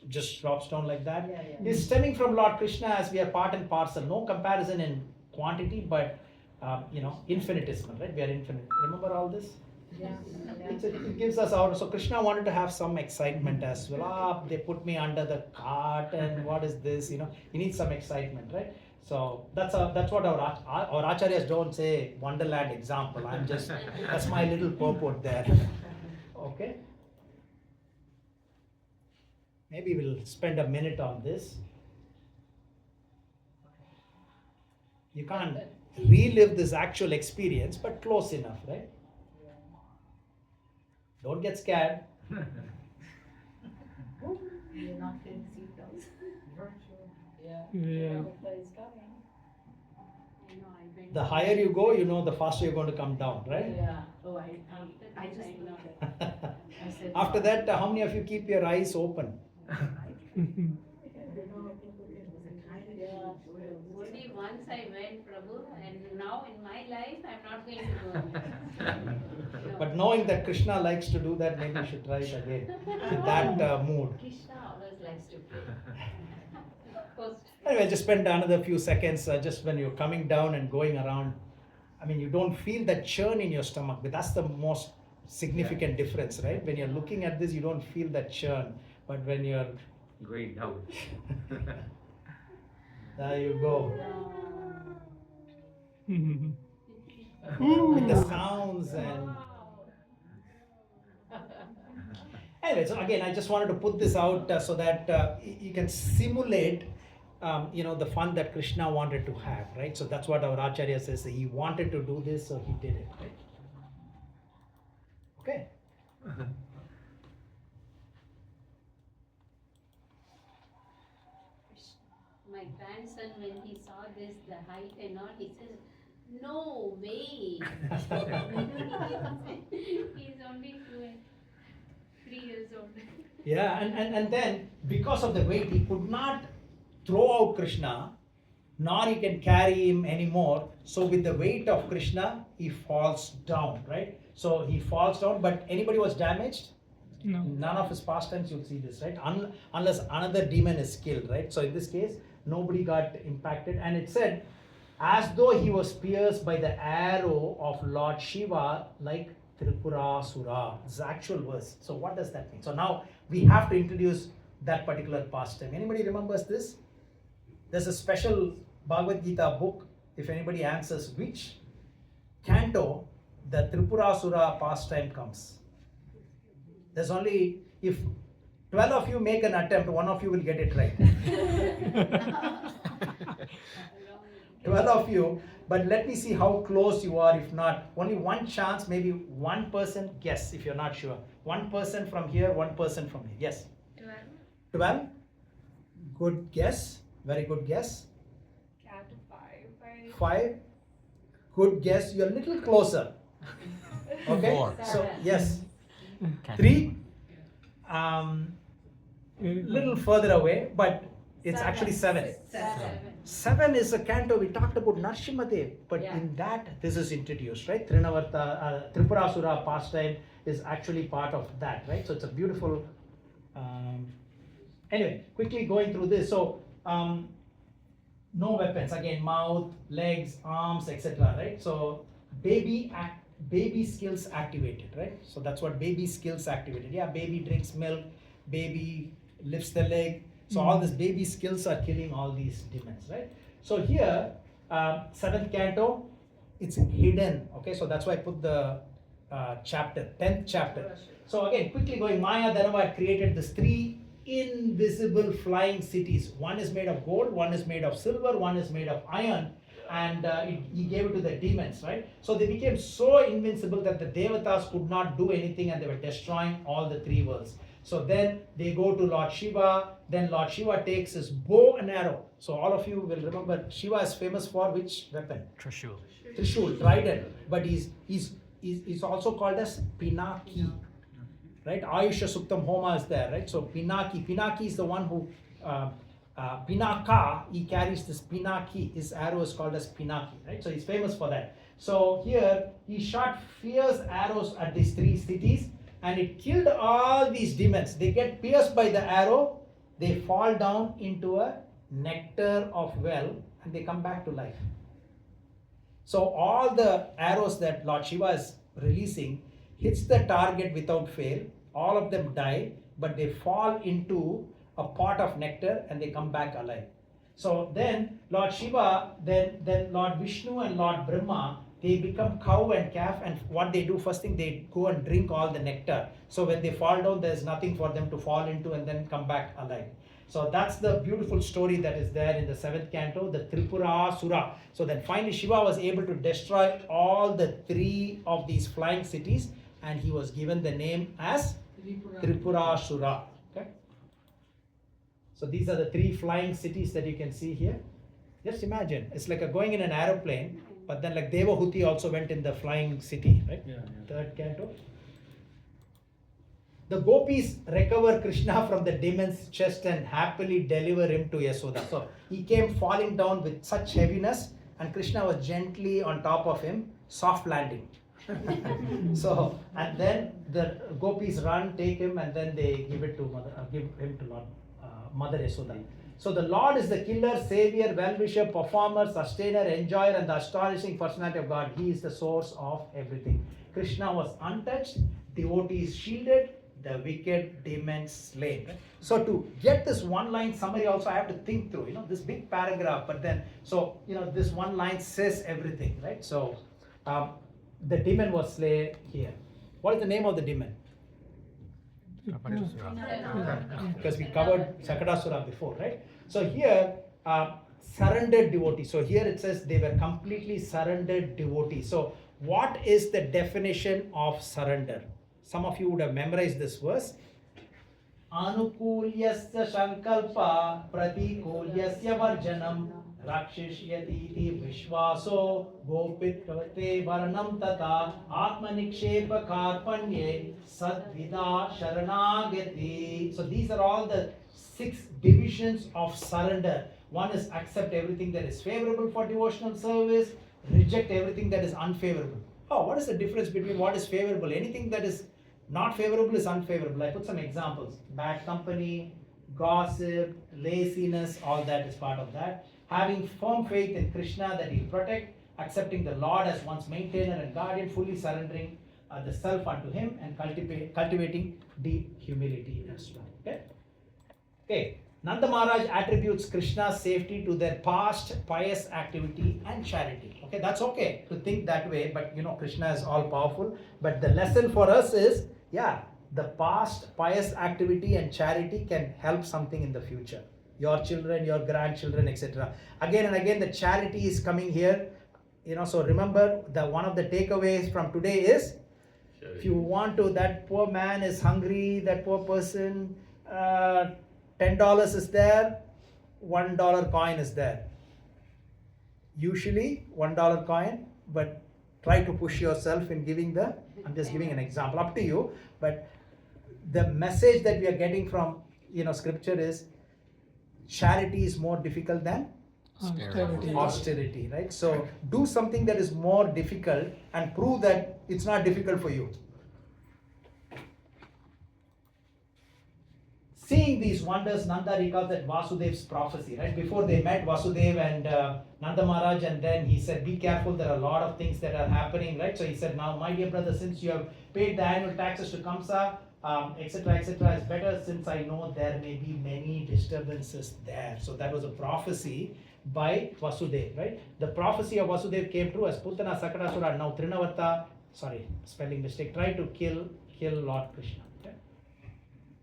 [SPEAKER 1] just drops down like that, is stemming from Lord Krishna as we are part and parcel. No comparison in quantity, but infinitesimal, right? We are infinite. Remember all this?
[SPEAKER 8] Yeah.
[SPEAKER 1] It gives us our. So Krishna wanted to have some excitement as well. They put me under the cart, and what is this? You need some excitement, right? So that's what our acharyas don't say Wonderland example. That's my little purport there. Okay. Maybe we'll spend a minute on this. You can't relive this actual experience, but close enough, right? Don't get scared.
[SPEAKER 4] You're not wearing seatbelts.
[SPEAKER 11] Yeah.
[SPEAKER 1] The higher you go, the faster you're going to come down, right?
[SPEAKER 4] Yeah. Oh, I just know that. I said,
[SPEAKER 1] After that, how many of you keep your eyes open?
[SPEAKER 2] Only once I went, Prabhu, and now in my life I'm not going to go. No.
[SPEAKER 1] But knowing that Krishna likes to do that, maybe you should try it again with that mood.
[SPEAKER 8] Krishna always likes to play.
[SPEAKER 2] First.
[SPEAKER 1] Anyway, just spend another few seconds just when you're coming down and going around. I mean, you don't feel that churn in your stomach, but that's the most significant difference, right? When you're looking at this, you don't feel that churn. But when you're
[SPEAKER 6] Going down.
[SPEAKER 1] there you go. With the sounds and anyway, so again, I just wanted to put this out so that you can simulate the fun that Krishna wanted to have, right? So that's what our Acharya says. He wanted to do this, so he did it, right? Okay.
[SPEAKER 2] My grandson, when he saw this, the height and all, he says, "No way." He's only 3 years old.
[SPEAKER 1] Yeah, and then because of the weight, he could not throw out Krishna, nor he can carry him anymore. So with the weight of Krishna, he falls down, right? So he falls down, but anybody was damaged?
[SPEAKER 11] No.
[SPEAKER 1] None of his pastimes, you'll see this, right? Unless another demon is killed, right? So in this case, nobody got impacted. And it said, as though he was pierced by the arrow of Lord Shiva, like Tripurasura. This is the actual verse. So what does that mean? So now we have to introduce that particular pastime. Anybody remembers this? There's a special Bhagavad Gita book. If anybody answers which canto the Tripurasura pastime comes. There's only, if 12 of you make an attempt, one of you will get it right. 12 of you, But let me see how close you are. If not, only one chance, maybe one person guess if you're not sure. One person from here, one person from here. Yes?
[SPEAKER 10] 12.
[SPEAKER 1] 12? Good guess. Very good guess.
[SPEAKER 10] Cat 5.
[SPEAKER 1] 5? Good guess. You're a little closer. Okay?
[SPEAKER 5] 4.
[SPEAKER 1] So, yes.
[SPEAKER 5] Canto.
[SPEAKER 1] 3? Little further away, but it's actually 7. 7 is a canto. We talked about Narsimhadev, but in that this is introduced, right? Trinavarta, Tripurasura pastime is actually part of that, right? So it's a beautiful. Anyway, quickly going through this. So no weapons, again, mouth, legs, arms, etc. Right? So baby skills activated, right? So that's what baby skills activated. Yeah, baby drinks milk, baby lifts the leg. So all these baby skills are killing all these demons, right? So here, 7th canto, it's hidden. Okay, so that's why I put the chapter, 10th chapter. So again, quickly going, Maya Dhanava had created these 3 invisible flying cities. One is made of gold, one is made of silver, one is made of iron, and he gave it to the demons, right? So they became so invincible that the Devatas could not do anything, and they were destroying all the 3 worlds. So then they go to Lord Shiva. Then Lord Shiva takes his bow and arrow. So all of you will remember Shiva is famous for which weapon?
[SPEAKER 5] Trishul.
[SPEAKER 1] Trishul, trident. But he's also called as Pinaki, right? Ayusha Suktam Homa is there, right? So Pinaki is the one who Pinaka. He carries this Pinaki. His arrow is called as Pinaki, right? So he's famous for that. So here he shot fierce arrows at these 3 cities. And it killed all these demons. They get pierced by the arrow, they fall down into a nectar of well, and they come back to life. So all the arrows that Lord Shiva is releasing hits the target without fail. All of them die, but they fall into a pot of nectar and they come back alive. So then Lord Shiva, then Lord Vishnu and Lord Brahma, they become cow and calf, and what they do, first thing, they go and drink all the nectar. So when they fall down, there's nothing for them to fall into and then come back alive. So that's the beautiful story that is there in the 7th canto, the Tripurasura. So then finally Shiva was able to destroy all the 3 of these flying cities, and he was given the name as Tripurasura. Okay. So these are the 3 flying cities that you can see here. Just imagine, it's like going in an aeroplane. But then like Devahuti also went in the flying city, right? Yeah. 3rd canto. The gopis recover Krishna from the demon's chest and happily deliver him to Yasoda. So he came falling down with such heaviness, and Krishna was gently on top of him, soft landing. So, and then the gopis run, take him, and then they give him to Lord Mother Yasoda. So the Lord is the killer, savior, well-wisher, performer, sustainer, enjoyer, and the astonishing personality of God. He is the source of everything. Krishna was untouched, devotees shielded, the wicked demons slain. So to get this one line summary also, I have to think through, this big paragraph, but then, so, this one line says everything, right? So the demon was slain here. What is the name of the demon? Because we covered Sakadasura before, right? So here, surrendered devotees. So here it says they were completely surrendered devotees. So what is the definition of surrender? Some of you would have memorized this verse. Anukulyasya shankalpa pratikulyasya varjanam rakshishyati vishvaso gopitvate varnam tata atmanikshepa karpanye sadvida sharanagati. So these are all the 6 divisions of surrender. One is accept everything that is favorable for devotional service, reject everything that is unfavorable. Oh, what is the difference between what is favorable? Anything that is not favorable is unfavorable. I put some examples. Bad company, gossip, laziness, all that is part of that. Having firm faith in Krishna that he'll protect, accepting the Lord as one's maintainer and guardian, fully surrendering the self unto him, and cultivating deep humility as well. Okay. Nanda Maharaj attributes Krishna's safety to their past pious activity and charity. Okay, that's okay to think that way, but Krishna is all powerful. But the lesson for us is, the past pious activity and charity can help something in the future. Your children, your grandchildren, etc. Again and again, the charity is coming here. So remember that one of the takeaways from today is, if you want to, that poor man is hungry, that poor person, $10 is there, $1 coin is there. Usually $1 coin, but try to push yourself in giving I'm just giving an example, up to you, but the message that we are getting from scripture is charity is more difficult than austerity, right? So do something that is more difficult and prove that it's not difficult for you. Seeing these wonders, Nanda recalls that Vasudev's prophecy, right? Before they met Vasudev and Nanda Maharaj, and then he said, be careful, there are a lot of things that are happening, right? So he said, now my dear brother, since you have paid the annual taxes to Kamsa, etc., etc., it's better, since I know there may be many disturbances there. So that was a prophecy by Vasudev, right? The prophecy of Vasudev came true as Putana Sakadasura, now Trinavarta, sorry, spelling mistake, tried to kill Lord Krishna.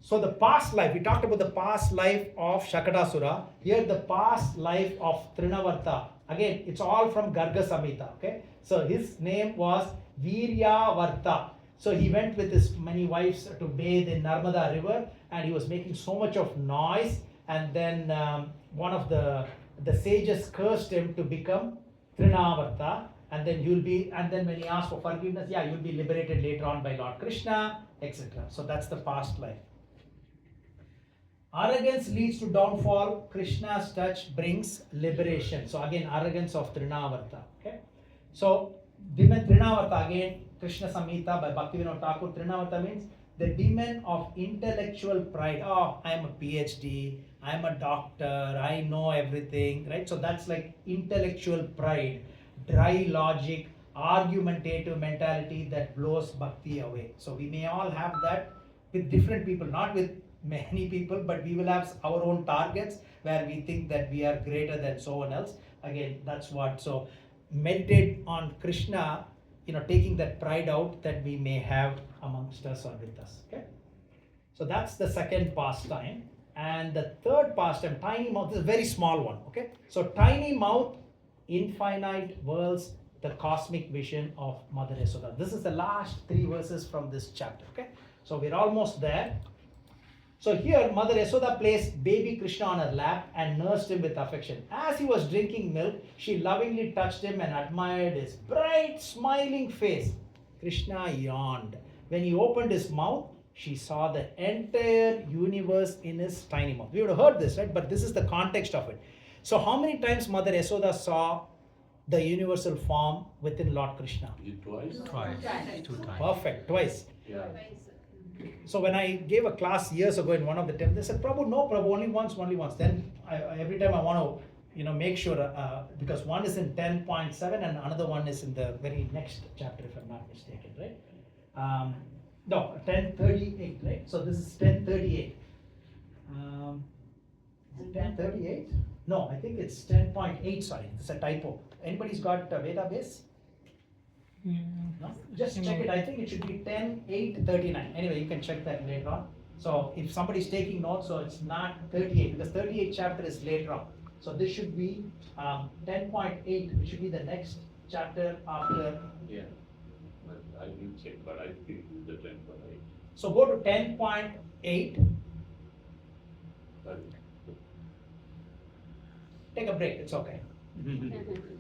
[SPEAKER 1] So the past life, we talked about the past life of Shakadasura. Here the past life of Trinavarta. Again, it's all from Garga Samhita. Okay, so his name was Viryavarta. So he went with his many wives to bathe in Narmada river, and he was making so much of noise. And then one of the sages cursed him to become Trinavarta. And then when he asked for forgiveness, you'll be liberated later on by Lord Krishna, etc. So that's the past life. Arrogance leads to downfall. Krishna's touch brings liberation. So again, arrogance of Trinavarta. Okay. So demon Trinavarta, again, Krishna Samhita by Bhaktivinoda Thakur. Trinavarta means the demon of intellectual pride. Oh, I am a PhD. I am a doctor. I know everything. Right. So that's like intellectual pride, dry logic, argumentative mentality that blows bhakti away. So we may all have that with different people, not with many people, but we will have our own targets where we think that we are greater than someone else. Again, that's what. So meditate on Krishna, taking that pride out that we may have amongst us or with us. Okay. So that's the second pastime. And the third pastime, tiny mouth, this is a very small one. Okay. So tiny mouth, infinite worlds, the cosmic vision of Mother Yasoda. This is the last 3 verses from this chapter. Okay. So we're almost there. So here Mother Yasoda placed baby Krishna on her lap and nursed him with affection. As he was drinking milk, she lovingly touched him and admired his bright smiling face. Krishna yawned. When he opened his mouth, she saw the entire universe in his tiny mouth. We would have heard this, right? But this is the context of it. So how many times Mother Yasoda saw the universal form within Lord Krishna?
[SPEAKER 13] Twice.
[SPEAKER 5] 2 times.
[SPEAKER 1] Perfect, twice.
[SPEAKER 13] Yeah.
[SPEAKER 1] So when I gave a class years ago in one of the temples, they said, Prabhu, no, Prabhu, only once. Then every time I want to, make sure, because one is in 10.7 and another one is in the very next chapter, if I'm not mistaken, right? No, 10:38, right? So this is 10:38. Is it 10:38? No, I think it's 10.8, sorry, it's a typo. Anybody's got Veda base? No? Just check it. I think it should be 10:8:39. Anyway, you can check that later on. So if somebody's taking notes, so it's not 38 because 38 chapter is later on. So this should be 10.8, which should be the next chapter after.
[SPEAKER 13] Yeah, but I didn't check, but I think it's the 10.8.
[SPEAKER 1] So go to 10.8. Take a break. It's okay.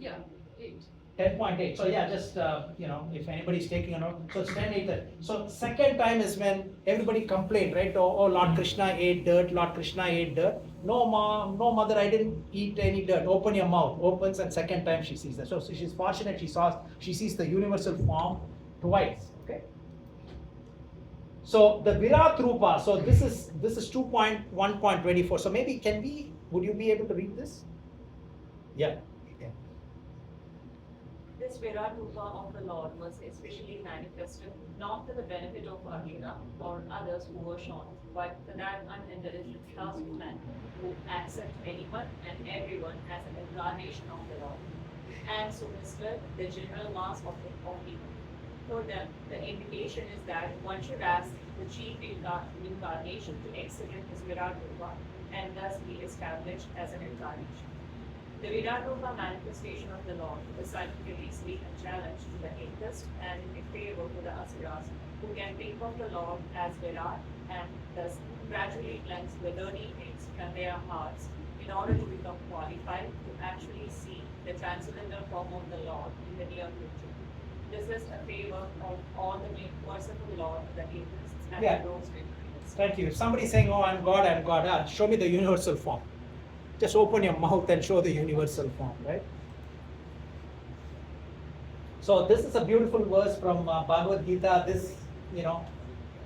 [SPEAKER 7] Yeah, 8.
[SPEAKER 1] 10.8. So yeah, just if anybody's taking a note, so it's 10:8. So second time is when everybody complained, right? Oh, Lord Krishna ate dirt. Lord Krishna ate dirt. No, no, mother, I didn't eat any dirt. Open your mouth. Opens, and second time she sees that. So she's fortunate. She sees the universal form twice. Okay. So the Virat Rupa. So this is 2.1.24. So maybe would you be able to read this? Yeah.
[SPEAKER 14] This Virat Rupa of the Lord was especially manifested not for the benefit of Arjuna or others who were shown, but for that unhindered class of men who accept anyone and everyone as an incarnation of the Lord, and so misled the general mass of people. For them, the indication is that one should ask the chief incarnation to exhibit his Virat Rupa and thus be established as an incarnation. The Virat Rupa manifestation of the Lord is simultaneously a challenge to the atheist and a favor to the asuras, who can think of the Lord as Virat and thus gradually cleanse the dirty things from their hearts in order to become qualified to actually see the transcendental form of the Lord in the near future. This is a favor of all the merciful Lord, the atheists and
[SPEAKER 1] Yeah.
[SPEAKER 14] the rose vegetarians.
[SPEAKER 1] Thank you. If somebody's saying, oh, I'm God, show me the universal form. Just open your mouth and show the universal form, right? So this is a beautiful verse from Bhagavad Gita. This,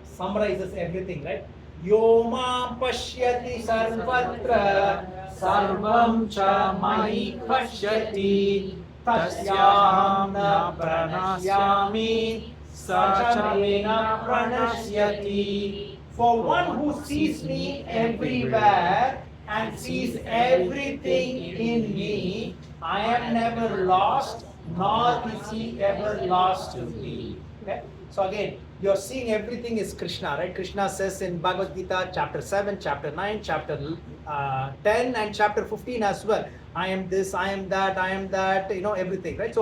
[SPEAKER 1] summarizes everything, right? Yoma pashyati sarvatra sarvam cha mahi pashyati tasyaham na pranashyami sachamena pranashyati. For one who sees me everywhere and sees everything in me, I am never lost, nor is he ever lost to me. Okay? So again, you're seeing everything is Krishna, right? Krishna says in Bhagavad Gita, chapter 7, chapter 9, chapter 10, and chapter 15 as well. I am this, I am that, everything, right?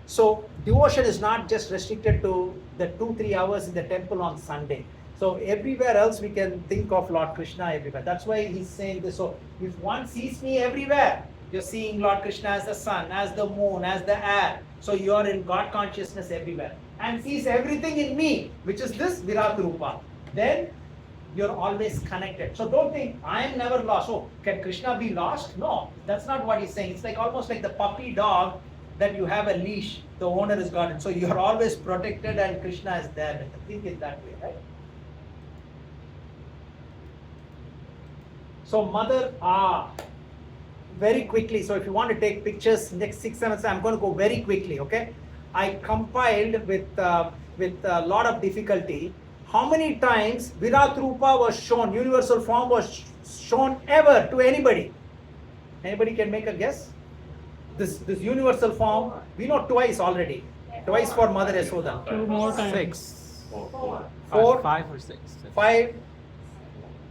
[SPEAKER 1] So devotion is not just restricted to the 2-3 hours in the temple on Sunday. So everywhere else we can think of Lord Krishna everywhere. That's why he's saying this. So if one sees me everywhere, you're seeing Lord Krishna as the sun, as the moon, as the air. So you're in God consciousness everywhere. And sees everything in me, which is this Virat Rupa. Then you're always connected. So don't think, I am never lost. Oh, can Krishna be lost? No, that's not what he's saying. It's like almost like the puppy dog that you have a leash, the owner is got it. So you're always protected and Krishna is there. Think it that way, right? So mother, very quickly. So if you want to take pictures next 6 7, I'm going to go very quickly, okay? I compiled with a lot of difficulty. How many times Virat Rupa was shown, universal form was shown ever to anybody? Anybody can make a guess? This universal form, we know twice already. Twice for Mother Yashoda.
[SPEAKER 11] 2 more times.
[SPEAKER 5] 6.
[SPEAKER 1] 4.
[SPEAKER 5] 5 or 6.
[SPEAKER 1] 5.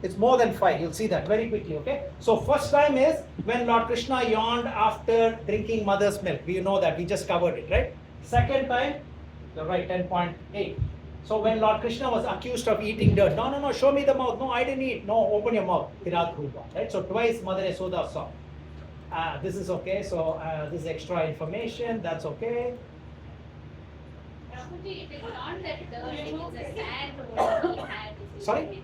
[SPEAKER 1] It's more than 5. You'll see that very quickly, okay? So first time is when Lord Krishna yawned after drinking mother's milk. We know that. We just covered it, right? Second time, you're right, 10.8. So when Lord Krishna was accused of eating dirt, no, show me the mouth. No, I didn't eat. No, open your mouth. Virat Rupa, right? So twice Mother Yashoda saw. This is okay. So this is extra information. That's okay.
[SPEAKER 2] Prabhuji, it is not that dirt, it is the sand what he had.
[SPEAKER 1] Sorry?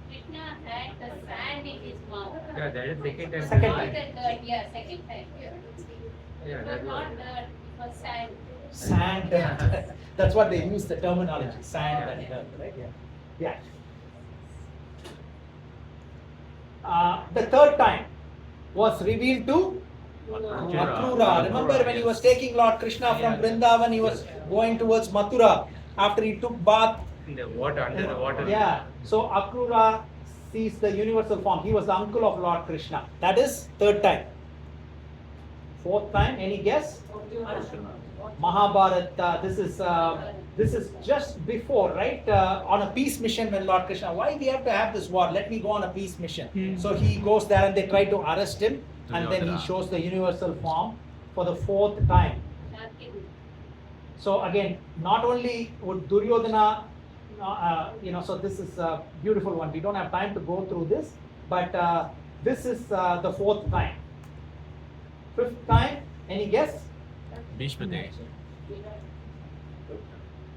[SPEAKER 2] Krishna had the sand in his mouth.
[SPEAKER 6] Yeah, that is second time.
[SPEAKER 1] Second
[SPEAKER 2] Not
[SPEAKER 1] time.
[SPEAKER 2] the dirt, yeah, second time.
[SPEAKER 6] Yeah,
[SPEAKER 2] It was
[SPEAKER 6] that
[SPEAKER 2] not
[SPEAKER 6] was.
[SPEAKER 2] dirt, it was sand.
[SPEAKER 1] Sand. That's what they use the terminology. Sand and dirt, right? Yeah. The third time was revealed to Mathura. Remember when he was taking Lord Krishna from Vrindavan, he was going towards Mathura after he took bath.
[SPEAKER 6] In the water, under the water.
[SPEAKER 1] Yeah. So Akrura sees the universal form. He was the uncle of Lord Krishna. That is third time. Fourth time, any guess? Mahabharata. This is just before, right? On a peace mission when Lord Krishna. Why we have to have this war? Let me go on a peace mission. So he goes there and they try to arrest him, and then he shows the universal form for the fourth time. So again, not only would Duryodhana, so this is a beautiful one. We don't have time to go through this, but this is the fourth time. Fifth time, any guess?
[SPEAKER 5] Bhishma Dev.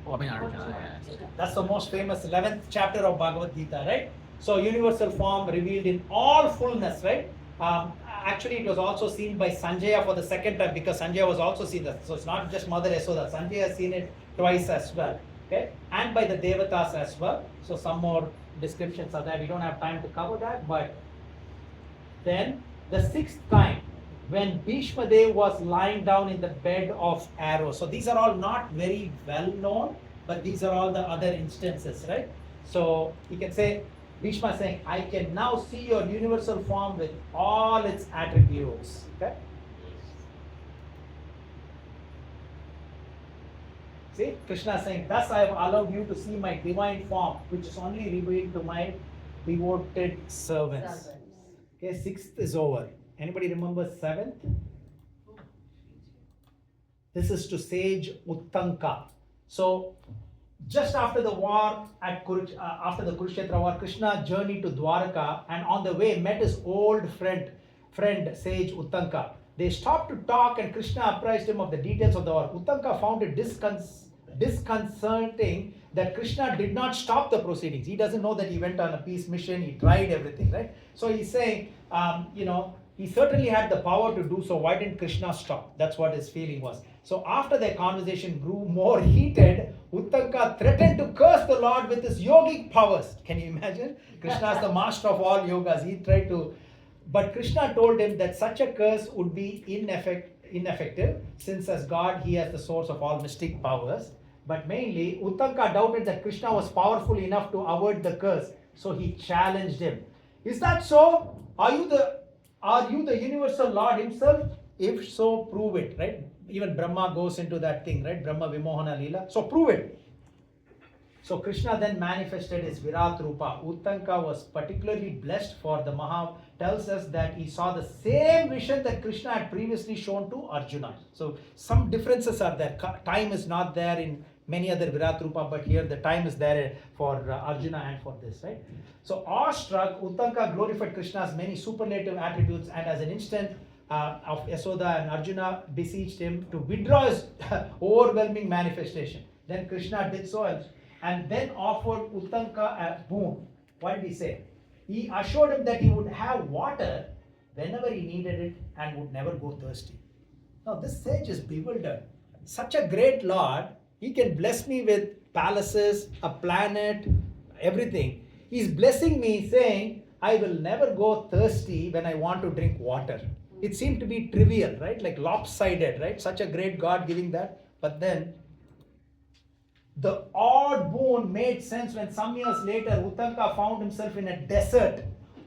[SPEAKER 5] Oh, I mean, Arjuna, yes.
[SPEAKER 1] That's the most famous 11th chapter of Bhagavad Gita, right? So universal form revealed in all fullness, right? Actually, it was also seen by Sanjaya for the second time because Sanjaya was also seen that. So it's not just Mother Yashoda. Sanjaya has seen it twice as well, okay? And by the Devatas as well. So some more descriptions are there. We don't have time to cover that, but then the sixth time when Bhishma Dev was lying down in the bed of arrows. So these are all not very well known, but these are all the other instances, right? So you can say, Bhishma saying, I can now see your universal form with all its attributes. Okay? See, Krishna saying, thus I have allowed you to see my divine form, which is only revealed to my devoted servants. Okay, sixth is over. Anybody remember 7th? This is to sage Uttanka. So just after the war after the Kurukshetra war, Krishna journeyed to Dwarka and on the way met his old friend sage Uttanka. They stopped to talk and Krishna apprised him of the details of the war. Uttanka found it disconcerting that Krishna did not stop the proceedings. He doesn't know that he went on a peace mission, he tried everything, right? So he's saying, he certainly had the power to do so. Why didn't Krishna stop? That's what his feeling was. So after their conversation grew more heated, Uttanka threatened to curse the Lord with his yogic powers. Can you imagine? Krishna is the master of all yogas. He tried to, but Krishna told him that such a curse would be ineffective, since as God, he has the source of all mystic powers. But mainly, Uttanka doubted that Krishna was powerful enough to avoid the curse. So he challenged him. Is that so? Are you the universal Lord himself? If so, prove it, right? Even Brahma goes into that thing, right? Brahma Vimohana Leela. So prove it. So Krishna then manifested his Virat Rupa. Uttanka was particularly blessed, for the Maha tells us that he saw the same vision that Krishna had previously shown to Arjuna. So some differences are there. Time is not there in many other Virat Rupa, but here the time is there for Arjuna and for this, right? So awestruck, Uttanka glorified Krishna's many superlative attributes, and as an instant of Yasoda and Arjuna beseeched him to withdraw his overwhelming manifestation. Then Krishna did so and then offered Uttanka a boon. What did he say? He assured him that he would have water whenever he needed it and would never go thirsty. Now this sage is bewildered. Such a great Lord, he can bless me with palaces, a planet, everything. He's blessing me saying, I will never go thirsty when I want to drink water. It seemed to be trivial, right? Like lopsided, right? Such a great God giving that. But then the odd boon made sense when some years later Uttanka found himself in a desert,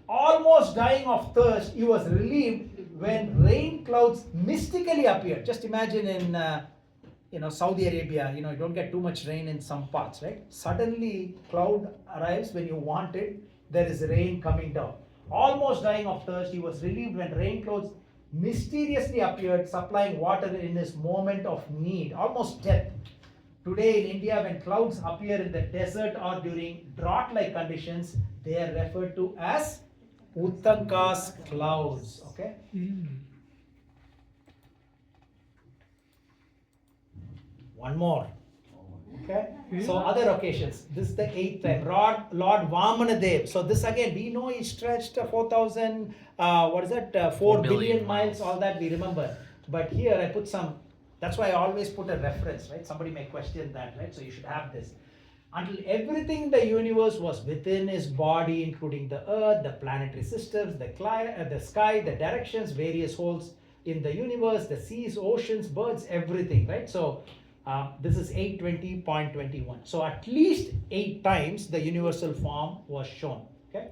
[SPEAKER 1] almost dying of thirst. He was relieved when rain clouds mystically appeared. Just imagine in Saudi Arabia, you don't get too much rain in some parts, right? Suddenly cloud arrives when you want it. There is rain coming down. Almost dying of thirst, he was relieved when rain clouds mysteriously appeared, supplying water in his moment of need, almost death. Today in India, when clouds appear in the desert or during drought-like conditions, they are referred to as Uttanka's clouds. Okay. One more. Okay. So other occasions. This is the 8th time. Lord Vamanadev. So this again, we know he stretched 4,000. 4 billion miles. All that we remember. But here I put some. That's why I always put a reference, right? Somebody may question that, right? So you should have this. Until everything in the universe was within his body, including the earth, the planetary systems, the sky, the directions, various holes in the universe, the seas, oceans, birds, everything, right? So this is 820.21. So at least 8 times the universal form was shown. Okay.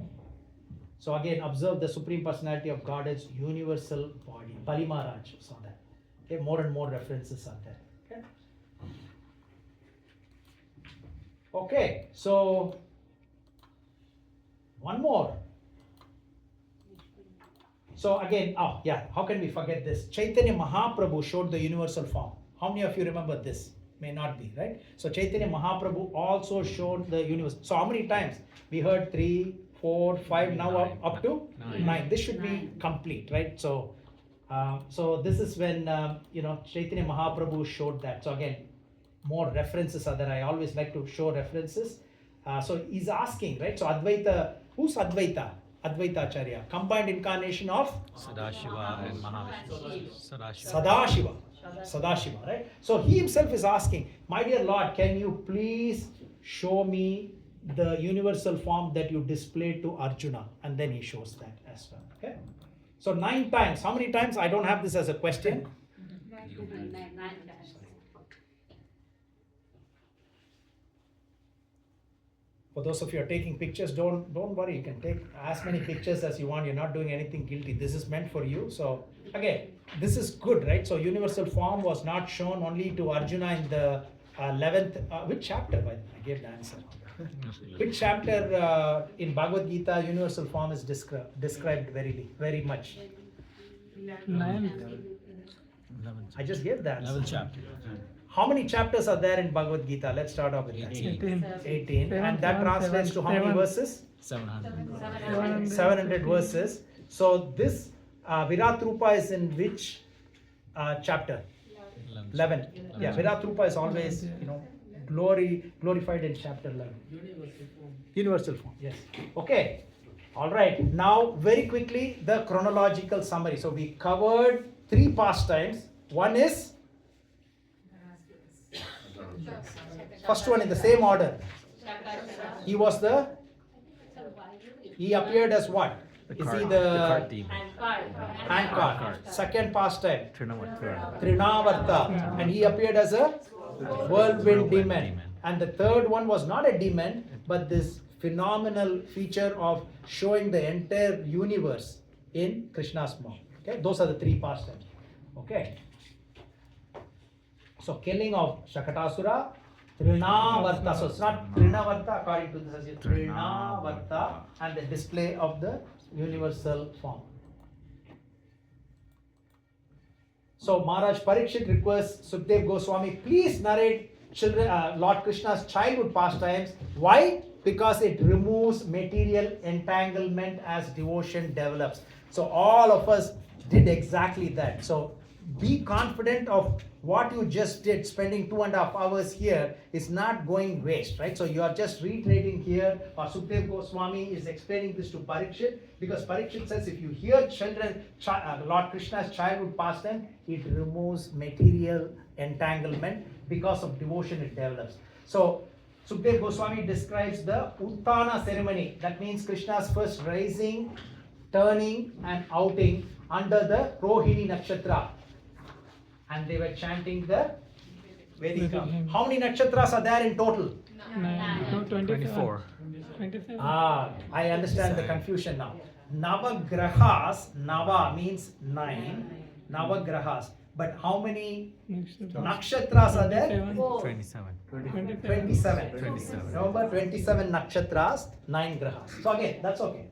[SPEAKER 1] So again, observe the Supreme Personality of Godhead's universal body. Bali Maharaj saw that. Okay, more and more references are there. Okay. Okay, so one more. So again, how can we forget this? Chaitanya Mahaprabhu showed the universal form. How many of you remember this? May not be, right? So Chaitanya Mahaprabhu also showed the universe. So how many times? We heard 3, 4, 5, now up to 9. This should be complete, right? So this is when Chaitanya Mahaprabhu showed that. So again, more references are there. I always like to show references. So he's asking, right? So Advaita, who's Advaita? Advaita Acharya, combined incarnation of
[SPEAKER 5] Sadashiva and Mahavishnu.
[SPEAKER 1] Sadashiva, right? So he himself is asking, my dear Lord, can you please show me the universal form that you displayed to Arjuna? And then he shows that as well. Okay. So 9 times. How many times? I don't have this as a question.
[SPEAKER 2] 9 times.
[SPEAKER 1] For those of you who are taking pictures, don't worry. You can take as many pictures as you want. You're not doing anything guilty. This is meant for you. So again, this is good, right? So universal form was not shown only to Arjuna in the 11th. Which chapter? By the way, I gave the answer. Which chapter in Bhagavad Gita universal form is described very much?
[SPEAKER 11] Ninth.
[SPEAKER 5] 11th,
[SPEAKER 1] I just gave that.
[SPEAKER 5] 11th chapter.
[SPEAKER 1] How many chapters are there in Bhagavad Gita? Let's start off with that.
[SPEAKER 11] 18.
[SPEAKER 1] 18.
[SPEAKER 11] Seven,
[SPEAKER 1] And that
[SPEAKER 11] seven,
[SPEAKER 1] translates to how many
[SPEAKER 11] seven.
[SPEAKER 1] verses?
[SPEAKER 5] 700.
[SPEAKER 1] 700 verses. So this Virat Rupa is in which chapter? 11. Yeah, Virat Rupa is always, glorified in chapter 11. Universal form, yes. Okay. All right. Now, very quickly, the chronological summary. So we covered 3 pastimes. One is first one in the same order. He appeared as what? Is he
[SPEAKER 5] The
[SPEAKER 1] the
[SPEAKER 5] cart demon.
[SPEAKER 1] hand cart? Second pastime,
[SPEAKER 5] Trinavarta.
[SPEAKER 1] Trinavarta, and he appeared as a whirlwind demon. And the third one was not a demon, but this phenomenal feature of showing the entire universe in Krishna's mouth. Okay, those are the 3 pastimes. Okay. So killing of Shakatasura, Trinavarta. So it's not Trinavarta according to this, it's Trinavarta, and the display of the universal form. So Maharaj Parikshit requests Sukdev Goswami, please narrate Lord Krishna's childhood pastimes. Why? Because it removes material entanglement as devotion develops. So all of us did exactly that. So be confident of what you just did. Spending 2.5 hours here is not going waste, right? So you are just reiterating here, or Sukdev Goswami is explaining this to Parikshit, because Parikshit says if you hear Lord Krishna's childhood pastime, it removes material entanglement. Because of devotion it develops. So Sukdev Goswami describes the Uttana ceremony. That means Krishna's first rising, turning and outing under the Rohini Nakshatra. And they were chanting the Vedika. How many nakshatras are there in total?
[SPEAKER 11] 9. No,
[SPEAKER 5] 24.
[SPEAKER 11] 27.
[SPEAKER 1] I understand the confusion now. Navagrahas, Nava means 9. Navagrahas. But how many nakshatras are there?
[SPEAKER 5] 27.
[SPEAKER 1] 27. Remember, 27 nakshatras, 9 grahas. So again, that's okay.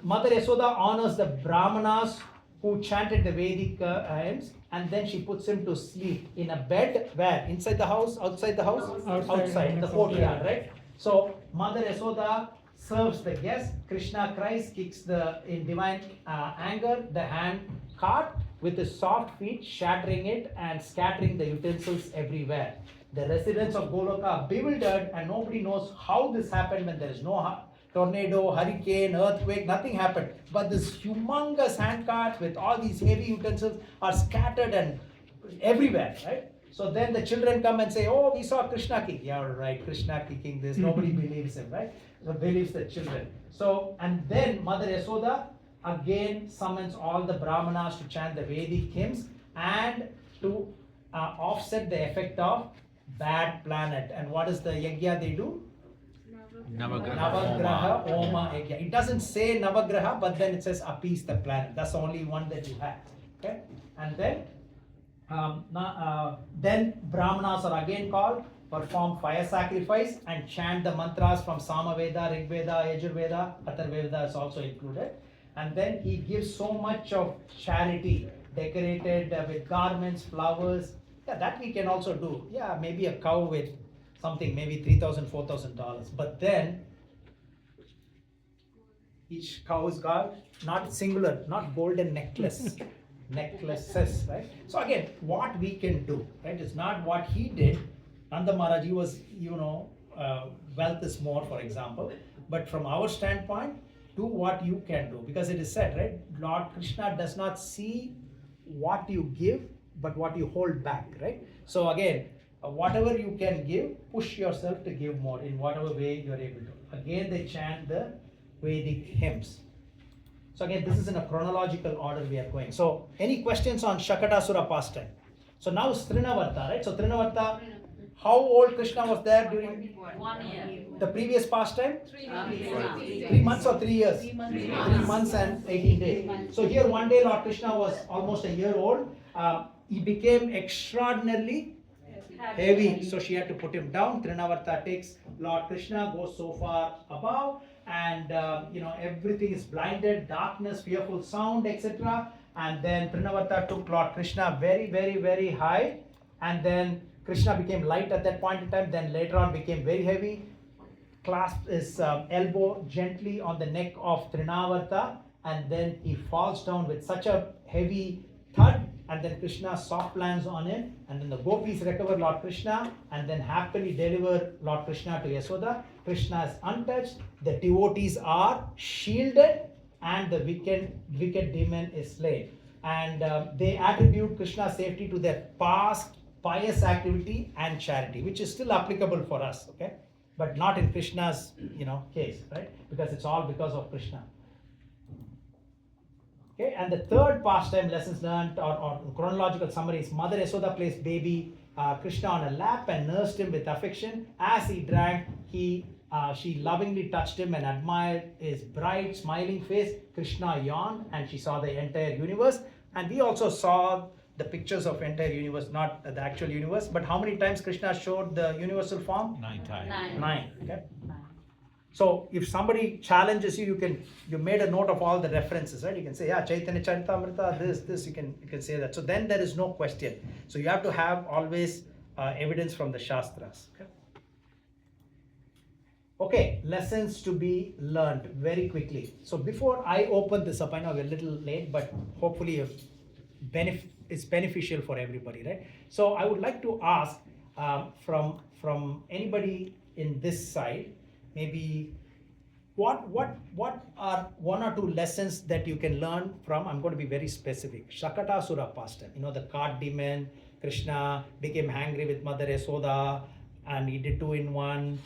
[SPEAKER 1] Mother Yasoda honors the Brahmanas who chanted the Vedic hymns, and then she puts him to sleep in a bed. Where? Inside the house? Outside the house? Outside, in the courtyard, right? So Mother Yasoda serves the guest. Krishna cries, kicks in divine anger the hand cart with his soft feet, shattering it and scattering the utensils everywhere. The residents of Goloka are bewildered, and nobody knows how this happened when there is no tornado, hurricane, earthquake, nothing happened. But this humongous handcarts with all these heavy utensils are scattered and everywhere, right? So then the children come and say, oh, we saw Krishna kick. Yeah, right, Krishna kicking this. Nobody believes him, right? So believes the children. So, and then Mother Yasoda again summons all the Brahmanas to chant the Vedic hymns and to offset the effect of bad planet. And what is the yajna they do? Navagraha Oma Yajna. It doesn't say Navagraha, but then it says appease the planet. That's the only one that you have. Okay? And then Brahmanas are again called, perform fire sacrifice and chant the mantras from Samaveda, Rigveda, Yajurveda, Atharvaveda is also included. And then he gives so much of charity, decorated with garments, flowers. Yeah, that we can also do. Yeah, maybe a cow with something, maybe $3,000, $4,000. But then each cow is got not singular, not golden necklaces, right? So again, what we can do, right? It's not what he did. Nanda Maharaj, he was, wealth is more, for example. But from our standpoint, do what you can do, because it is said, right? Lord Krishna does not see what you give, but what you hold back, right? So again, whatever you can give, push yourself to give more in whatever way you're able to. Again, they chant the Vedic hymns. So again, this is in a chronological order we are going. So any questions on Shakatasura pastime? So now it's Trinavarta, right? So Trinavarta, how old Krishna was there during
[SPEAKER 2] 1 year.
[SPEAKER 1] the previous pastime?
[SPEAKER 2] 3
[SPEAKER 1] months or 3 years? 3 months and 18 days. So here one day Lord Krishna was almost a year old. He became extraordinarily heavy. So she had to put him down. Trinavarta takes Lord Krishna, goes so far above, and everything is blinded, darkness, fearful sound, etc. And then Pranavata took Lord Krishna very, very, very high, and then Krishna became light at that point in time, then later on became very heavy, clasped his elbow gently on the neck of Trinavarta, and then he falls down with such a heavy thud, and then Krishna soft lands on him, and then the gopis recover Lord Krishna, and then happily deliver Lord Krishna to Yasoda. Krishna is untouched, the devotees are shielded, and the wicked demon is slain. And they attribute Krishna's safety to their past pious activity and charity, which is still applicable for us, okay? But not in Krishna's case, right? Because it's all because of Krishna. Okay, and the third pastime lessons learned or chronological summary is Mother Yasoda placed baby Krishna on her lap and nursed him with affection. As he drank, she lovingly touched him and admired his bright smiling face. Krishna yawned and she saw the entire universe. And we also saw the pictures of entire universe, not the actual universe, but how many times Krishna showed the universal form?
[SPEAKER 5] 9 times.
[SPEAKER 1] 9. Okay. So if somebody challenges you, you made a note of all the references, right? You can say, yeah, Chaitanya Charitamrita, this, you can say that. So then there is no question. So you have to have always evidence from the Shastras. Okay, lessons to be learned very quickly. So before I open this up, I know we're a little late, but hopefully it's beneficial for everybody, right? So I would like to ask from anybody in this side, maybe what are 1 or 2 lessons that you can learn from? I'm going to be very specific. Shakatasura pastime, the cart demon, Krishna became angry with Mother Yasoda, and he did 2-in-1,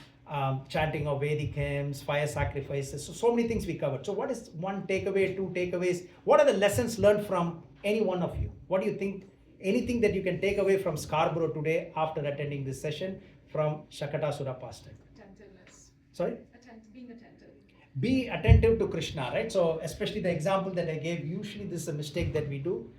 [SPEAKER 1] chanting of Vedic hymns, fire sacrifices. So many things we covered. So what is 1 takeaway, 2 takeaways? What are the lessons learned from any one of you? What do you think? Anything that you can take away from Scarborough today after attending this session from Shakatasura pastime?
[SPEAKER 7] Attentiveness.
[SPEAKER 1] Sorry?
[SPEAKER 7] Being attentive.
[SPEAKER 1] Be attentive to Krishna, right? So especially the example that I gave, usually this is a mistake that we do.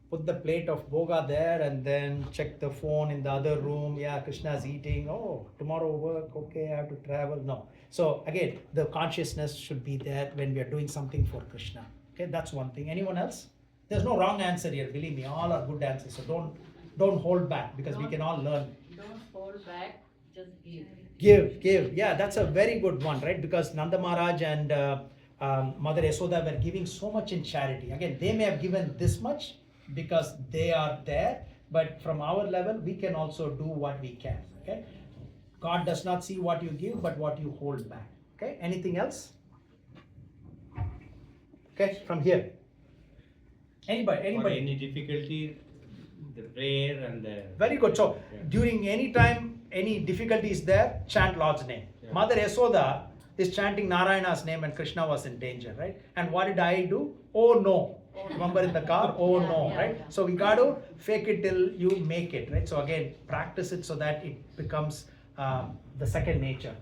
[SPEAKER 1] Put the plate of boga there and then check the phone in the other room. Yeah, Krishna's eating. Oh, tomorrow work. Okay, I have to travel. No. So again, the consciousness should be there when we are doing something for Krishna. Okay, that's one thing. Anyone else? There's no wrong answer here. Believe me, all are good answers. So don't hold back, because we can all learn.
[SPEAKER 2] Don't hold back, just give.
[SPEAKER 1] Give. Yeah, that's a very good one, right? Because Nanda Maharaj and Mother Yasoda were giving so much in charity. Again, they may have given this much because they are there, but from our level, we can also do what we can. Okay, God does not see what you give, but what you hold back. Okay, anything else? Okay, from here. Anybody?
[SPEAKER 6] For any difficulty, the prayer and the...
[SPEAKER 1] Very good. So during any time, any difficulty is there, chant Lord's name. Yeah. Mother Yasoda is chanting Narayana's name and Krishna was in danger, right? And what did I do? Oh no. Remember in the car? Oh no, right? So we got to fake it till you make it, right? So again, practice it so that it becomes the second nature.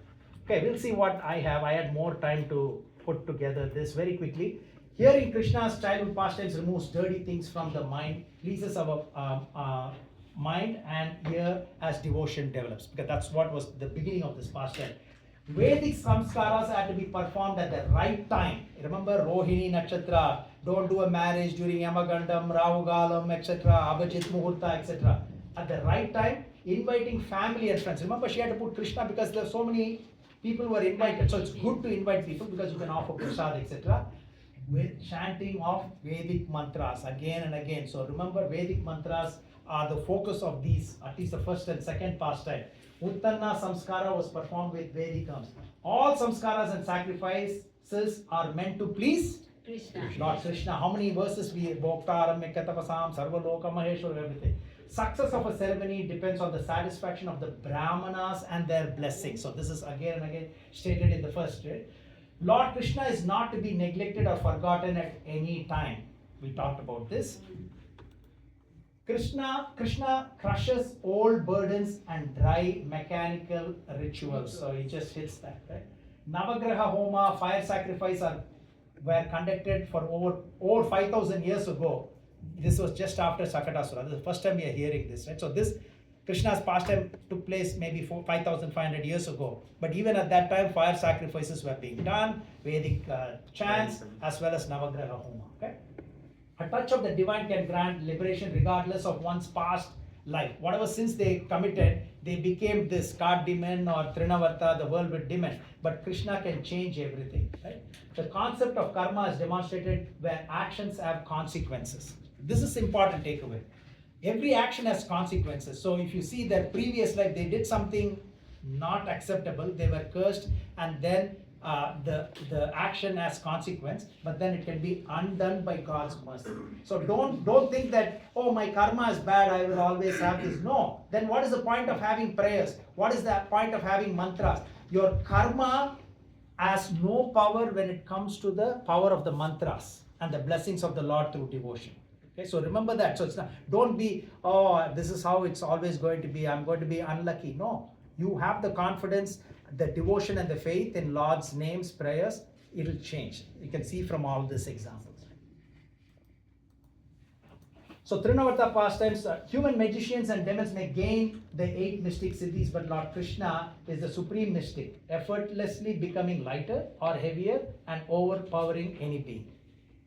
[SPEAKER 1] Okay, we'll see what I have. I had more time to put together this very quickly. Hearing Krishna's childhood pastimes removes dirty things from the mind, pleases our mind and ear as devotion develops, because that's what was the beginning of this pastime. Vedic samskaras had to be performed at the right time. Remember Rohini Nakshatra, don't do a marriage during Yamagandam, Rahugalam, etc., Abhajit Muhurta, etc. At the right time, inviting family and friends. Remember, she had to put Krishna because there are so many people who were invited. So it's good to invite people because you can offer prasad, etc. With chanting of Vedic mantras again and again. So remember, Vedic mantras are the focus of these, at least the first and second pastime. Uttanna samskara was performed with Vedic terms. All samskaras and sacrifices are meant to please
[SPEAKER 2] Krishna.
[SPEAKER 1] Lord Krishna. How many verses we have? Bhoktaram, Mekatapasam, Sarvaloka, Maheshwar, everything. Success of a ceremony depends on the satisfaction of the Brahmanas and their blessings. So this is again and again stated in the first, right? Lord Krishna is not to be neglected or forgotten at any time. We talked about this. Krishna crushes old burdens and dry mechanical rituals. So he just hits that, right? Navagraha Homa, fire sacrifice were conducted for over 5,000 years ago. This was just after Shakatasura. This is the first time we are hearing this, right? So this Krishna's pastime took place maybe 5,500 years ago. But even at that time, fire sacrifices were being done, Vedic chants, as well as Navagraha Homa. Okay? A touch of the divine can grant liberation regardless of one's past life. Whatever sins they committed, they became this card demon or Trinavarta, the world with demon. But Krishna can change everything. Right? The concept of karma is demonstrated where actions have consequences. This is important takeaway. Every action has consequences. So if you see their previous life, they did something not acceptable, they were cursed, and then the action has consequence, but then it can be undone by God's mercy. So don't think that, oh, my karma is bad, I will always have this. No. Then what is the point of having prayers? What is the point of having mantras? Your karma has no power when it comes to the power of the mantras and the blessings of the Lord through devotion. Okay, so remember that. So it's not, don't be, oh, this is how it's always going to be, I'm going to be unlucky. No, you have the confidence, the devotion and the faith in Lord's names, prayers, it'll change. You can see from all these examples. So Trinavarta pastimes, human magicians and demons may gain the 8 mystic siddhis, but Lord Krishna is the supreme mystic, effortlessly becoming lighter or heavier and overpowering any being.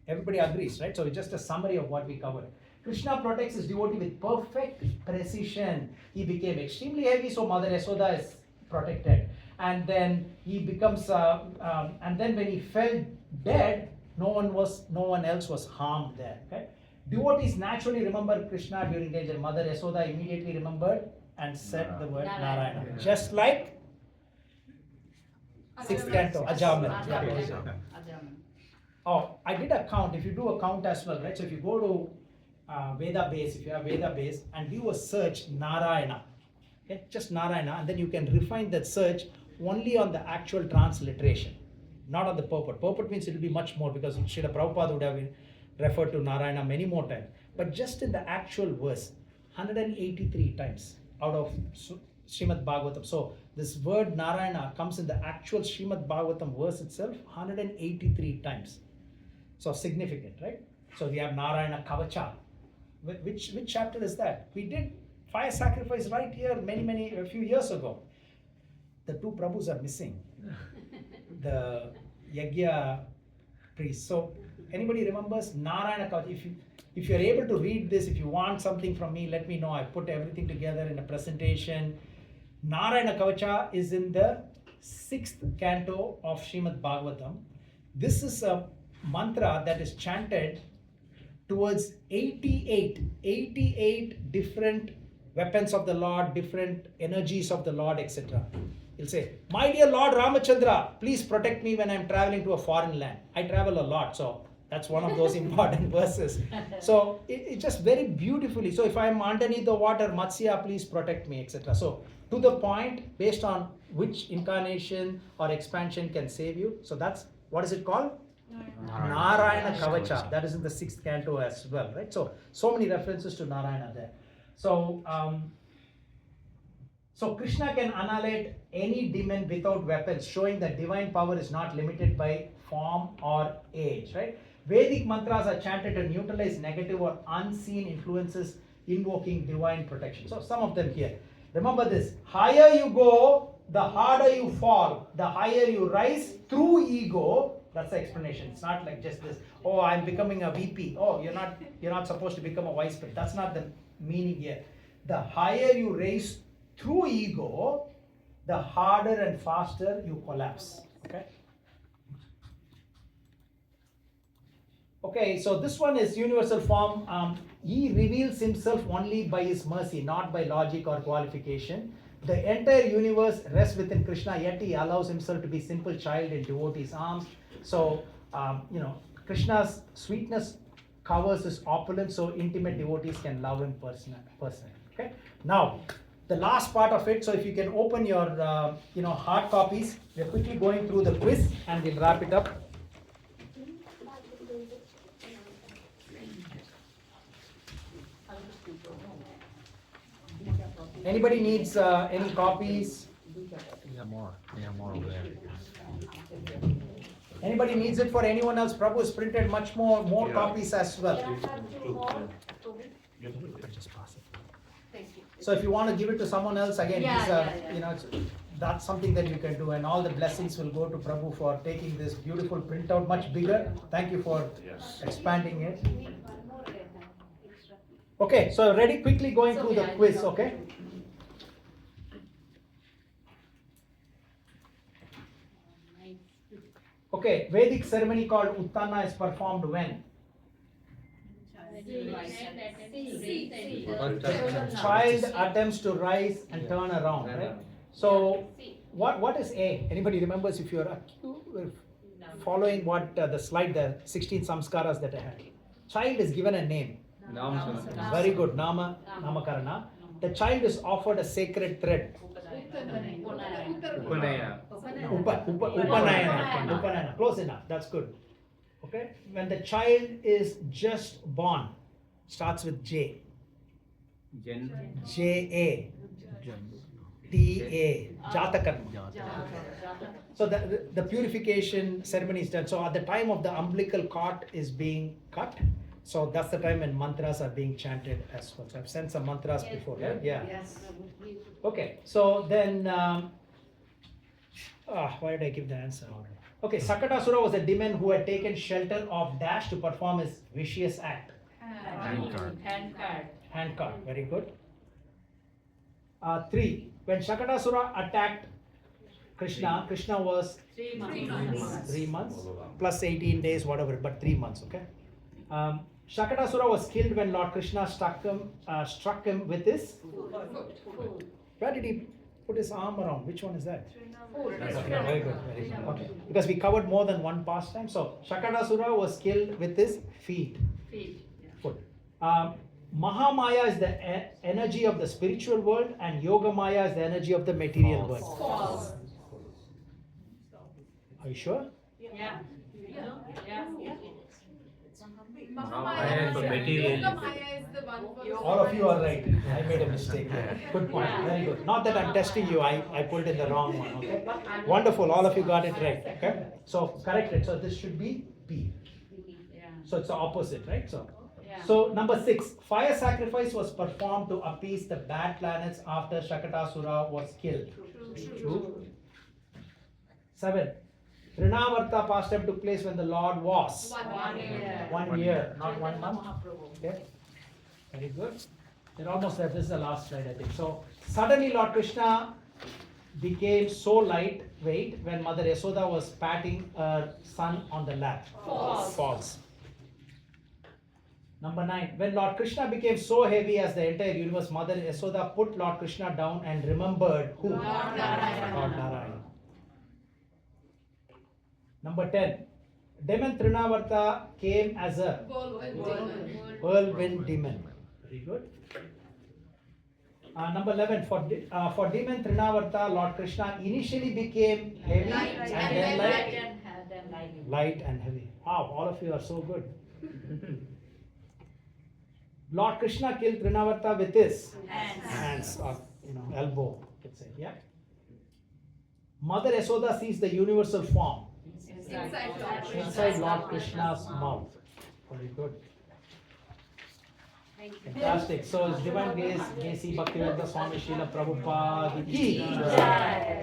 [SPEAKER 1] Everybody agrees, right? So it's just a summary of what we covered. Krishna protects his devotee with perfect precision. He became extremely heavy, so Mother Yashoda is protected. And then he becomes, and then when he fell dead, no one else was harmed there. Okay? Devotees naturally remember Krishna during danger. Mother Yashoda immediately remembered and said the word Narayana. Just like 6th canto, Ajaman. Oh, I did a count. If you do a count as well, right? So if you go to Veda base, if you have Veda base, and do a search Narayana, okay, just Narayana, and then you can refine that search only on the actual transliteration, not on the purport. Purport means it will be much more because Srila Prabhupada would have referred to Narayana many more times. But just in the actual verse, 183 times out of Srimad Bhagavatam. So this word Narayana comes in the actual Srimad Bhagavatam verse itself 183 times. So significant, right? So we have Narayana Kavacha. Which chapter is that? We did fire sacrifice right here a few years ago. The 2 Prabhus are missing. The Yagya priest. So anybody remembers Narayana Kavacha? If you're able to read this, if you want something from me, let me know. I put everything together in a presentation. Narayana Kavacha is in the 6th canto of Srimad Bhagavatam. This is a mantra that is chanted towards 88 different weapons of the Lord, different energies of the Lord, etc. He'll say, my dear Lord Ramachandra, please protect me when I'm traveling to a foreign land. I travel a lot, so that's one of those important verses. So it just very beautifully. So if I'm underneath the water, Matsya, please protect me, etc. So to the point, based on which incarnation or expansion can save you. So that's, what is it called? Narayana Kavacha. That is in the 6th canto as well, right? So many references to Narayana there. So Krishna can annihilate any demon without weapons, showing that divine power is not limited by form or age, right? Vedic mantras are chanted to neutralize negative or unseen influences, invoking divine protection. So some of them here. Remember this, higher you go, the harder you fall. The higher you rise through ego. That's the explanation. It's not like just this, oh, I'm becoming a VP. Oh, you're not supposed to become a vice president. That's not the meaning here. The higher you raise through ego, the harder and faster you collapse. Okay, so this one is universal form. He reveals himself only by his mercy, not by logic or qualification. The entire universe rests within Krishna, yet he allows himself to be simple child in devotee's arms. So, Krishna's sweetness covers his opulence, so intimate devotees can love him personally. Okay. Now, the last part of it. So, if you can open your, hard copies, we're quickly going through the quiz, and we'll wrap it up. Anybody needs any copies?
[SPEAKER 5] We have more over there.
[SPEAKER 1] Anybody needs it for anyone else? Prabhu has printed much more copies as well.
[SPEAKER 5] Just pass it.
[SPEAKER 1] Thank you. So if you want to give it to someone else, again,
[SPEAKER 4] Yeah,
[SPEAKER 1] these are,
[SPEAKER 4] yeah.
[SPEAKER 1] you know, that's something that you can do, and all the blessings will go to Prabhu for taking this beautiful printout much bigger. Thank you for expanding it.
[SPEAKER 2] Need one more extra.
[SPEAKER 1] Okay, so ready, quickly going through the quiz, okay? Okay, Vedic ceremony called Uttana is performed when? Child attempts to rise and turn around, right? So, what is A? Anybody remembers if you're following what the slide, the 16 samskaras that I had? Child is given a name. Very good, Namakarana. The child is offered a sacred thread. Upanayana. Close enough, that's good. Okay, when the child is just born, starts with J. J-A. T-A. Jatakarma. So the purification ceremony is done. So at the time of the umbilical cord is being cut, so that's the time when mantras are being chanted as well. So I've sent some mantras before, right? Yeah.
[SPEAKER 4] Yes.
[SPEAKER 1] Okay, so then, why did I give the answer? Okay, Sakatasura was a demon who had taken shelter of Dash to perform his vicious act. Hand card, very good. 3. When Shakatasura attacked Krishna, Krishna was
[SPEAKER 4] 3 months.
[SPEAKER 1] 3 months plus 18 days, whatever, but 3 months, okay? Shakatasura was killed when Lord Krishna struck him with his foot. Where did he put his arm around? Which one is that? Okay, very good, very good. Okay, because we covered more than one pastime. So Shakatasura was killed with his feet. Foot. Mahamaya is the energy of the spiritual world, and Yogamaya is the energy of the material world.
[SPEAKER 4] False.
[SPEAKER 1] Are you sure?
[SPEAKER 2] Yeah.
[SPEAKER 6] Mahamaya is the material.
[SPEAKER 7] Yogamaya is the one for
[SPEAKER 1] All of you are right. I made a mistake here. Good point. Very good. Not that I'm testing you. I pulled in the wrong one. Okay. Wonderful. All of you got it right. Okay. So correct it. So this should be B. So it's the opposite, right? So number 6. Fire sacrifice was performed to appease the bad planets after Shakatasura was killed. True. 7. Trinavarta pastime took place when the Lord was
[SPEAKER 7] 1 year.
[SPEAKER 1] 1 year, not 1 month. Okay, very good. They're almost there. This is the last slide, I think. So suddenly Lord Krishna became so lightweight when Mother Yasoda was patting her son on the lap. False. Number 9. When Lord Krishna became so heavy as the entire universe, Mother Yasoda put Lord Krishna down and remembered who? Lord Narayana. Number 10. Demon Trinavarta came as a whirlwind demon. Very good. Number 11. For demon Trinavarta, Lord Krishna initially became heavy and then light and heavy. Wow, all of you are so good. Lord Krishna killed Trinavarta with his hands or elbow, you could say. Yeah. Mother Yasoda sees the universal form inside Lord Krishna's mouth. Very good. Fantastic. So it's Divine Grace, J.C. Bhaktivedanta Swami Srila Prabhupada ki.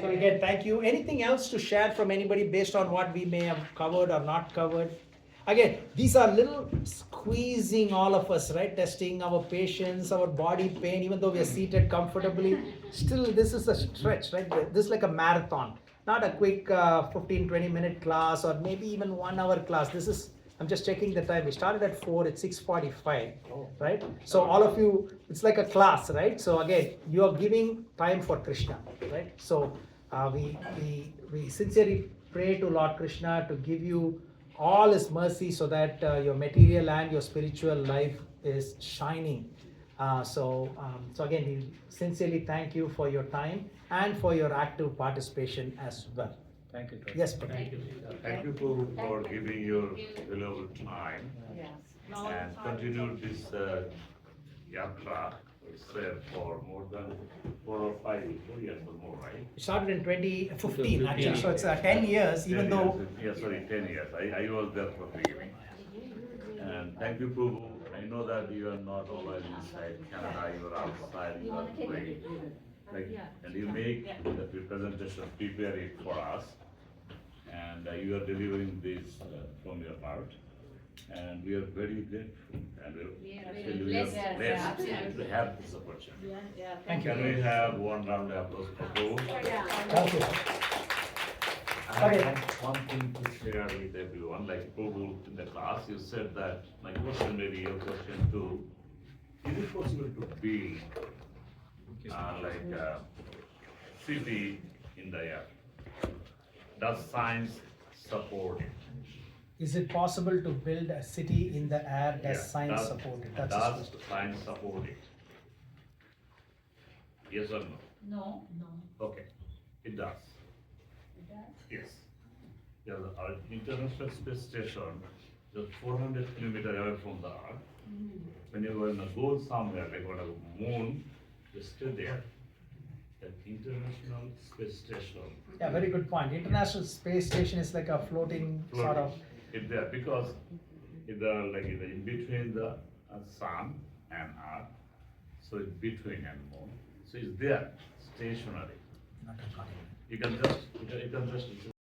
[SPEAKER 1] So again, thank you. Anything else to share from anybody based on what we may have covered or not covered? Again, these are little squeezing all of us, right? Testing our patience, our body pain, even though we are seated comfortably. Still, this is a stretch, right? This is like a marathon, not a quick 15-20 minute class or maybe even 1 hour class. This is, I'm just checking the time. We started at 4, it's 6:45, right? So all of you, it's like a class, right? So again, you are giving time for Krishna, right? So we sincerely pray to Lord Krishna to give you all his mercy so that your material and your spiritual life is shining. So again, we sincerely thank you for your time and for your active participation as well.
[SPEAKER 6] Thank you.
[SPEAKER 1] Yes, Prabhu.
[SPEAKER 13] Thank you for giving your valuable time and continue this yatra for more than 4 or 5 years or more, right?
[SPEAKER 1] It started in 2015 actually,
[SPEAKER 13] Yeah.
[SPEAKER 1] so it's 10 years, even
[SPEAKER 13] 10
[SPEAKER 1] though.
[SPEAKER 13] years. Yeah, sorry, 10 years. I was there for the beginning. And thank you, Prabhu. Thank I know that you are not always inside Canada, you are outside, you are playing. Like, and you make the presentation, prepare it for us, and you are delivering this from your heart. And we are very grateful, and actually we are blessed to have this opportunity.
[SPEAKER 1] Thank you.
[SPEAKER 13] Can we have one round of applause for Prabhu?
[SPEAKER 1] Thank you.
[SPEAKER 13] I have one thing to share with everyone, like Prabhu in the class, you said that, my question maybe your question too, is it possible to build like a city in the air? Does science support it?
[SPEAKER 1] Is it possible to build a city in the air? Does
[SPEAKER 13] Yeah,
[SPEAKER 1] science support it? That's his
[SPEAKER 13] Does
[SPEAKER 1] question.
[SPEAKER 13] science support it? Yes or no?
[SPEAKER 8] No, no.
[SPEAKER 13] Okay, it does.
[SPEAKER 8] It does.
[SPEAKER 13] Yes. Yeah, our International Space Station is 400 kilometers away from the Earth. When you want to go somewhere, like on a moon, you stay there. The International Space Station.
[SPEAKER 1] Yeah, very good point. International Space Station is like a floating sort of.
[SPEAKER 13] It's there because it's like in between the sun and Earth, so it's between and moon. So it's there, stationary.
[SPEAKER 1] Not a continent.
[SPEAKER 13] You can just